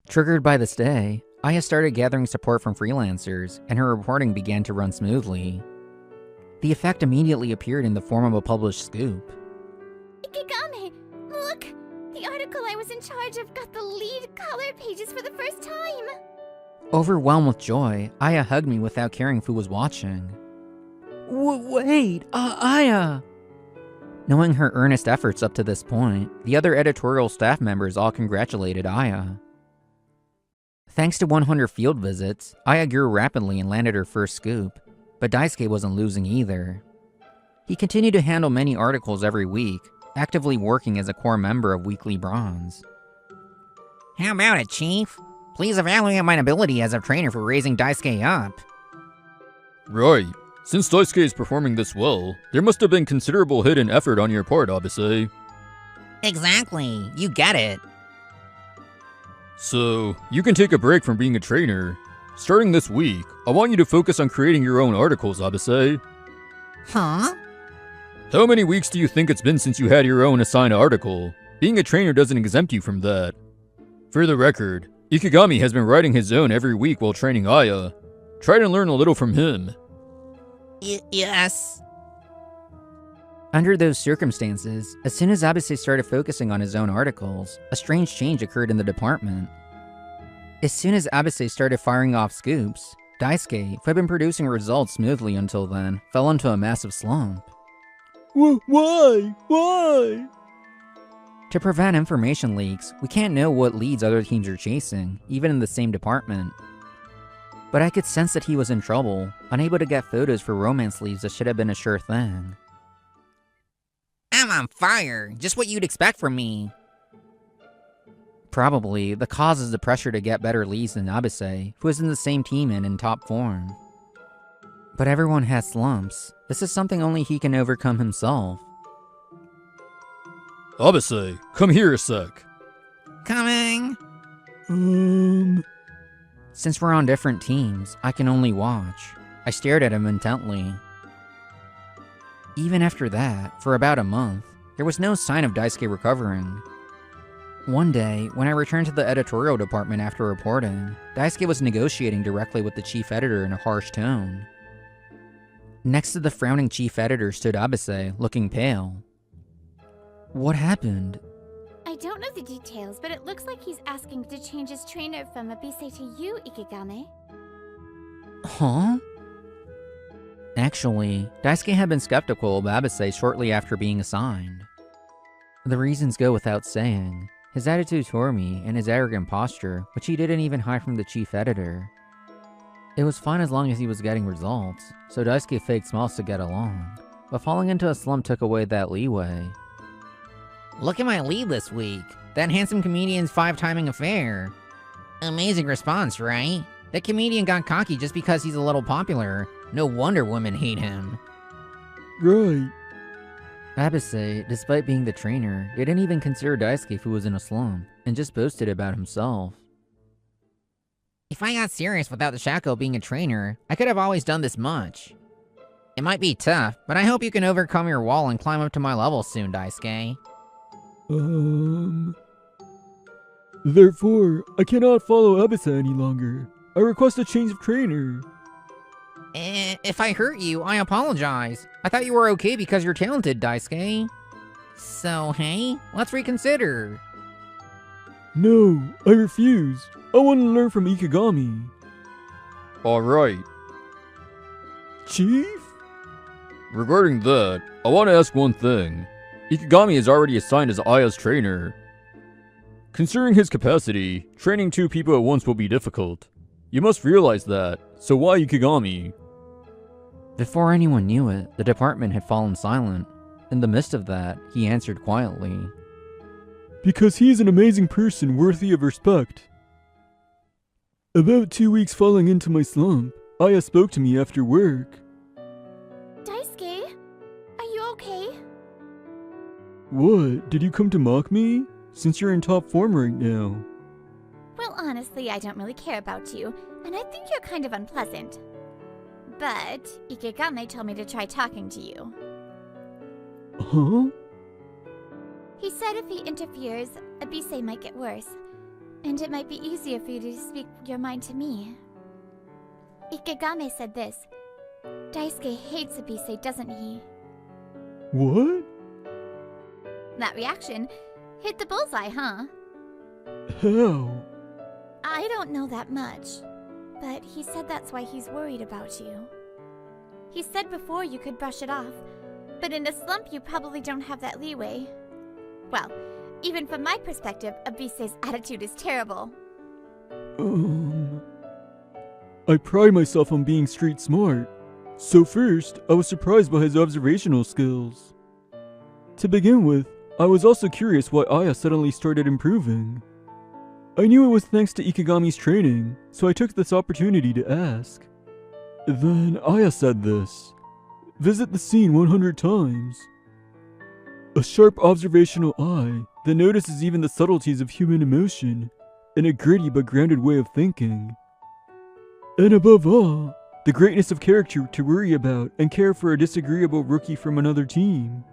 Triggered by this day, Aya started gathering support from freelancers, and her reporting began to run smoothly. The effect immediately appeared in the form of a published scoop. Ikigami, look! The article I was in charge of got the lead color pages for the first time! Overwhelmed with joy, Aya hugged me without caring who was watching. Wait, Aya! Knowing her earnest efforts up to this point, the other editorial staff members all congratulated Aya. Thanks to 100 field visits, Aya grew rapidly and landed her first scoop, but Daisuke wasn't losing either. He continued to handle many articles every week, actively working as a core member of Weekly Bronze. How about it, Chief? Please evaluate my ability as a trainer for raising Daisuke up. Right. Since Daisuke is performing this well, there must have been considerable hidden effort on your part, Abise. Exactly, you get it. So, you can take a break from being a trainer. Starting this week, I want you to focus on creating your own articles, Abise. Huh? How many weeks do you think it's been since you had your own assigned article? Being a trainer doesn't exempt you from that. For the record, Ikigami has been writing his own every week while training Aya. Try to learn a little from him. Yes. Under those circumstances, as soon as Abise started focusing on his own articles, a strange change occurred in the department. As soon as Abise started firing off scoops, Daisuke, who had been producing results smoothly until then, fell into a massive slump. Why? Why? To prevent information leaks, we can't know what leads other teams are chasing, even in the same department. But I could sense that he was in trouble, unable to get photos for romance leads that should have been a sure thing. I'm on fire, just what you'd expect from me. Probably, the cause is the pressure to get better leads than Abise, who is in the same team and in top form. But everyone has slumps, This is something only he can overcome himself. Abase, come here a sec. Coming. Since we're on different teams, I can only watch. I stared at him intently. Even after that, for about a month, there was no sign of Daisuke recovering. One day, when I returned to the editorial department after reporting, Daisuke was negotiating directly with the chief editor in a harsh tone. Next to the frowning chief editor stood Abase, looking pale. What happened? I don't know the details, but it looks like he's asking to change his trainer from Abise to you, Ikigame. Huh? Actually, Daisuke had been skeptical of Abase shortly after being assigned. The reasons go without saying. His attitude toward me and his arrogant posture, which he didn't even hide from the chief editor. It was fine as long as he was getting results, so Daisuke faked smiles to get along, but falling into a slump took away that leeway. Look at my lead this week. That handsome comedian's 5-timing affair. Amazing response, right? That comedian got cocky just because he's a little popular. No wonder women hate him. Right. Abase, despite being the trainer, didn't even consider Daisuke who was in a slump, and just boasted about himself. If I got serious without the Shaco being a trainer, I could have always done this much. It might be tough, but I hope you can overcome your wall and climb up to my level soon, Daisuke. Therefore, I cannot follow Abase any longer. I request a change of trainer. If I hurt you, I apologize. I thought you were okay because you're talented, Daisuke. So, hey, let's reconsider. No, I refuse. I want to learn from Ikigami. Alright, Chief? regarding that, I want to ask one thing. Ikigami is already assigned as Aya's trainer. Considering his capacity, training 2 people at once will be difficult. You must realize that, so why Ikigami? Before anyone knew it, the department had fallen silent. In the midst of that, he answered quietly. Because he is an amazing person worthy of respect. About 2 weeks falling into my slump, Aya spoke to me after work. Daisuke, are you okay? What, did you come to mock me? Since you're in top form right now. Well, honestly, I don't really care about you, and I think you're kind of unpleasant. But Ikigame told me to try talking to you. Huh? He said if he interferes, Abise might get worse, and it might be easier for you to speak your mind to me. Ikigame said this. Daisuke hates Abise, doesn't he? What? That reaction hit the bullseye, huh? How? I don't know that much, but he said that's why he's worried about you. He said before you could brush it off, but in a slump you probably don't have that leeway. Well, even from my perspective, Abise's attitude is terrible. I pride myself on being street smart. So first, I was surprised by his observational skills. To begin with, I was also curious why Aya suddenly started improving. I knew it was thanks to Ikigami's training, so I took this opportunity to ask. Then Aya said this. Visit the scene 100 times. A sharp observational eye that notices even the subtleties of human emotion, and a gritty but grounded way of thinking. And above all, the greatness of character to worry about and care for a disagreeable rookie from another team.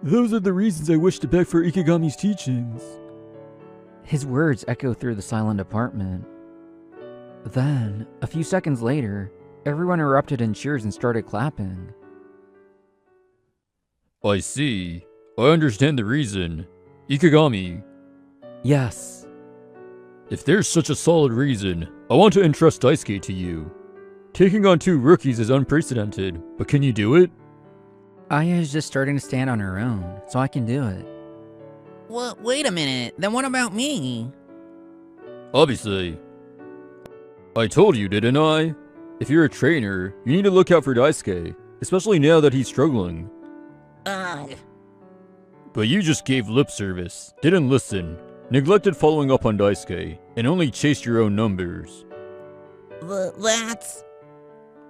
Those are the reasons I wish to beg for Ikigami's teachings. His words echo through the silent apartment. Then, a few seconds later, everyone erupted in cheers and started clapping. I see. I understand the reason. Ikigami, Yes. if there's such a solid reason, I want to entrust Daisuke to you. Taking on 2 rookies is unprecedented, but can you do it? Aya is just starting to stand on her own, so I can do it. Well, wait a minute, then what about me? Obviously. I told you, didn't I? If you're a trainer, you need to look out for Daisuke, especially now that he's struggling. Ugh. But you just gave lip service, didn't listen, neglected following up on Daisuke, and only chased your own numbers. That's...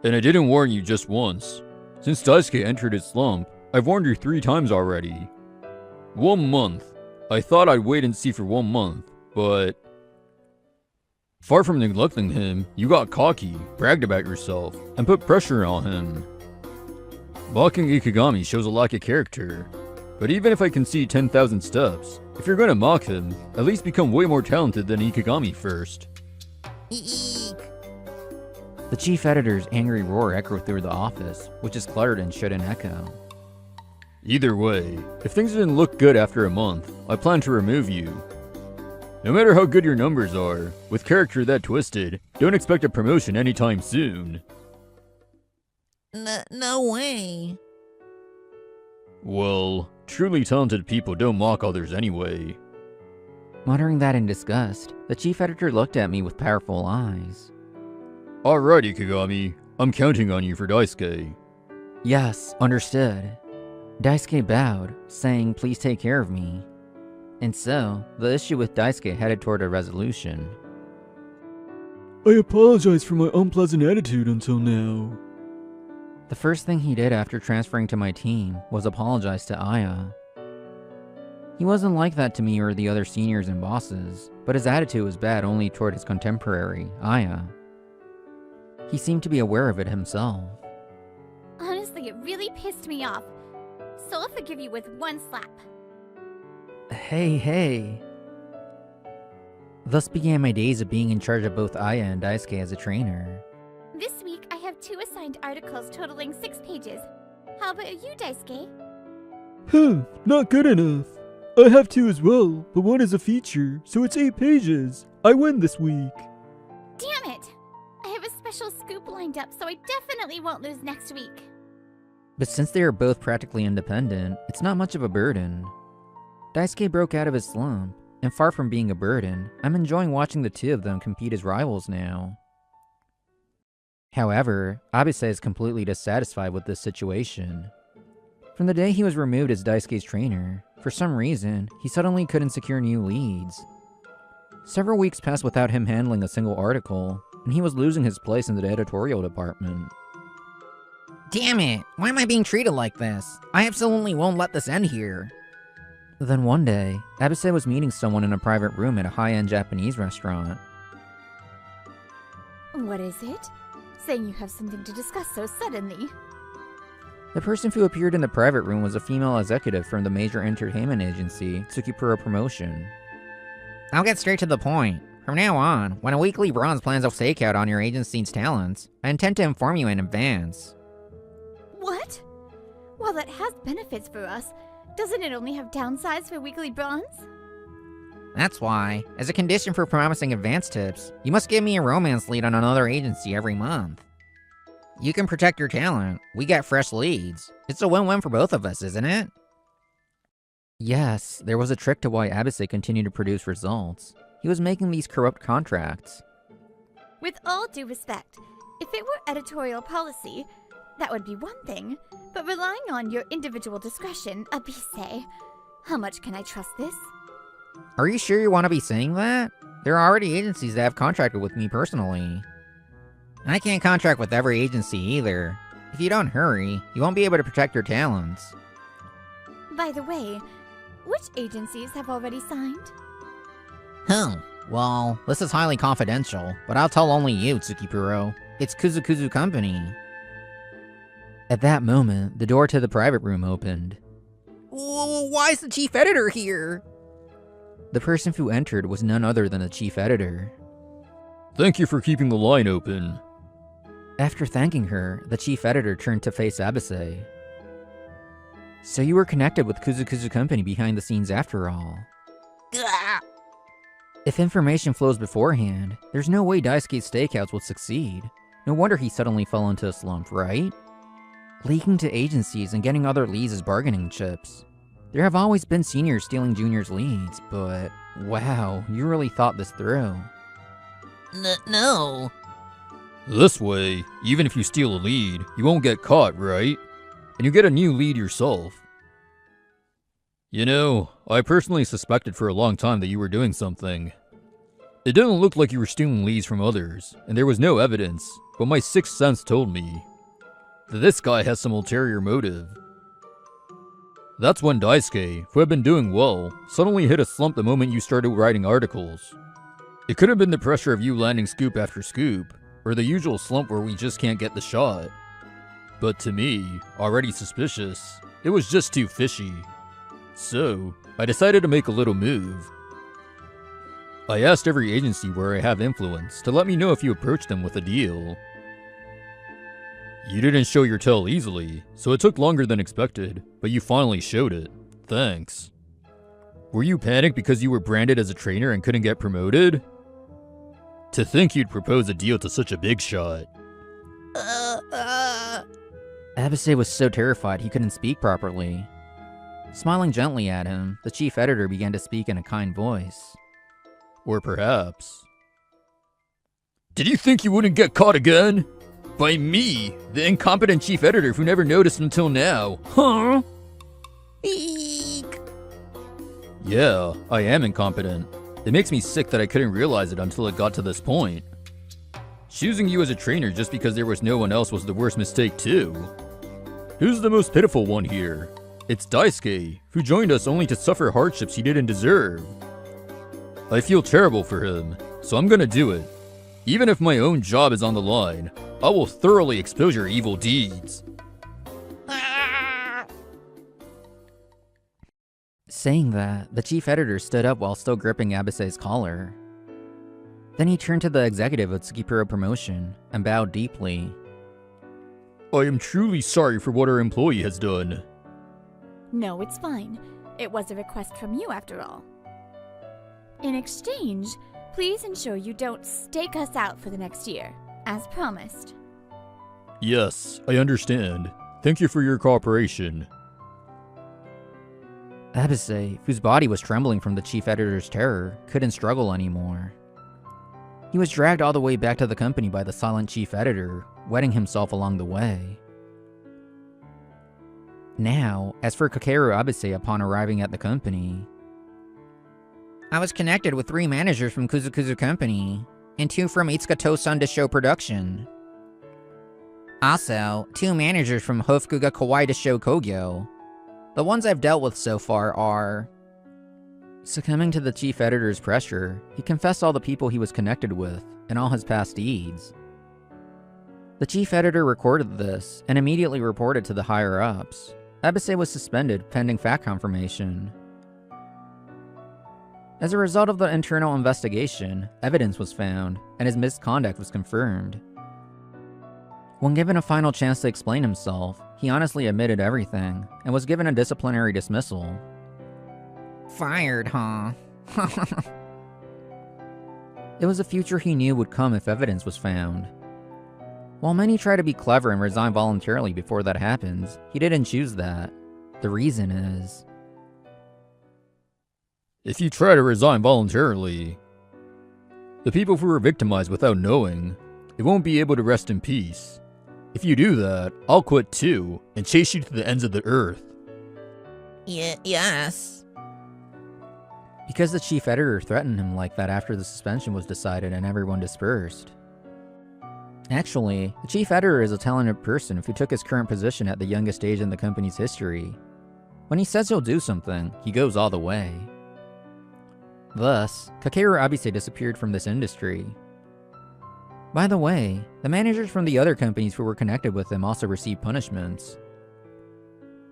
And I didn't warn you just once. Since Daisuke entered his slump, I've warned you 3 times already. 1 month. I thought I'd wait and see for 1 month, but... Far from neglecting him, you got cocky, bragged about yourself, and put pressure on him. Mocking Ikigami shows a lack of character. But even if I can see 10,000 steps, if you're gonna mock him, at least become way more talented than Ikigami first. Eek. The chief editor's angry roar echoed through the office, which is cluttered and shouldn't echo. Either way, if things didn't look good after a month, I plan to remove you. No matter how good your numbers are, with character that twisted, don't expect a promotion anytime soon. No way. Well, truly talented people don't mock others anyway. Muttering that in disgust, the chief editor looked at me with powerful eyes. Alright, Ikigami, I'm counting on you for Daisuke. Yes, understood. Daisuke bowed, saying please take care of me. And so, the issue with Daisuke headed toward a resolution. I apologize for my unpleasant attitude until now. The first thing he did after transferring to my team was apologize to Aya. He wasn't like that to me or the other seniors and bosses, but his attitude was bad only toward his contemporary, Aya. He seemed to be aware of it himself. Honestly, it really pissed me off. So I'll forgive you with 1 slap. Hey. Thus began my days of being in charge of both Aya and Daisuke as a trainer. This week, I have 2 assigned articles totaling 6 pages. How about you, Daisuke? Not good enough. I have 2 as well, but 1 is a feature, so it's 8 pages. I win this week. Damn it! I have a special scoop lined up, so I definitely won't lose next week. But since they are both practically independent, it's not much of a burden. Daisuke broke out of his slump, and far from being a burden, I'm enjoying watching the 2 of them compete as rivals now. However, Abise is completely dissatisfied with this situation. From the day he was removed as Daisuke's trainer, for some reason, he suddenly couldn't secure new leads. Several weeks passed without him handling a single article, and he was losing his place in the editorial department. Damn it! Why am I being treated like this? I absolutely won't let this end here. Then one day, Abise was meeting someone in a private room at a high-end Japanese restaurant. What is it? Saying you have something to discuss so suddenly. The person who appeared in the private room was a female executive from the major entertainment agency, Tsukipura Promotion. I'll get straight to the point. From now on, when a weekly bronze plans a stakeout on your agency's talents, I intend to inform you in advance. What? While that has benefits for us, doesn't it only have downsides for weekly bronze? That's why, as a condition for promising advance tips, you must give me a romance lead on another agency every month. You can protect your talent, we get fresh leads. It's a win-win for both of us, isn't it? Yes, there was a trick to why Abise continued to produce results. He was making these corrupt contracts. With all due respect, if it were editorial policy, that would be one thing, but relying on your individual discretion, Abise, how much can I trust this? Are you sure you want to be saying that? There are already agencies that have contracted with me personally. I can't contract with every agency either. If you don't hurry, you won't be able to protect your talents. By the way, which agencies have already signed? Well, this is highly confidential, but I'll tell only you, Tsukipuro. It's Kuzukuzu Company. At that moment, the door to the private room opened. Why is the chief editor here? The person who entered was none other than the chief editor. Thank you for keeping the line open. After thanking her, the chief editor turned to face Abise. So you were connected with Kuzukuzu Company behind the scenes after all. Gah! If information flows beforehand, there's no way Daisuke's stakeouts would succeed. No wonder he suddenly fell into a slump, right? Leaking to agencies and getting other leads as bargaining chips. There have always been seniors stealing juniors' leads, but wow, you really thought this through. No. This way, even if you steal a lead, you won't get caught, right? And you get a new lead yourself. You know, I personally suspected for a long time that you were doing something. It didn't look like you were stealing leads from others, and there was no evidence, but my sixth sense told me. that this guy has some ulterior motive. That's when Daisuke, who had been doing well, suddenly hit a slump the moment you started writing articles. It could have been the pressure of you landing scoop after scoop, or the usual slump where we just can't get the shot. But to me, already suspicious, it was just too fishy. So, I decided to make a little move. I asked every agency where I have influence to let me know if you approached them with a deal. You didn't show your tail easily, so it took longer than expected, but you finally showed it. Thanks. Were you panicked because you were branded as a trainer and couldn't get promoted? To think you'd propose a deal to such a big shot. Abase was so terrified he couldn't speak properly. Smiling gently at him, the chief editor began to speak in a kind voice. Or perhaps... Did you think you wouldn't get caught again? By me, the incompetent chief editor who never noticed until now, huh? Eek. Yeah, I am incompetent. It makes me sick that I couldn't realize it until it got to this point. Choosing you as a trainer just because there was no one else was the worst mistake too. Who's the most pitiful one here? It's Daisuke, who joined us only to suffer hardships he didn't deserve. I feel terrible for him, so I'm gonna do it. Even if my own job is on the line, I will thoroughly expose your evil deeds. Saying that, the chief editor stood up while still gripping Abase's collar. Then he turned to the executive of Tsukipuro Promotion and bowed deeply. I am truly sorry for what our employee has done. No, it's fine. It was a request from you after all. In exchange, please ensure you don't stake us out for the next year, as promised. Yes, I understand. Thank you for your cooperation. Abase, whose body was trembling from the chief editor's terror, couldn't struggle anymore. He was dragged all the way back to the company by the silent chief editor, wetting himself along the way. Now, as for Kakeru Abase upon arriving at the company, I was connected with 3 managers from Kuzukuzu Company, and 2 from Itsuka Tosan to show production. Also, 2 managers from Hofukuga Kawaii to show Kogyo. The ones I've dealt with so far are... Succumbing to the chief editor's pressure, he confessed all the people he was connected with, and all his past deeds. The chief editor recorded this, and immediately reported to the higher-ups. Abase was suspended pending fact confirmation. As a result of the internal investigation, evidence was found, and his misconduct was confirmed. When given a final chance to explain himself, he honestly admitted everything, and was given a disciplinary dismissal. Fired, huh? It was a future he knew would come if evidence was found. While many try to be clever and resign voluntarily before that happens, he didn't choose that. The reason is... If you try to resign voluntarily, the people who were victimized without knowing, they won't be able to rest in peace. If you do that, I'll quit too, and chase you to the ends of the earth. Yes. Because the chief editor threatened him like that after the suspension was decided and everyone dispersed. Actually, the chief editor is a talented person who took his current position at the youngest age in the company's history. When he says he'll do something, he goes all the way. Thus, Kakeru Abase disappeared from this industry. By the way, the managers from the other companies who were connected with him also received punishments.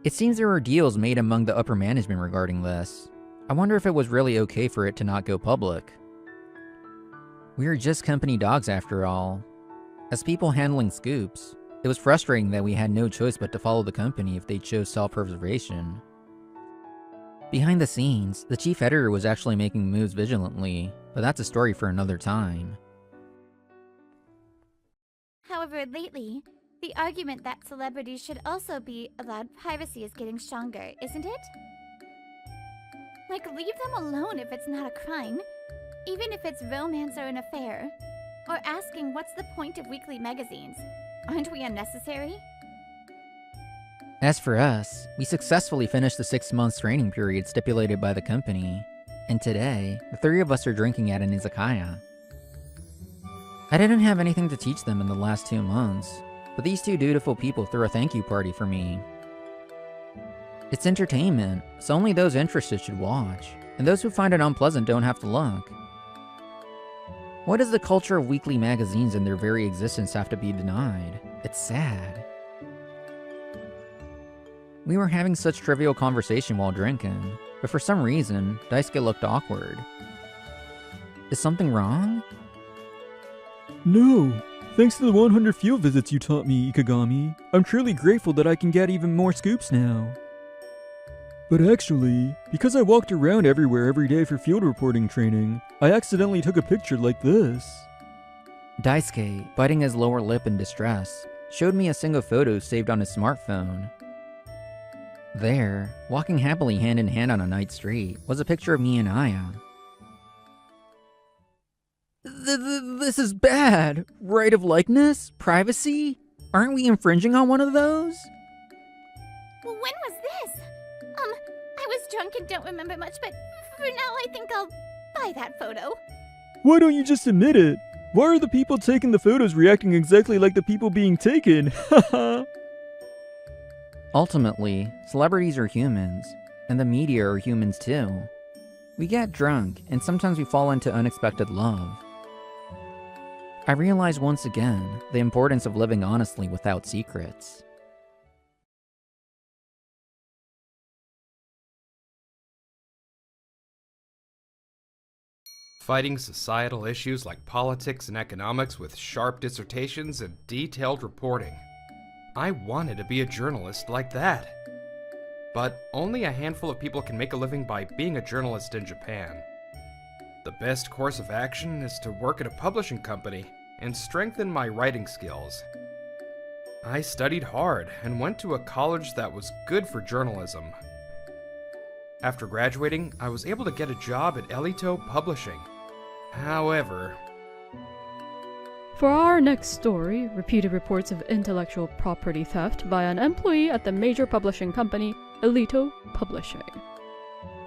It seems there were deals made among the upper management regarding this. I wonder if it was really okay for it to not go public. We are just company dogs after all. As people handling scoops, it was frustrating that we had no choice but to follow the company if they chose self-preservation. Behind the scenes, the chief editor was actually making moves vigilantly, but that's a story for another time. However, lately, the argument that celebrities should also be allowed privacy is getting stronger, isn't it? Like, leave them alone if it's not a crime, even if it's romance or an affair. Or asking what's the point of weekly magazines. Aren't we unnecessary? As for us, we successfully finished the 6-month training period stipulated by the company, and today, the 3 of us are drinking at an izakaya. I didn't have anything to teach them in the last 2 months, but these two dutiful people threw a thank you party for me. It's entertainment, so only those interested should watch, and those who find it unpleasant don't have to look. Why does the culture of weekly magazines and their very existence have to be denied? It's sad. We were having such trivial conversation while drinking, but for some reason, Daisuke looked awkward. Is something wrong? No. Thanks to the 100 field visits you taught me, Ikagami, I'm truly grateful that I can get even more scoops now. But actually, because I walked around everywhere every day for field reporting training, I accidentally took a picture like this. Daisuke, biting his lower lip in distress, showed me a single photo saved on his smartphone. There, walking happily hand in hand on a night street, was a picture of me and Aya. This is bad. Right of likeness? Privacy? Aren't we infringing on one of those? Well, when was this? I was drunk and don't remember much, but for now I think I'll buy that photo. Why don't you just admit it? Why are the people taking the photos reacting exactly like the people being taken? Haha. Ultimately, celebrities are humans, and the media are humans too. We get drunk, and sometimes we fall into unexpected love. I realize once again the importance of living honestly without secrets. Fighting societal issues like politics and economics with sharp dissertations and detailed reporting. I wanted to be a journalist like that. But only a handful of people can make a living by being a journalist in Japan. The best course of action is to work at a publishing company and strengthen my writing skills. I studied hard and went to a college that was good for journalism. After graduating, I was able to get a job at Elito Publishing. However, For our next story, repeated reports of intellectual property theft by an employee at the major publishing company, Elito Publishing.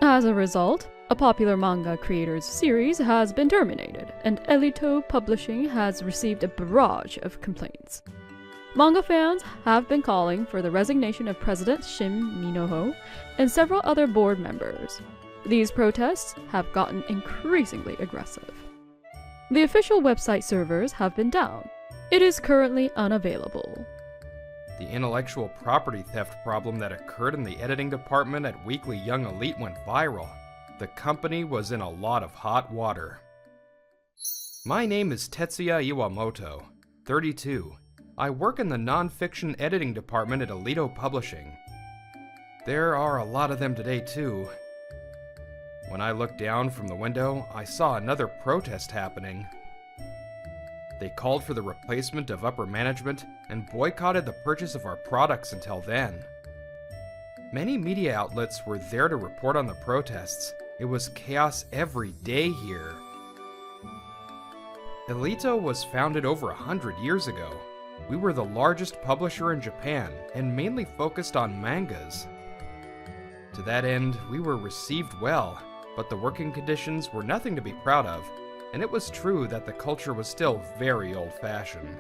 As a result, a popular manga creator's series has been terminated, and Elito Publishing has received a barrage of complaints. Manga fans have been calling for the resignation of President Shin Minoho and several other board members. These protests have gotten increasingly aggressive. The official website servers have been down. It is currently unavailable. the intellectual property theft problem that occurred in the editing department at Weekly Young Elite went viral. The company was in a lot of hot water. My name is Tetsuya Iwamoto, 32. I work in the non-fiction editing department at Elito Publishing. There are a lot of them today, too. When I looked down from the window, I saw another protest happening. They called for the replacement of upper management and boycotted the purchase of our products until then. Many media outlets were there to report on the protests. It was chaos every day here. Elito was founded over 100 years ago. We were the largest publisher in Japan and mainly focused on mangas. To that end, we were received well, but the working conditions were nothing to be proud of, and it was true that the culture was still very old-fashioned.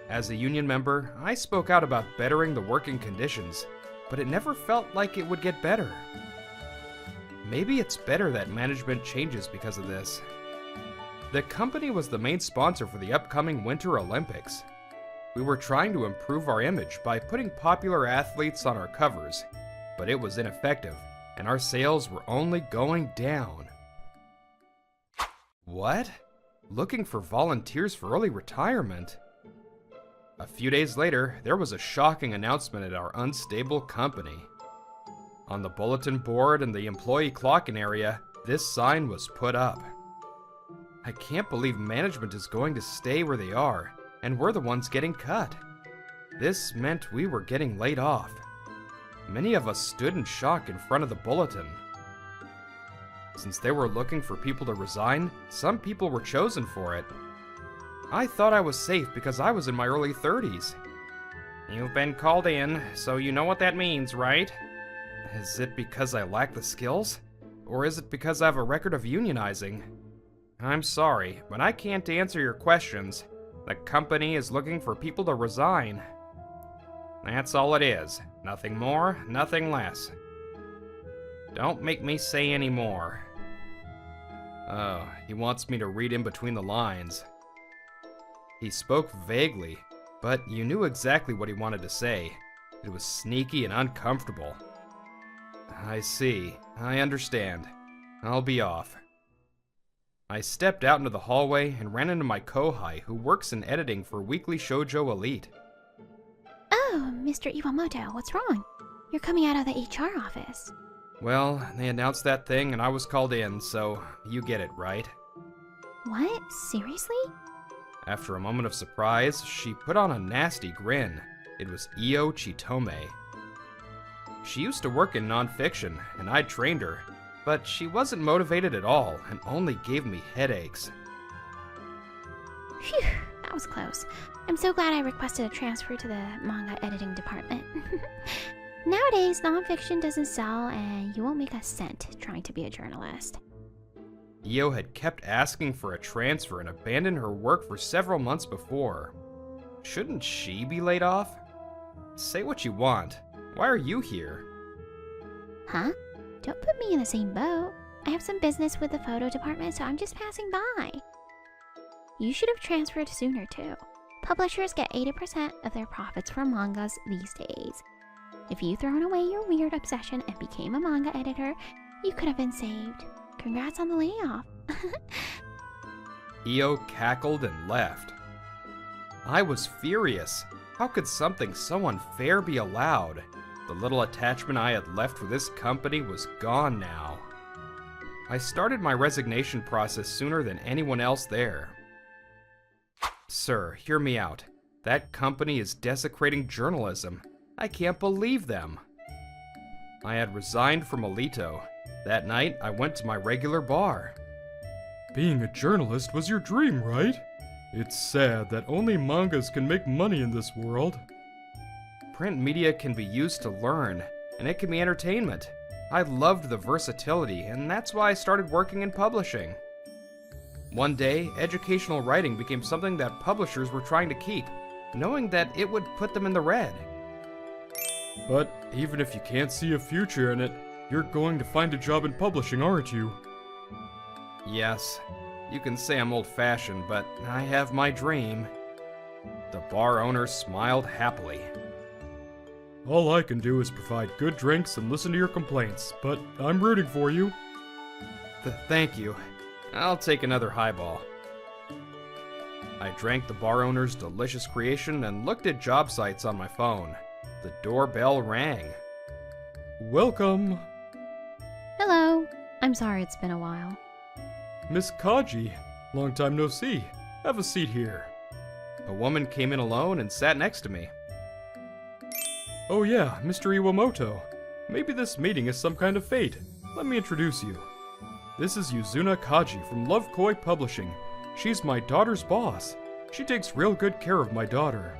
As a union member, I spoke out about bettering the working conditions, but it never felt like it would get better. Maybe it's better that management changes because of this. The company was the main sponsor for the upcoming Winter Olympics. We were trying to improve our image by putting popular athletes on our covers, but it was ineffective, and our sales were only going down. What? Looking for volunteers for early retirement? A few days later, there was a shocking announcement at our unstable company. On the bulletin board in the employee clock-in area, this sign was put up. I can't believe management is going to stay where they are, and we're the ones getting cut. This meant we were getting laid off. Many of us stood in shock in front of the bulletin. Since they were looking for people to resign, some people were chosen for it. I thought I was safe because I was in my early 30s. You've been called in, so you know what that means, right? Is it because I lack the skills? Or is it because I have a record of unionizing? I'm sorry, but I can't answer your questions. The company is looking for people to resign. That's all it is. Nothing more, nothing less. Don't make me say any more. Oh, he wants me to read in between the lines. He spoke vaguely, but you knew exactly what he wanted to say. It was sneaky and uncomfortable. I see. I understand. I'll be off. I stepped out into the hallway and ran into my kohai, who works in editing for Weekly Shoujo Elite. Oh, Mr. Iwamoto, what's wrong? You're coming out of the HR office. Well, they announced that thing and I was called in, so you get it, right? What? Seriously? After a moment of surprise, she put on a nasty grin. It was Io Chitome. She used to work in nonfiction, and I'd trained her, but she wasn't motivated at all and only gave me headaches. Phew, that was close. I'm so glad I requested a transfer to the manga editing department. Nowadays, nonfiction doesn't sell, and you won't make a cent trying to be a journalist. Io had kept asking for a transfer and abandoned her work for several months before. Shouldn't she be laid off? Say what you want. Why are you here? Huh? Don't put me in the same boat. I have some business with the photo department, so I'm just passing by. You should have transferred sooner, too. Publishers get 80% of their profits from mangas these days. If you'd thrown away your weird obsession and became a manga editor, you could have been saved. Congrats on the layoff. Io cackled and left. I was furious. How could something so unfair be allowed? The little attachment I had left for this company was gone now. I started my resignation process sooner than anyone else there. Sir, hear me out. That company is desecrating journalism. I can't believe them. I had resigned from Alito. That night, I went to my regular bar. Being a journalist was your dream, right? It's sad that only mangas can make money in this world. Print media can be used to learn, and it can be entertainment. I loved the versatility, and that's why I started working in publishing. One day, educational writing became something that publishers were trying to keep, knowing that it would put them in the red. But even if you can't see a future in it, you're going to find a job in publishing, aren't you? Yes, you can say I'm old-fashioned, but I have my dream. The bar owner smiled happily. All I can do is provide good drinks and listen to your complaints, but I'm rooting for you. Thank you. I'll take another highball. I drank the bar owner's delicious creation and looked at job sites on my phone. The doorbell rang. Welcome, Hello. I'm sorry it's been a while. Miss Kaji. Long time no see. Have a seat here. A woman came in alone and sat next to me. Oh yeah, Mr. Iwamoto. Maybe this meeting is some kind of fate. Let me introduce you. This is Yuzuna Kaji from Love Koi Publishing. She's my daughter's boss. She takes real good care of my daughter.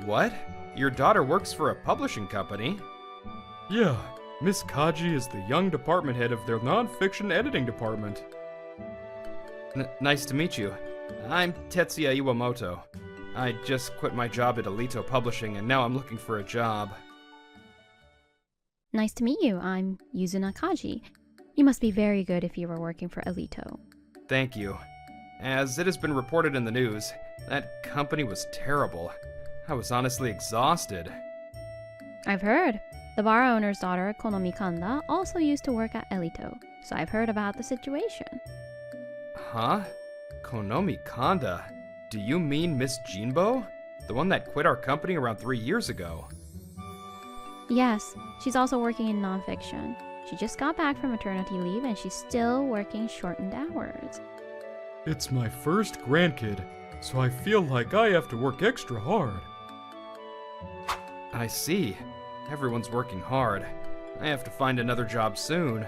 What? Your daughter works for a publishing company? Yeah, Miss Kaji is the young department head of their non-fiction editing department. Nice to meet you. I'm Tetsuya Iwamoto. I just quit my job at Alito Publishing and now I'm looking for a job. Nice to meet you. I'm Yuzuna Kaji. You must be very good if you were working for Alito. Thank you. As it has been reported in the news, that company was terrible. I was honestly exhausted. I've heard. The bar owner's daughter, Konomi Kanda, also used to work at Alito, so I've heard about the situation. Huh? Konomi Kanda? Do you mean Miss Jinbo? The one that quit our company around 3 years ago. Yes, she's also working in nonfiction. She just got back from maternity leave and she's still working shortened hours. It's my first grandkid, so I feel like I have to work extra hard. I see. Everyone's working hard. I have to find another job soon.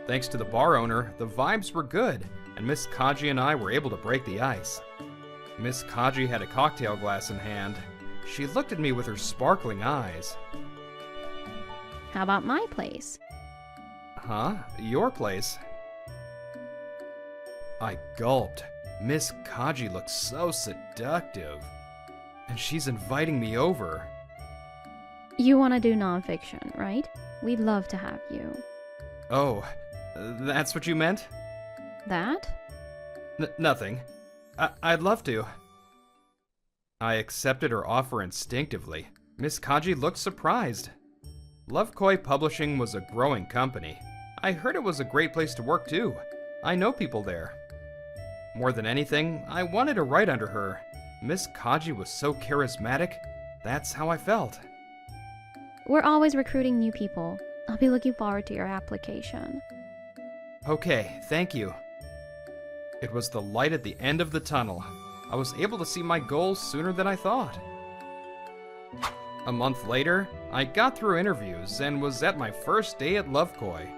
Thanks to the bar owner, the vibes were good, and Miss Kaji and I were able to break the ice. Miss Kaji had a cocktail glass in hand. She looked at me with her sparkling eyes. How about my place? Huh? Your place? I gulped. Miss Kaji looks so seductive. And she's inviting me over. You want to do nonfiction, right? We'd love to have you. Oh, that's what you meant? That? Nothing. I'd love to. I accepted her offer instinctively. Miss Kaji looked surprised. Love Koi Publishing was a growing company. I heard it was a great place to work too. I know people there. More than anything, I wanted to write under her. Miss Kaji was so charismatic. That's how I felt. We're always recruiting new people. I'll be looking forward to your application. Okay, thank you. It was the light at the end of the tunnel. I was able to see my goals sooner than I thought. A month later, I got through interviews and was at my first day at Love Koi.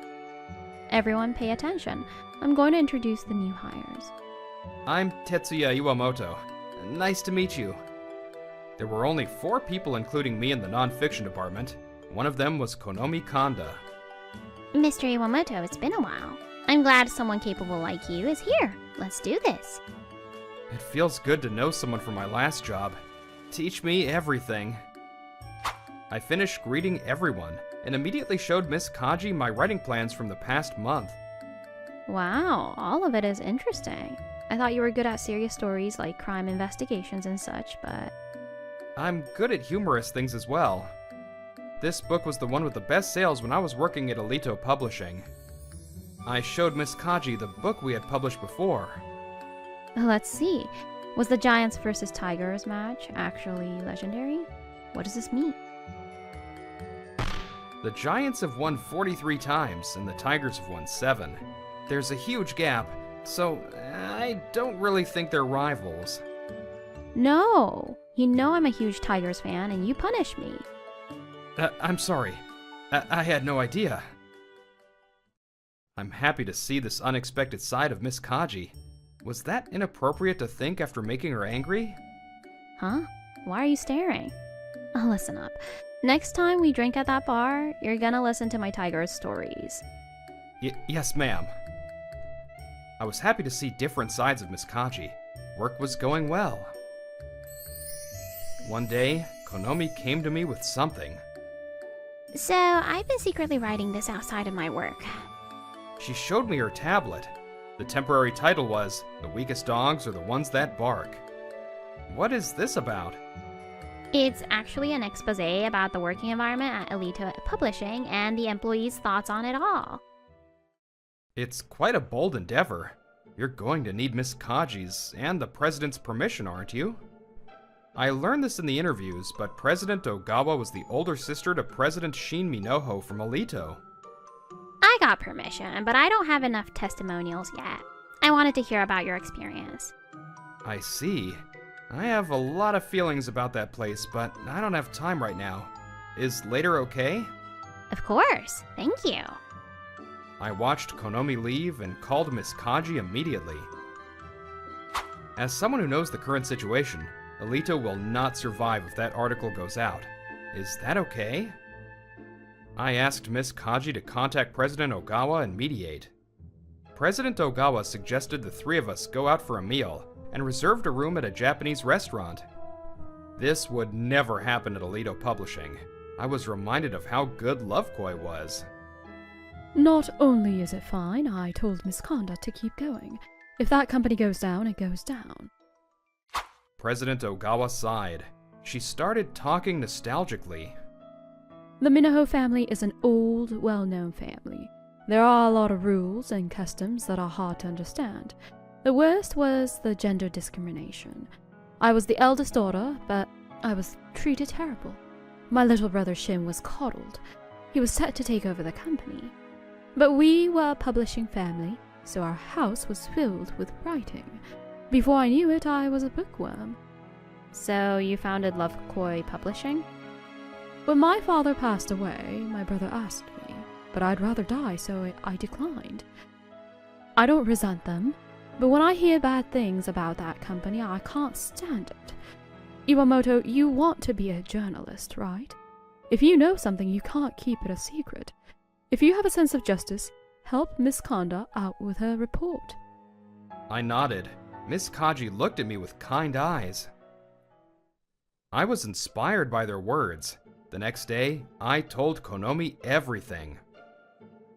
Everyone pay attention. I'm going to introduce the new hires. I'm Tetsuya Iwamoto. Nice to meet you. There were only 4 people including me in the nonfiction department. One of them was Konomi Kanda. Mr. Iwamoto, it's been a while. I'm glad someone capable like you is here. Let's do this. It feels good to know someone from my last job. Teach me everything. I finished greeting everyone and immediately showed Miss Kaji my writing plans from the past month. Wow, all of it is interesting. I thought you were good at serious stories like crime investigations and such, but... I'm good at humorous things as well. This book was the one with the best sales when I was working at Alito Publishing. I showed Miss Kaji the book we had published before. Let's see. Was the Giants versus Tigers match actually legendary? What does this mean? The Giants have won 43 times and the Tigers have won 7. There's a huge gap, so I don't really think they're rivals. No! You know I'm a huge Tigers fan and you punish me. I'm sorry. I had no idea. I'm happy to see this unexpected side of Miss Kaji. Was that inappropriate to think after making her angry? Huh? Why are you staring? Oh, listen up. Next time we drink at that bar, you're gonna listen to my Tigers stories. Yes, ma'am. I was happy to see different sides of Miss Kaji. Work was going well. One day, Konomi came to me with something. So, I've been secretly writing this outside of my work. She showed me her tablet. The temporary title was, "The Weakest Dogs Are the Ones That Bark." What is this about? It's actually an exposé about the working environment at Alito Publishing and the employees' thoughts on it all. It's quite a bold endeavor. You're going to need Miss Kaji's and the President's permission, aren't you? I learned this in the interviews, but President Ogawa was the older sister to President Shin Minoho from Alito. I got permission, but I don't have enough testimonials yet. I wanted to hear about your experience. I see. I have a lot of feelings about that place, but I don't have time right now. Is later okay? Of course. Thank you. I watched Konomi leave and called Miss Kaji immediately. As someone who knows the current situation, Alito will not survive if that article goes out. Is that okay? I asked Miss Kaji to contact President Ogawa and mediate. President Ogawa suggested the 3 of us go out for a meal and reserved a room at a Japanese restaurant. This would never happen at Alito Publishing. I was reminded of how good Love Koi was. Not only is it fine, I told Miss Kanda to keep going. If that company goes down, it goes down. President Ogawa sighed. She started talking nostalgically. The Minoho family is an old, well-known family. There are a lot of rules and customs that are hard to understand. The worst was the gender discrimination. I was the eldest daughter, but I was treated terrible. My little brother Shin was coddled. He was set to take over the company. But we were a publishing family, so our house was filled with writing. Before I knew it, I was a bookworm. So you founded Love Koi Publishing? When my father passed away, my brother asked me, but I'd rather die, so I declined. I don't resent them, but when I hear bad things about that company, I can't stand it. Iwamoto, you want to be a journalist, right? If you know something, you can't keep it a secret. If you have a sense of justice, help Miss Kanda out with her report. I nodded. Miss Kaji looked at me with kind eyes. I was inspired by their words. The next day, I told Konomi everything.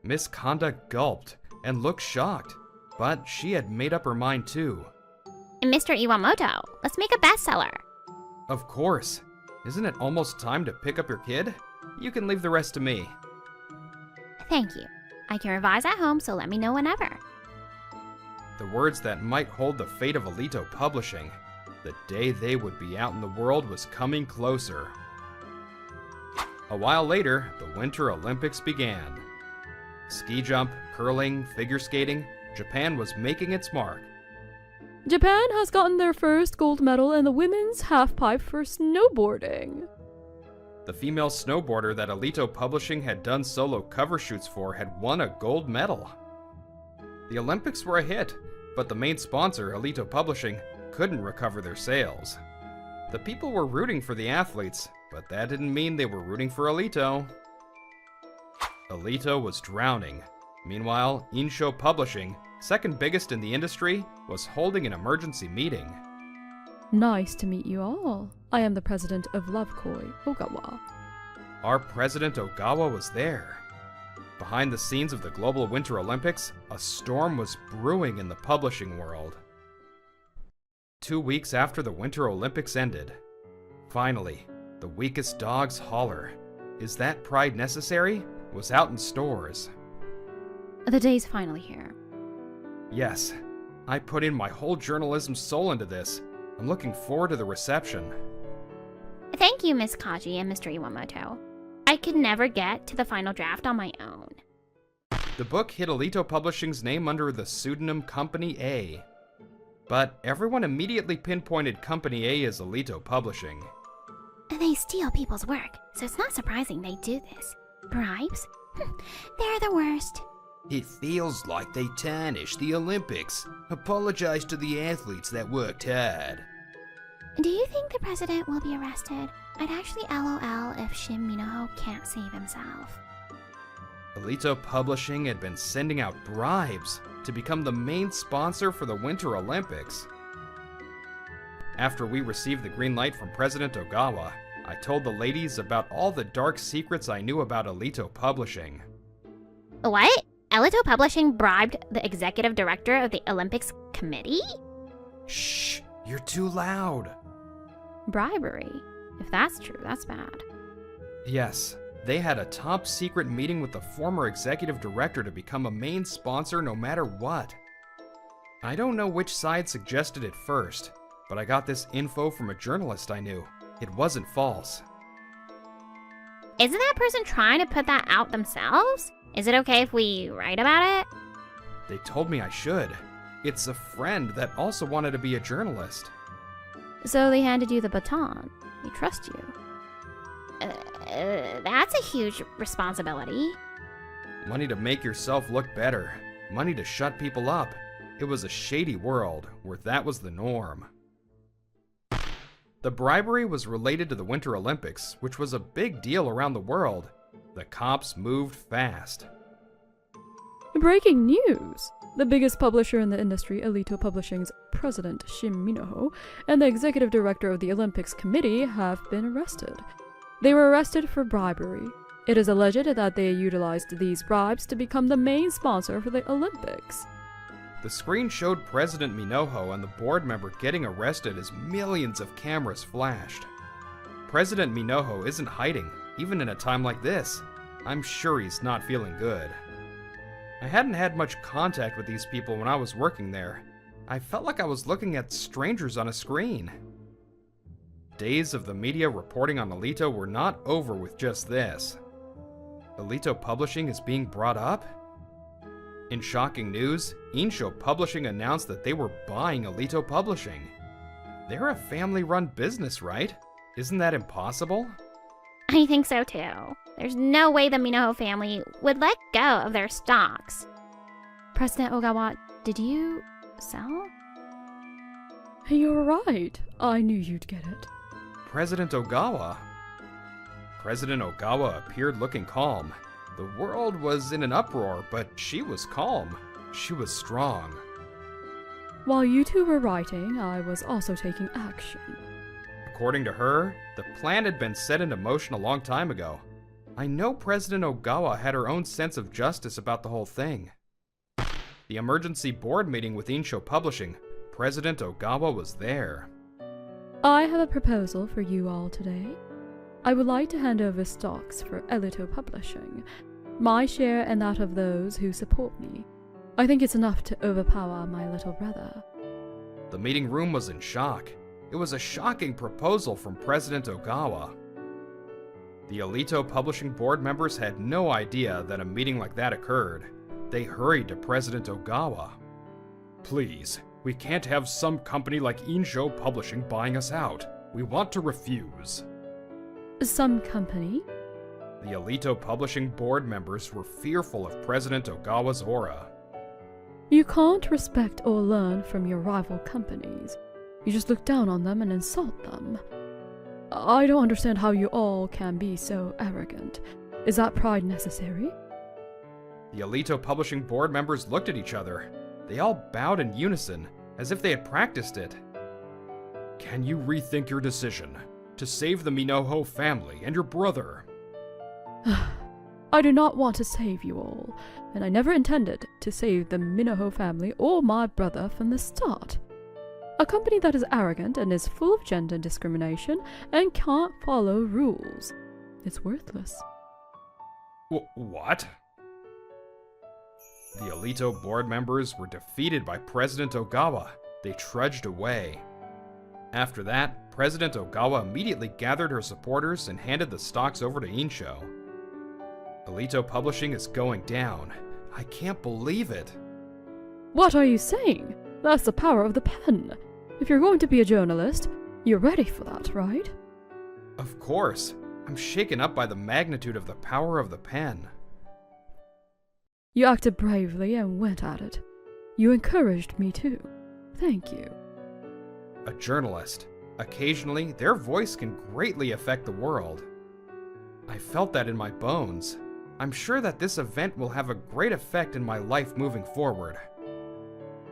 Miss Kanda gulped and looked shocked, but she had made up her mind too. Mr. Iwamoto, let's make a bestseller. Of course. Isn't it almost time to pick up your kid? You can leave the rest to me. Thank you. I can revise at home, so let me know whenever. The words that might hold the fate of Alito Publishing. The day they would be out in the world was coming closer. A while later, the Winter Olympics began. Ski jump, curling, figure skating, Japan was making its mark. Japan has gotten their first gold medal in the women's halfpipe for snowboarding. The female snowboarder that Alito Publishing had done solo cover shoots for had won a gold medal. The Olympics were a hit, but the main sponsor, Alito Publishing, couldn't recover their sales. The people were rooting for the athletes, but that didn't mean they were rooting for Alito. Alito was drowning. Meanwhile, Insho Publishing, second biggest in the industry, was holding an emergency meeting. Nice to meet you all. I am the president of Lovekoi, Ogawa. Our president Ogawa was there. Behind the scenes of the Global Winter Olympics, a storm was brewing in the publishing world. 2 weeks after the Winter Olympics ended, finally, The Weakest Dog's Holler, Is That Pride Necessary?, was out in stores. The day's finally here. Yes, I put in my whole journalism soul into this. I'm looking forward to the reception. Thank you, Miss Kaji and Mr. Iwamoto. I could never get to the final draft on my own. The book hid Alito Publishing's name under the pseudonym Company A. But everyone immediately pinpointed Company A as Alito Publishing. They steal people's work, so it's not surprising they do this. Bribes? They're the worst. It feels like they tarnish the Olympics. Apologize to the athletes that worked hard. Do you think the president will be arrested? I'd actually LOL if Shin Minoho can't save himself. Alito Publishing had been sending out bribes to become the main sponsor for the Winter Olympics. After we received the green light from President Ogawa, I told the ladies about all the dark secrets I knew about Alito Publishing. What? Alito Publishing bribed the executive director of the Olympics committee? Shh! You're too loud! Bribery. If that's true, that's bad. Yes, they had a top secret meeting with the former executive director to become a main sponsor no matter what. I don't know which side suggested it first, but I got this info from a journalist I knew. It wasn't false. Isn't that person trying to put that out themselves? Is it okay if we write about it? They told me I should. It's a friend that also wanted to be a journalist. So they handed you the baton. They trust you. That's a huge responsibility. Money to make yourself look better. Money to shut people up. It was a shady world where that was the norm. The bribery was related to the Winter Olympics, which was a big deal around the world. The cops moved fast. Breaking news! The biggest publisher in the industry, Alito Publishing's president, Shin Minoho, and the executive director of the Olympics Committee have been arrested. They were arrested for bribery. It is alleged that they utilized these bribes to become the main sponsor for the Olympics. The screen showed President Minoho and the board member getting arrested as millions of cameras flashed. President Minoho isn't hiding, even in a time like this. I'm sure he's not feeling good. I hadn't had much contact with these people when I was working there. I felt like I was looking at strangers on a screen. Days of the media reporting on Alito were not over with just this. Alito Publishing is being brought up? In shocking news, Insho Publishing announced that they were buying Alito Publishing. They're a family-run business, right? Isn't that impossible? I think so too. There's no way the Minoho family would let go of their stocks. President Ogawa, did you sell? You're right. I knew you'd get it. President Ogawa? President Ogawa appeared looking calm. The world was in an uproar, but she was calm. She was strong. While you two were writing, I was also taking action. According to her, the plan had been set into motion a long time ago. I know President Ogawa had her own sense of justice about the whole thing. The emergency board meeting with Insho Publishing, President Ogawa was there. I have a proposal for you all today. I would like to hand over stocks for Elito Publishing, my share and that of those who support me. I think it's enough to overpower my little brother. The meeting room was in shock. It was a shocking proposal from President Ogawa. The Elito Publishing board members had no idea that a meeting like that occurred. They hurried to President Ogawa. Please, we can't have some company like Insho Publishing buying us out. We want to refuse. Some company? The Elito Publishing board members were fearful of President Ogawa's aura. You can't respect or learn from your rival companies. You just look down on them and insult them. I don't understand how you all can be so arrogant. Is that pride necessary? The Elito Publishing board members looked at each other. They all bowed in unison, as if they had practiced it. Can you rethink your decision to save the Minoho family and your brother? I do not want to save you all, and I never intended to save the Minoho family or my brother from the start. A company that is arrogant and is full of gender discrimination and can't follow rules. It's worthless. What? The Elito board members were defeated by President Ogawa. They trudged away. After that, President Ogawa immediately gathered her supporters and handed the stocks over to Insho. Elito Publishing is going down. I can't believe it. What are you saying? That's the power of the pen. If you're going to be a journalist, you're ready for that, right? Of course. I'm shaken up by the magnitude of the power of the pen. You acted bravely and went at it. You encouraged me too. Thank you. A journalist. Occasionally, their voice can greatly affect the world. I felt that in my bones. I'm sure that this event will have a great effect in my life moving forward.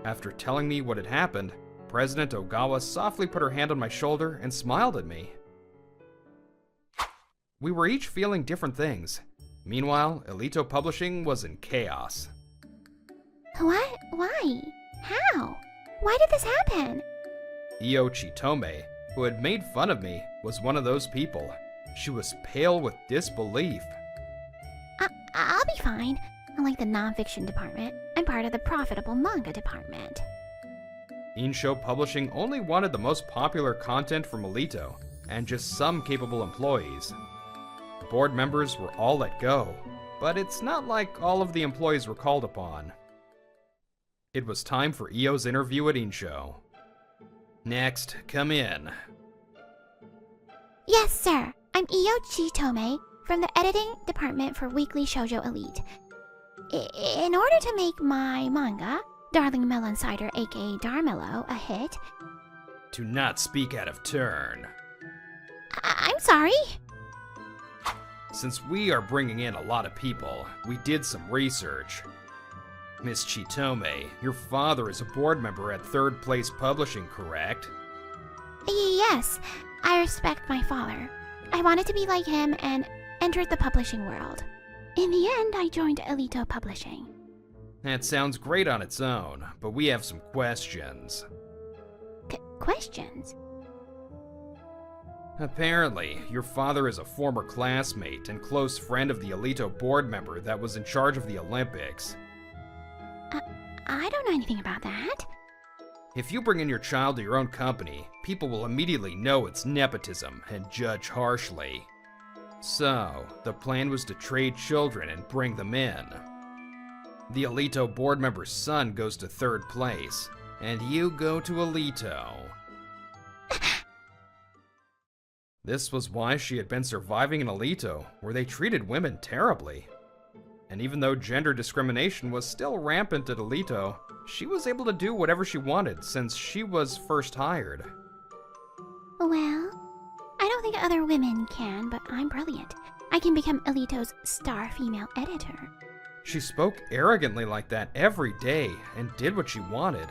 After telling me what had happened, President Ogawa softly put her hand on my shoulder and smiled at me. We were each feeling different things. Meanwhile, Elito Publishing was in chaos. What? Why? How? Why did this happen? Io Chitome, who had made fun of me, was one of those people. She was pale with disbelief. I'll be fine. Unlike the nonfiction department, I'm part of the profitable manga department. Insho Publishing only wanted the most popular content from Elito, and just some capable employees. The board members were all let go, but it's not like all of the employees were called upon. It was time for Io's interview at Insho. Next, come in. Yes, sir. I'm Io Chitome from the editing department for Weekly Shoujo Elite. In order to make my manga, Darling Melon Cider aka Darmelo, a hit... Do not speak out of turn. I'm sorry? Since we are bringing in a lot of people, we did some research. Miss Chitome, your father is a board member at Third Place Publishing, correct? Yes, I respect my father. I wanted to be like him and entered the publishing world. In the end, I joined Elito Publishing. That sounds great on its own, but we have some questions. Questions? Apparently, your father is a former classmate and close friend of the Elito board member that was in charge of the Olympics. I don't know anything about that. If you bring in your child to your own company, people will immediately know it's nepotism and judge harshly. So, the plan was to trade children and bring them in. The Elito board member's son goes to third place, and you go to Elito. This was why she had been surviving in Elito, where they treated women terribly. And even though gender discrimination was still rampant at Elito, she was able to do whatever she wanted since she was first hired. Well, I don't think other women can, but I'm brilliant. I can become Elito's star female editor. She spoke arrogantly like that every day and did what she wanted.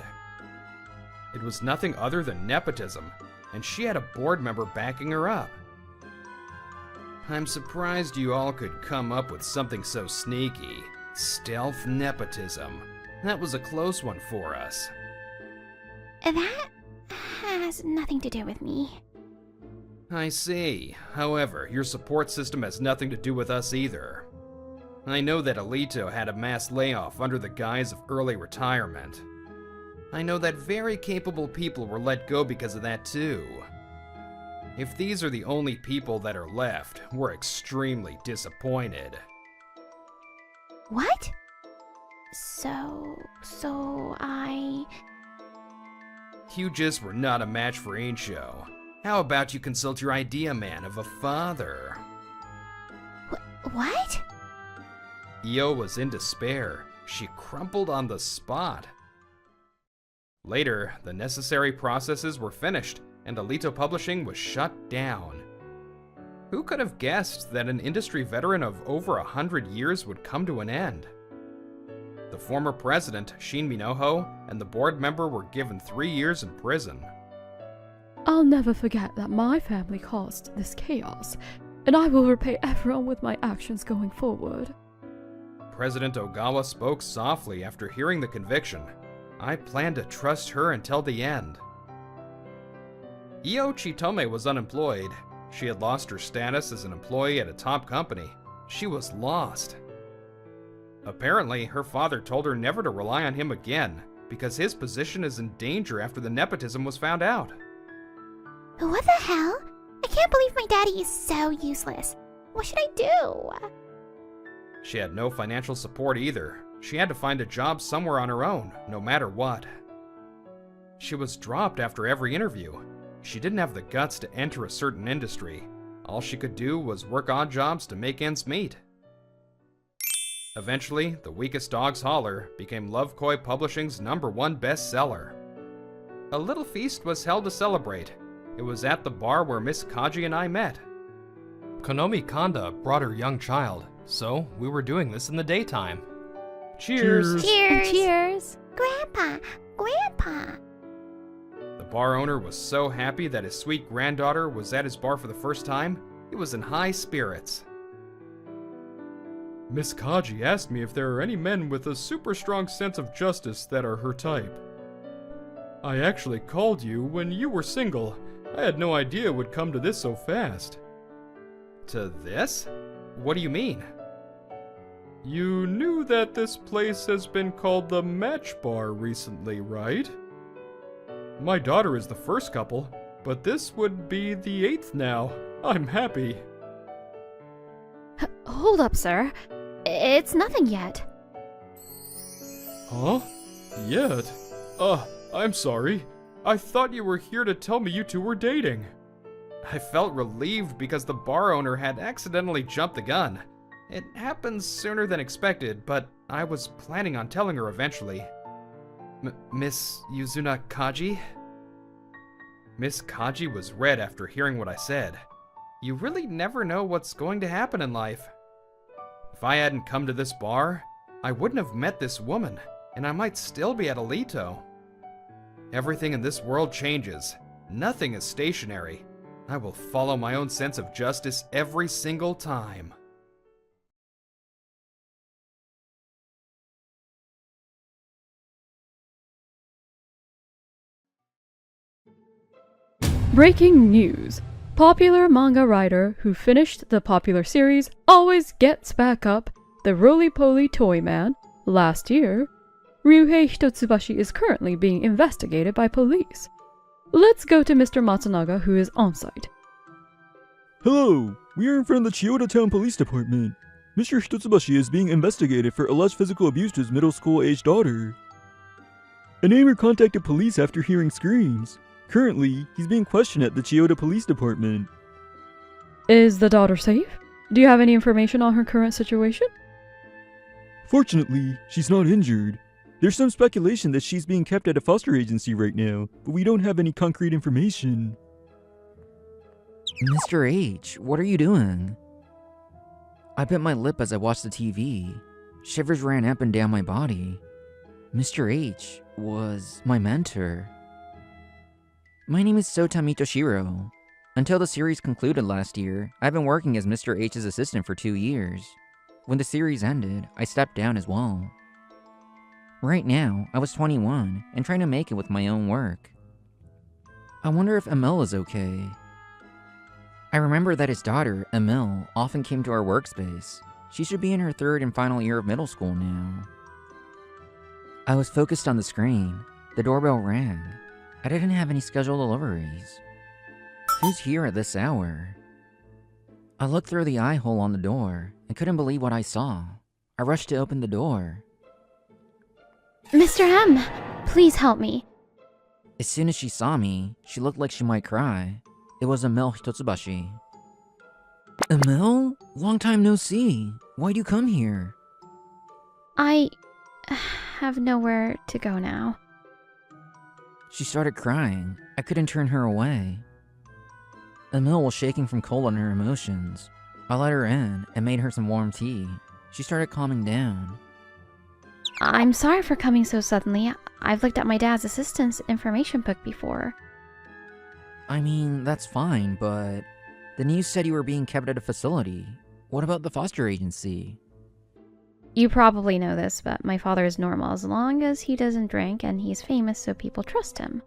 It was nothing other than nepotism, and she had a board member backing her up. I'm surprised you all could come up with something so sneaky. Stealth nepotism. That was a close one for us. That has nothing to do with me. I see. However, your support system has nothing to do with us either. I know that Alito had a mass layoff under the guise of early retirement. I know that very capable people were let go because of that too. If these are the only people that are left, we're extremely disappointed. What? So I... You just were not a match for Aincho. How about you consult your idea man of a father? What? Io was in despair. She crumpled on the spot. Later, the necessary processes were finished, and Alito Publishing was shut down. Who could have guessed that an industry veteran of over 100 years would come to an end? The former president, Shin Minoho, and the board member were given 3 years in prison. I'll never forget that my family caused this chaos, and I will repay everyone with my actions going forward. President Ogawa spoke softly after hearing the conviction. I plan to trust her until the end. Io Chitome was unemployed. She had lost her status as an employee at a top company. She was lost. Apparently, her father told her never to rely on him again, because his position is in danger after the nepotism was found out. What the hell? I can't believe my daddy is so useless. What should I do? She had no financial support either. She had to find a job somewhere on her own, no matter what. She was dropped after every interview. She didn't have the guts to enter a certain industry. All she could do was work odd jobs to make ends meet. Eventually, The Weakest Dog's Holler became Love Koi Publishing's #1 bestseller. A little feast was held to celebrate. It was at the bar where Miss Kaji and I met. Konomi Kanda brought her young child, so we were doing this in the daytime. Cheers! Cheers! Cheers! Grandpa! Grandpa! The bar owner was so happy that his sweet granddaughter was at his bar for the first time, he was in high spirits. Miss Kaji asked me if there are any men with a super strong sense of justice that are her type. I actually called you when you were single. I had no idea it would come to this so fast. To this? What do you mean? You knew that this place has been called the Match Bar recently, right? My daughter is the first couple, but this would be the 8th now. I'm happy. Hold up, sir. It's nothing yet. Huh? Yet? I'm sorry. I thought you were here to tell me you two were dating. I felt relieved because the bar owner had accidentally jumped the gun. It happened sooner than expected, but I was planning on telling her eventually. Miss Yuzuna Kaji? Miss Kaji was red after hearing what I said. You really never know what's going to happen in life. If I hadn't come to this bar, I wouldn't have met this woman, and I might still be at Alito. Everything in this world changes. Nothing is stationary. I will follow my own sense of justice every single time. Breaking news. Popular manga writer who finished the popular series Always Gets Back Up, the roly-poly toy man, last year, Ryuhei Hitotsubashi is currently being investigated by police. Let's go to Mr. Matsunaga, who is on site. Hello, we are in front of the Chiyoda Town Police Department. Mr. Hitotsubashi is being investigated for alleged physical abuse to his middle school-aged daughter. A neighbor contacted police after hearing screams. Currently, he's being questioned at the Chiyoda Police Department. Is the daughter safe? Do you have any information on her current situation? Fortunately, she's not injured. There's some speculation that she's being kept at a foster agency right now, but we don't have any concrete information. Mr. H, what are you doing? I bit my lip as I watched the TV. Shivers ran up and down my body. Mr. H was my mentor. My name is Sota Mitoshiro. Until the series concluded last year, I've been working as Mr. H's assistant for 2 years. When the series ended, I stepped down as well. Right now, I was 21 and trying to make it with my own work. I wonder if Emil is okay. I remember that his daughter, Emil, often came to our workspace. She should be in her 3rd and final year of middle school now. I was focused on the screen. The doorbell rang. I didn't have any scheduled deliveries. Who's here at this hour? I looked through the eye hole on the door and couldn't believe what I saw. I rushed to open the door. Mr. M, please help me. As soon as she saw me, she looked like she might cry. It was Emil Hitotsubashi. Emil? Long time no see. Why'd you come here? I have nowhere to go now. She started crying. I couldn't turn her away. Emil was shaking from cold on her emotions. I let her in and made her some warm tea. She started calming down. I'm sorry for coming so suddenly. I've looked at my dad's assistant's information book before. I mean, that's fine, but the news said you were being kept at a facility. What about the foster agency? You probably know this, but my father is normal as long as he doesn't drink and he's famous so people trust him.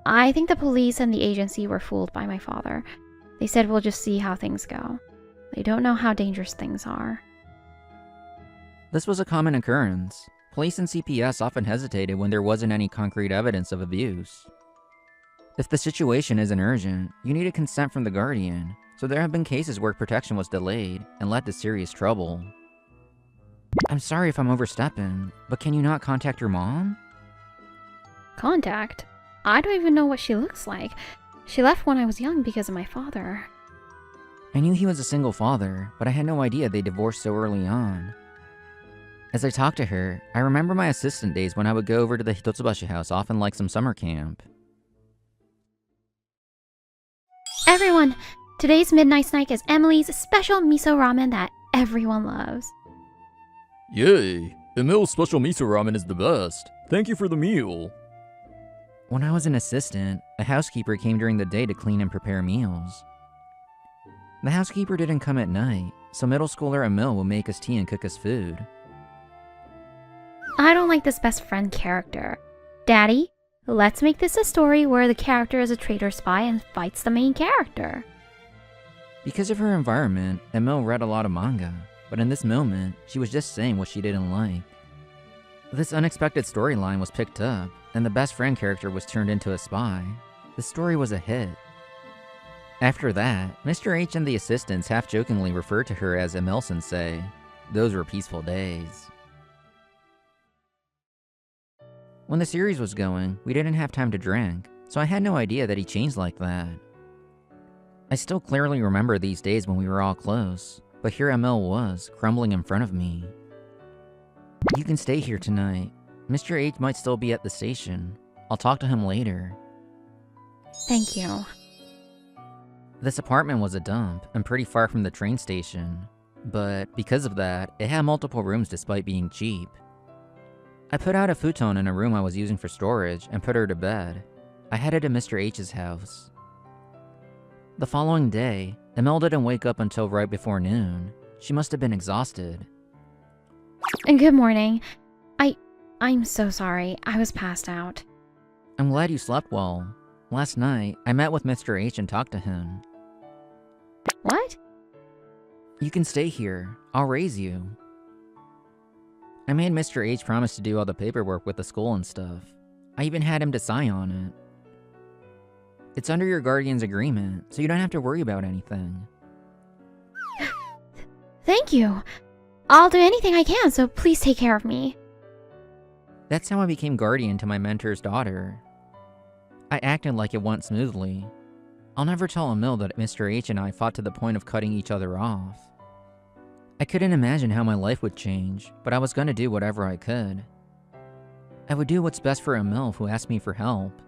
I think the police and the agency were fooled by my father. They said we'll just see how things go. They don't know how dangerous things are. This was a common occurrence. Police and CPS often hesitated when there wasn't any concrete evidence of abuse. If the situation isn't urgent, you need a consent from the guardian, so there have been cases where protection was delayed and led to serious trouble. I'm sorry if I'm overstepping, but can you not contact your mom? Contact? I don't even know what she looks like. She left when I was young because of my father. I knew he was a single father, but I had no idea they divorced so early on. As I talked to her, I remember my assistant days when I would go over to the Hitotsubashi house often like some summer camp. Everyone, today's midnight snack is Emily's special miso ramen that everyone loves. Yay! Emil's special miso ramen is the best. Thank you for the meal. When I was an assistant, a housekeeper came during the day to clean and prepare meals. The housekeeper didn't come at night, so middle schooler Emil would make us tea and cook us food. I don't like this best friend character. Daddy, let's make this a story where the character is a traitor spy and fights the main character. Because of her environment, Emil read a lot of manga, but in this moment, she was just saying what she didn't like. This unexpected storyline was picked up, and the best friend character was turned into a spy. The story was a hit. After that, Mr. H and the assistants half-jokingly referred to her as Emil-sensei. Those were peaceful days. When the series was going, we didn't have time to drink, so I had no idea that he changed like that. I still clearly remember these days when we were all close, but here Emil was, crumbling in front of me. You can stay here tonight. Mr. H might still be at the station. I'll talk to him later. Thank you. This apartment was a dump and pretty far from the train station, but because of that, it had multiple rooms despite being cheap. I put out a futon in a room I was using for storage and put her to bed. I headed to Mr. H's house. The following day, Emil didn't wake up until right before noon. She must have been exhausted. And good morning. I'm so sorry. I was passed out. I'm glad you slept well. Last night, I met with Mr. H and talked to him. What? You can stay here. I'll raise you. I made Mr. H promise to do all the paperwork with the school and stuff. I even had him to sign on it. It's under your guardian's agreement, so you don't have to worry about anything. Thank you. I'll do anything I can, so please take care of me. That's how I became guardian to my mentor's daughter. I acted like it went smoothly. I'll never tell Emil that Mr. H and I fought to the point of cutting each other off. I couldn't imagine how my life would change, but I was gonna do whatever I could. I would do what's best for Emil who asked me for help.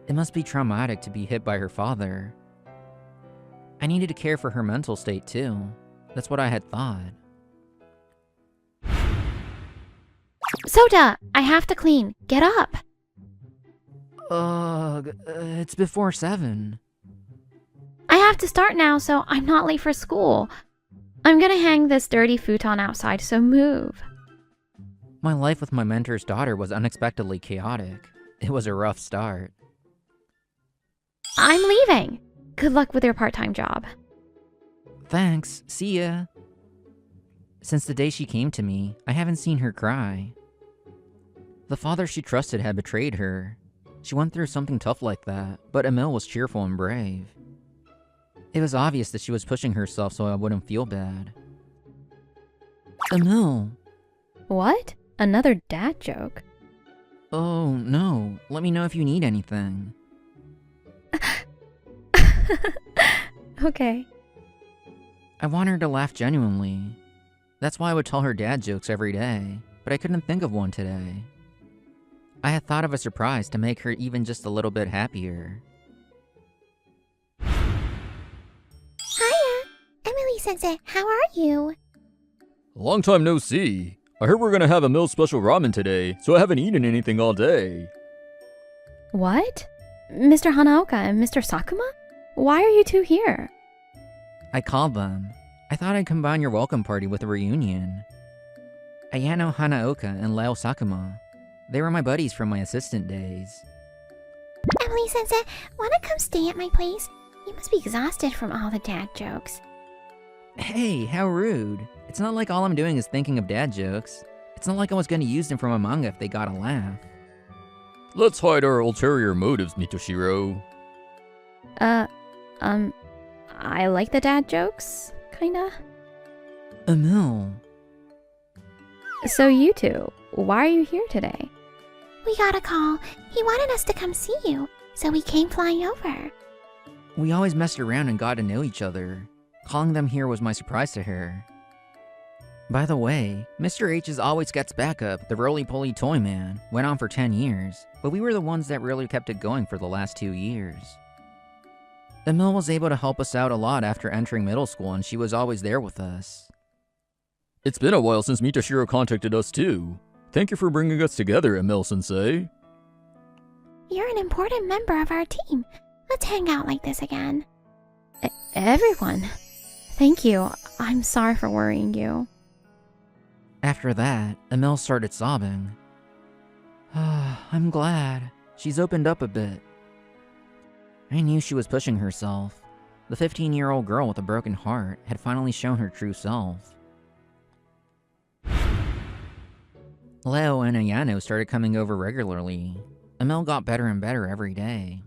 It must be traumatic to be hit by her father. I needed to care for her mental state too. That's what I had thought. Soda, I have to clean. Get up. It's before 7. I have to start now, so I'm not late for school. I'm gonna hang this dirty futon outside, so move. My life with my mentor's daughter was unexpectedly chaotic. It was a rough start. I'm leaving. Good luck with your part-time job. Thanks, see ya. Since the day she came to me, I haven't seen her cry. The father she trusted had betrayed her. She went through something tough like that, but Emil was cheerful and brave. It was obvious that she was pushing herself so I wouldn't feel bad. Emil! What? Another dad joke? Oh, no. Let me know if you need anything. Okay. I want her to laugh genuinely. That's why I would tell her dad jokes every day, but I couldn't think of one today. I had thought of a surprise to make her even just a little bit happier. Hiya! Emily-sensei, how are you? Long time no see. I heard we're gonna have Emil's special ramen today, so I haven't eaten anything all day. What? Mr. Hanaoka and Mr. Sakuma? Why are you two here? I called them. I thought I'd combine your welcome party with a reunion. Ayano Hanaoka and Leo Sakuma. They were my buddies from my assistant days. Emily-sensei, wanna come stay at my place? You must be exhausted from all the dad jokes. Hey, how rude. It's not like all I'm doing is thinking of dad jokes. It's not like I was gonna use them from a manga if they got a laugh. Let's hide our ulterior motives, Mitoshiro. I like the dad jokes, kinda. Emil. So you two, why are you here today? We got a call. He wanted us to come see you, so we came flying over. We always messed around and got to know each other. Calling them here was my surprise to her. By the way, Mr. H's Always Gets Backup, the roly-poly toy man, went on for 10 years, but we were the ones that really kept it going for the last 2 years. Emil was able to help us out a lot after entering middle school, and she was always there with us. It's been a while since Mitoshiro contacted us too. Thank you for bringing us together, Emil-sensei. You're an important member of our team. Let's hang out like this again. Everyone. Thank you. I'm sorry for worrying you. After that, Emil started sobbing. I'm glad. She's opened up a bit. I knew she was pushing herself. The 15-year-old girl with a broken heart had finally shown her true self. Leo and Ayano started coming over regularly. Emil got better and better every day.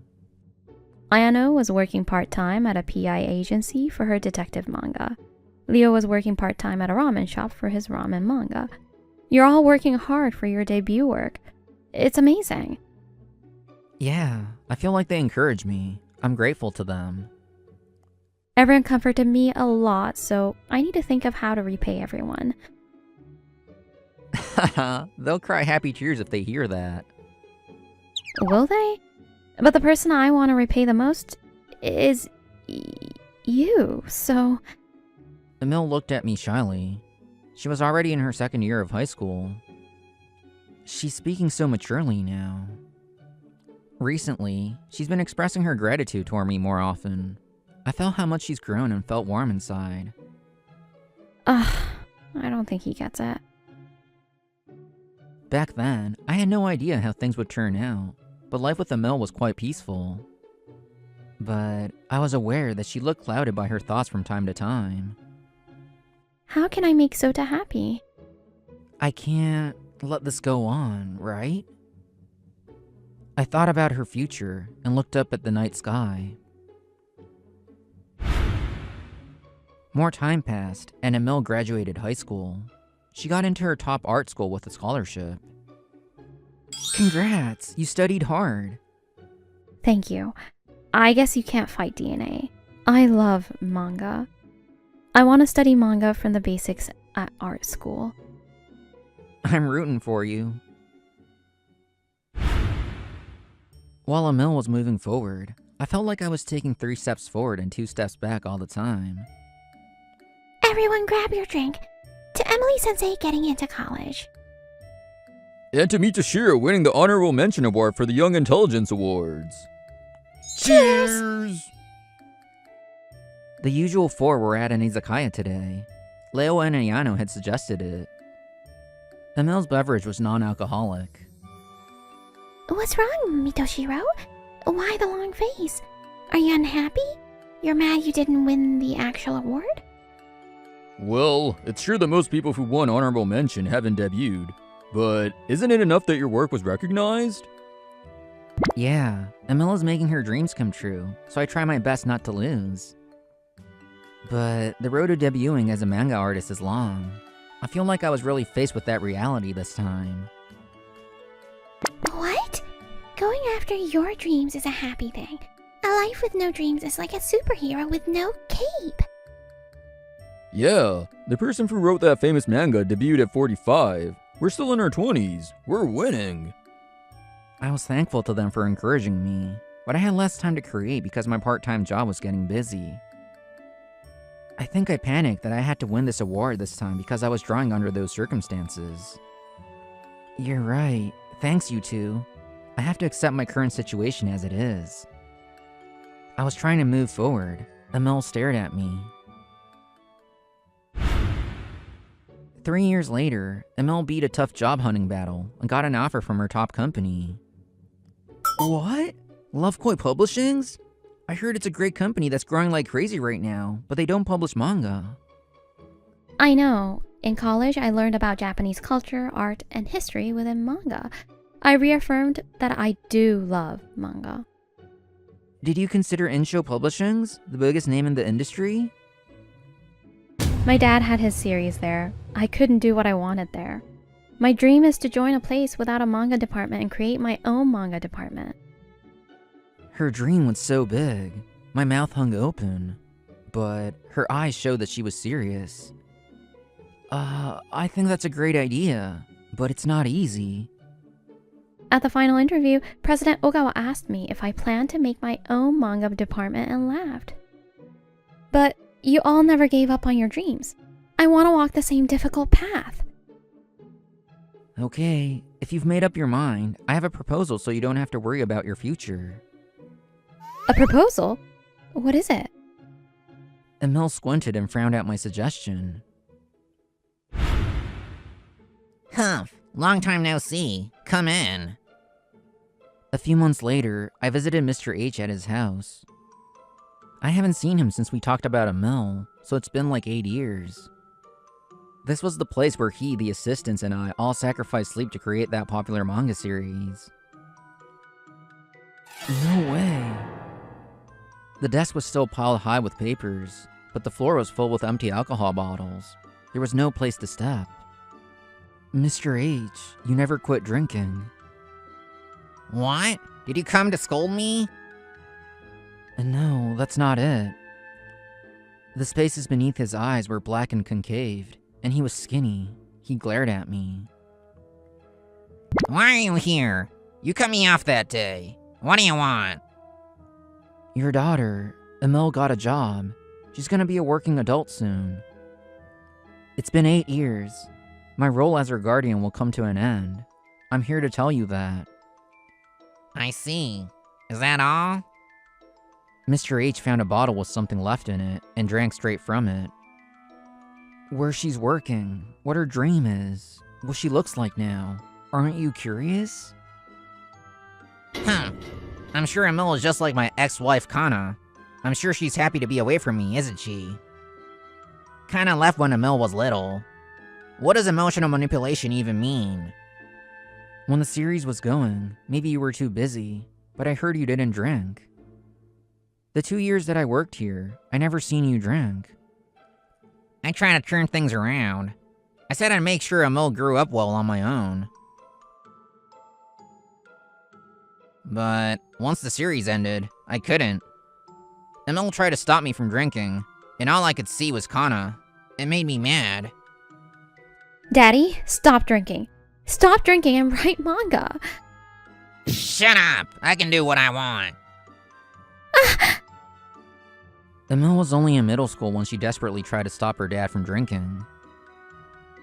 Ayano was working part-time at a PI agency for her detective manga. Leo was working part-time at a ramen shop for his ramen manga. You're all working hard for your debut work. It's amazing. Yeah, I feel like they encourage me. I'm grateful to them. Everyone comforted me a lot, so I need to think of how to repay everyone. Haha, they'll cry happy tears if they hear that. Will they? But the person I want to repay the most is you, so... Emil looked at me shyly. She was already in her second year of high school. She's speaking so maturely now. Recently, she's been expressing her gratitude toward me more often. I felt how much she's grown and felt warm inside. I don't think he gets it. Back then, I had no idea how things would turn out, but life with Emil was quite peaceful. But I was aware that she looked clouded by her thoughts from time to time. How can I make Sota happy? I can't let this go on, right? I thought about her future and looked up at the night sky. More time passed, and Emil graduated high school. She got into her top art school with a scholarship. Congrats, you studied hard. Thank you. I guess you can't fight DNA. I love manga. I want to study manga from the basics at art school. I'm rooting for you. While Emil was moving forward, I felt like I was taking 3 steps forward and 2 steps back all the time. Everyone grab your drink. To Emily-sensei getting into college. And to meet Toshiro winning the Honorable Mention Award for the Young Intelligence Awards. Cheers! The usual four were at an izakaya today. Leo and Ayano had suggested it. Emil's beverage was non-alcoholic. What's wrong, Mitoshiro? Why the long face? Are you unhappy? You're mad you didn't win the actual award? Well, it's true that most people who won Honorable Mention haven't debuted, but isn't it enough that your work was recognized? Yeah, Emil is making her dreams come true, so I try my best not to lose. But the road to debuting as a manga artist is long. I feel like I was really faced with that reality this time. What? Going after your dreams is a happy thing. A life with no dreams is like a superhero with no cape. Yeah, the person who wrote that famous manga debuted at 45. We're still in our 20s. We're winning. I was thankful to them for encouraging me, but I had less time to create because my part-time job was getting busy. I think I panicked that I had to win this award this time because I was drawing under those circumstances. You're right. Thanks, you two. I have to accept my current situation as it is. I was trying to move forward. Emil stared at me. 3 years later, Emil beat a tough job hunting battle and got an offer from her top company. What? Love Koi Publishings? I heard it's a great company that's growing like crazy right now, but they don't publish manga. I know. In college, I learned about Japanese culture, art, and history within manga. I reaffirmed that I do love manga. Did you consider Insho Publishings, the biggest name in the industry? My dad had his series there. I couldn't do what I wanted there. My dream is to join a place without a manga department and create my own manga department. Her dream was so big. My mouth hung open. But her eyes showed that she was serious. I think that's a great idea, but it's not easy. At the final interview, President Ogawa asked me if I planned to make my own manga department and laughed. But you all never gave up on your dreams. I want to walk the same difficult path. Okay, if you've made up your mind, I have a proposal so you don't have to worry about your future. A proposal? What is it? Emil squinted and frowned at my suggestion. Humph, long time no see. Come in. A few months later, I visited Mr. H at his house. I haven't seen him since we talked about Emil, so it's been like 8 years. This was the place where he, the assistants, and I all sacrificed sleep to create that popular manga series. No way. The desk was still piled high with papers, but the floor was full with empty alcohol bottles. There was no place to step. Mr. H, you never quit drinking. What? Did you come to scold me? No, that's not it. The spaces beneath his eyes were black and concaved, and he was skinny. He glared at me. Why are you here? You cut me off that day. What do you want? Your daughter, Emil, got a job. She's gonna be a working adult soon. It's been 8 years. My role as her guardian will come to an end. I'm here to tell you that. I see. Is that all? Mr. H found a bottle with something left in it and drank straight from it. Where she's working, what her dream is, what she looks like now. Aren't you curious? I'm sure Emil is just like my ex-wife, Kana. I'm sure she's happy to be away from me, isn't she? Kinda left when Emil was little. What does emotional manipulation even mean? When the series was going, maybe you were too busy, but I heard you didn't drink. The 2 years that I worked here, I never seen you drink. I try to turn things around. I said I'd make sure Emil grew up well on my own. But once the series ended, I couldn't. Emil tried to stop me from drinking, and all I could see was Kana. It made me mad. Daddy, stop drinking. Stop drinking and write manga. Shut up! I can do what I want. Emil was only in middle school when she desperately tried to stop her dad from drinking.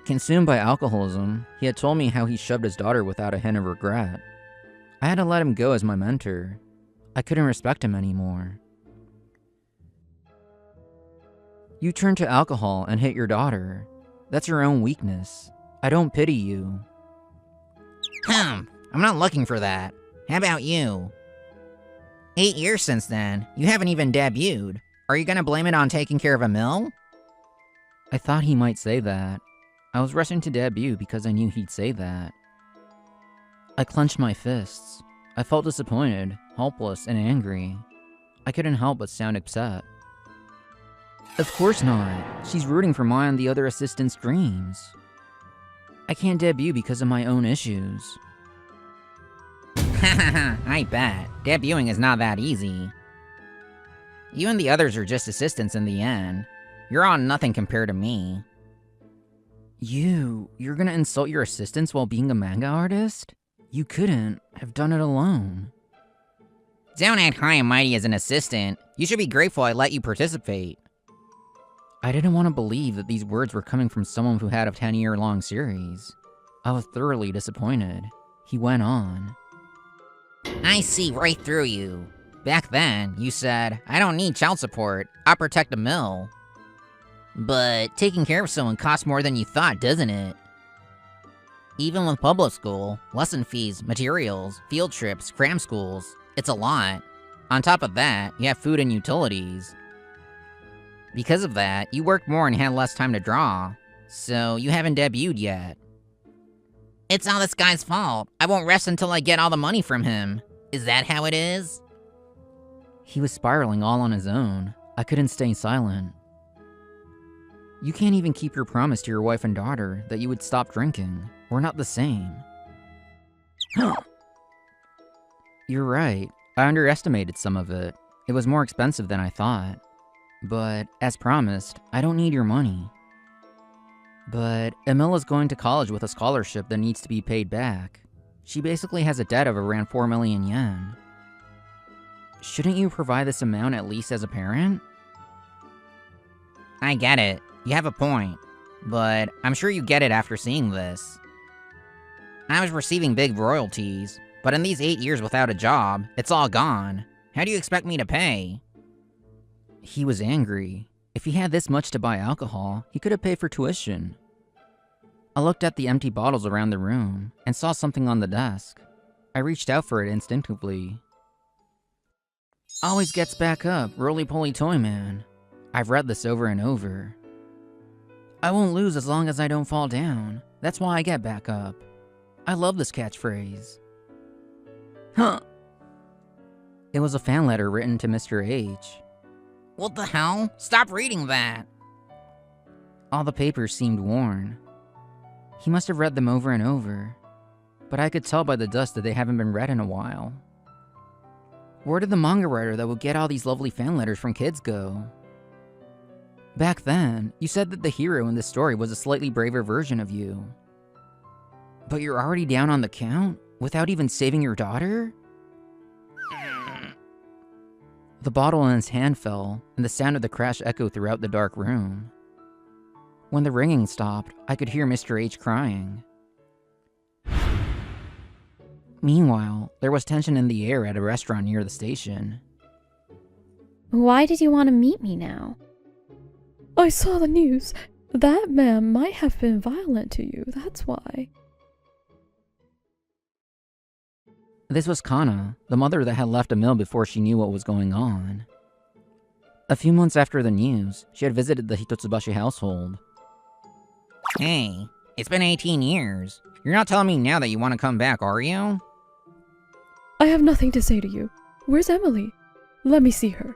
Consumed by alcoholism, he had told me how he shoved his daughter without a hint of regret. I had to let him go as my mentor. I couldn't respect him anymore. You turned to alcohol and hit your daughter. That's your own weakness. I don't pity you. I'm not looking for that. How about you? 8 years since then, you haven't even debuted. Are you gonna blame it on taking care of a mill? I thought he might say that. I was rushing to debut because I knew he'd say that. I clenched my fists. I felt disappointed, helpless, and angry. I couldn't help but sound upset. Of course not. She's rooting for my and the other assistants' dreams. I can't debut because of my own issues. I bet. Debuting is not that easy. You and the others are just assistants in the end. You're on nothing compared to me. You're gonna insult your assistants while being a manga artist? You couldn't have done it alone. Don't act high and mighty as an assistant. You should be grateful I let you participate. I didn't want to believe that these words were coming from someone who had a 10-year-long series. I was thoroughly disappointed. He went on. I see right through you. Back then, you said, I don't need child support. I'll protect the mill. But taking care of someone costs more than you thought, doesn't it? Even with public school, lesson fees, materials, field trips, cram schools, it's a lot. On top of that, you have food and utilities. Because of that, you worked more and had less time to draw, so you haven't debuted yet. It's all this guy's fault. I won't rest until I get all the money from him. Is that how it is? He was spiraling all on his own. I couldn't stay silent. You can't even keep your promise to your wife and daughter that you would stop drinking. We're not the same. You're right. I underestimated some of it. It was more expensive than I thought. But, as promised, I don't need your money. But, Emil is going to college with a scholarship that needs to be paid back. She basically has a debt of around 4 million yen. Shouldn't you provide this amount at least as a parent? I get it. You have a point. But I'm sure you get it after seeing this. I was receiving big royalties, but in these 8 years without a job, it's all gone. How do you expect me to pay? He was angry. If he had this much to buy alcohol, he could have paid for tuition. I looked at the empty bottles around the room and saw something on the desk. I reached out for it instinctively. Always gets back up, roly-poly toy man. I've read this over and over. I won't lose as long as I don't fall down. That's why I get back up. I love this catchphrase. Huh. It was a fan letter written to Mr. H. What the hell? Stop reading that! All the papers seemed worn. He must have read them over and over, but I could tell by the dust that they haven't been read in a while. Where did the manga writer that would get all these lovely fan letters from kids go? Back then, you said that the hero in this story was a slightly braver version of you. But you're already down on the count, without even saving your daughter? The bottle in his hand fell, and the sound of the crash echoed throughout the dark room. When the ringing stopped, I could hear Mr. H crying. Meanwhile, there was tension in the air at a restaurant near the station. Why did you want to meet me now? I saw the news. That man might have been violent to you, that's why. This was Kana, the mother that had left a mill before she knew what was going on. A few months after the news, she had visited the Hitotsubashi household. Hey, it's been 18 years. You're not telling me now that you want to come back, are you? I have nothing to say to you. Where's Emily? Let me see her.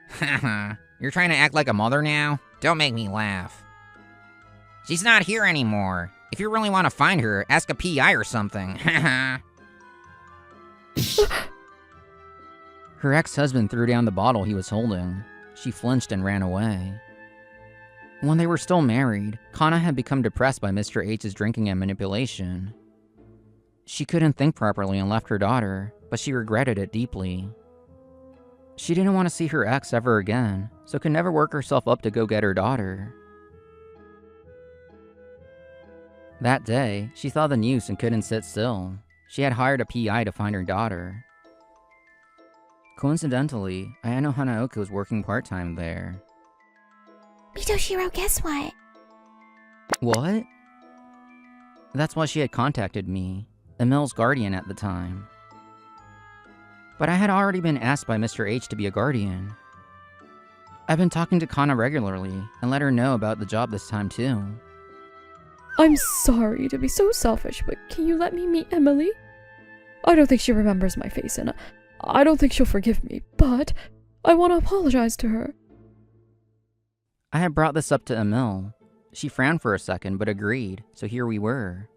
Haha, you're trying to act like a mother now? Don't make me laugh. She's not here anymore. If you really want to find her, ask a PI or something. Haha. Her ex-husband threw down the bottle he was holding. She flinched and ran away. When they were still married, Kana had become depressed by Mr. H's drinking and manipulation. She couldn't think properly and left her daughter, but she regretted it deeply. She didn't want to see her ex ever again, so could never work herself up to go get her daughter. That day, she saw the news and couldn't sit still. She had hired a PI to find her daughter. Coincidentally, Ayano Hanaoka was working part-time there. Mitoshiro, guess what? What? That's why she had contacted me, Emil's guardian at the time. But I had already been asked by Mr. H to be a guardian. I've been talking to Kana regularly and let her know about the job this time too. I'm sorry to be so selfish, but can you let me meet Emily? I don't think she remembers my face, and I don't think she'll forgive me, but I want to apologize to her. I had brought this up to Emil. She frowned for a second, but agreed, so here we were.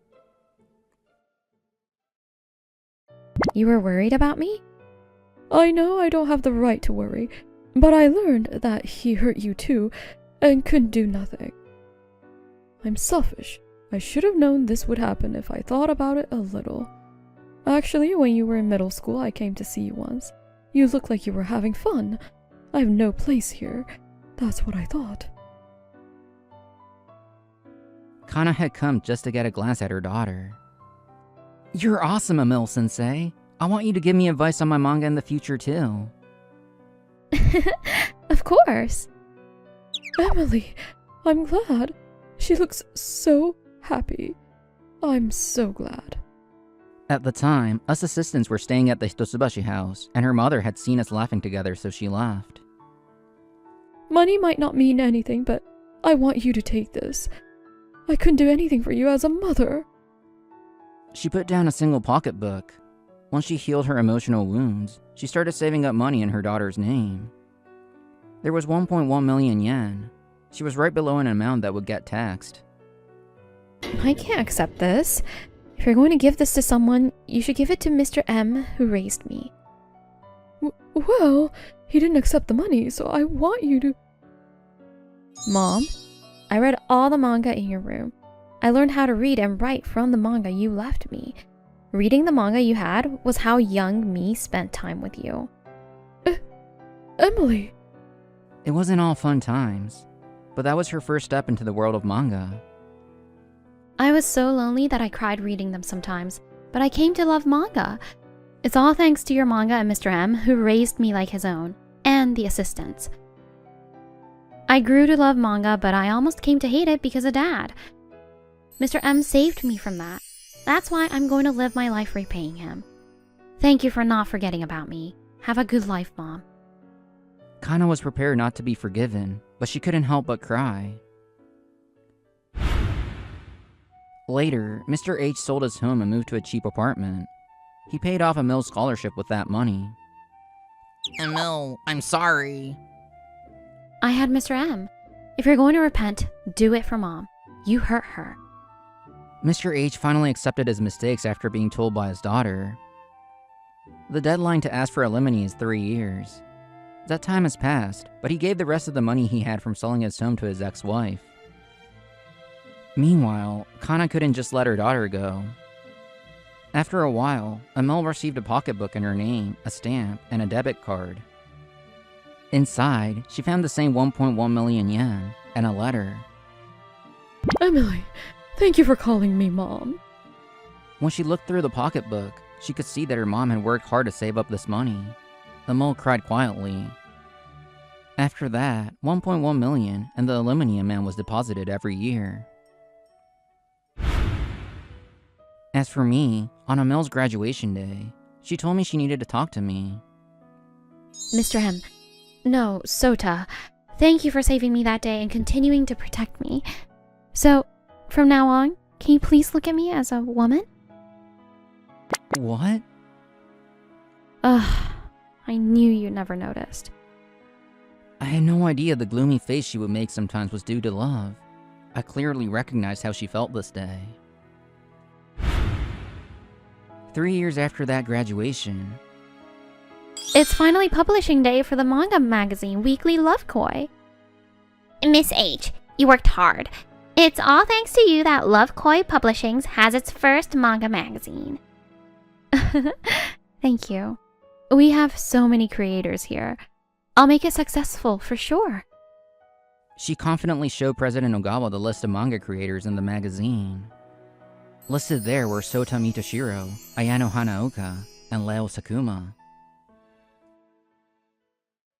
You were worried about me? I know I don't have the right to worry, but I learned that he hurt you too, and couldn't do nothing. I'm selfish. I should have known this would happen if I thought about it a little. Actually, when you were in middle school, I came to see you once. You looked like you were having fun. I have no place here. That's what I thought. Kana had come just to get a glance at her daughter. You're awesome, Emil-sensei. I want you to give me advice on my manga in the future too. Of course. Emily, I'm glad. She looks so happy. I'm so glad. At the time, us assistants were staying at the Hitotsubashi house, and her mother had seen us laughing together, so she left. Money might not mean anything, but I want you to take this. I couldn't do anything for you as a mother. She put down a single pocketbook. Once she healed her emotional wounds, she started saving up money in her daughter's name. There was 1.1 million yen. She was right below an amount that would get taxed. I can't accept this. If you're going to give this to someone, you should give it to Mr. M, who raised me. Well, he didn't accept the money, so I want you to... Mom, I read all the manga in your room. I learned how to read and write from the manga you left me. Reading the manga you had was how young me spent time with you. Emily! It wasn't all fun times, but that was her first step into the world of manga. I was so lonely that I cried reading them sometimes, but I came to love manga. It's all thanks to your manga and Mr. M, who raised me like his own, and the assistants. I grew to love manga, but I almost came to hate it because of Dad. Mr. M saved me from that. That's why I'm going to live my life repaying him. Thank you for not forgetting about me. Have a good life, Mom. Kana was prepared not to be forgiven, but she couldn't help but cry. Later, Mr. H sold his home and moved to a cheap apartment. He paid off Emil's scholarship with that money. Emil, I'm sorry. I had Mr. M. If you're going to repent, do it for Mom. You hurt her. Mr. H finally accepted his mistakes after being told by his daughter. The deadline to ask for alimony is 3 years. That time has passed, but he gave the rest of the money he had from selling his home to his ex-wife. Meanwhile, Kana couldn't just let her daughter go. After a while, Emil received a pocketbook in her name, a stamp, and a debit card. Inside, she found the same 1.1 million yen and a letter. Emily, thank you for calling me Mom. When she looked through the pocketbook, she could see that her mom had worked hard to save up this money. Emil cried quietly. After that, 1.1 million and the alimony amount was deposited every year. As for me, on Emil's graduation day, she told me she needed to talk to me. Mr. M. No, Sota. Thank you for saving me that day and continuing to protect me. So, from now on, can you please look at me as a woman? What? Ugh, I knew you never noticed. I had no idea the gloomy face she would make sometimes was due to love. I clearly recognized how she felt this day. 3 years after that graduation... It's finally publishing day for the manga magazine Weekly Love Koi. Miss H, you worked hard. It's all thanks to you that Love Koi Publishings has its first manga magazine. Thank you. We have so many creators here. I'll make it successful for sure. She confidently showed President Ogawa the list of manga creators in the magazine. Listed there were Sota Mitoshiro, Ayano Hanaoka, and Leo Sakuma.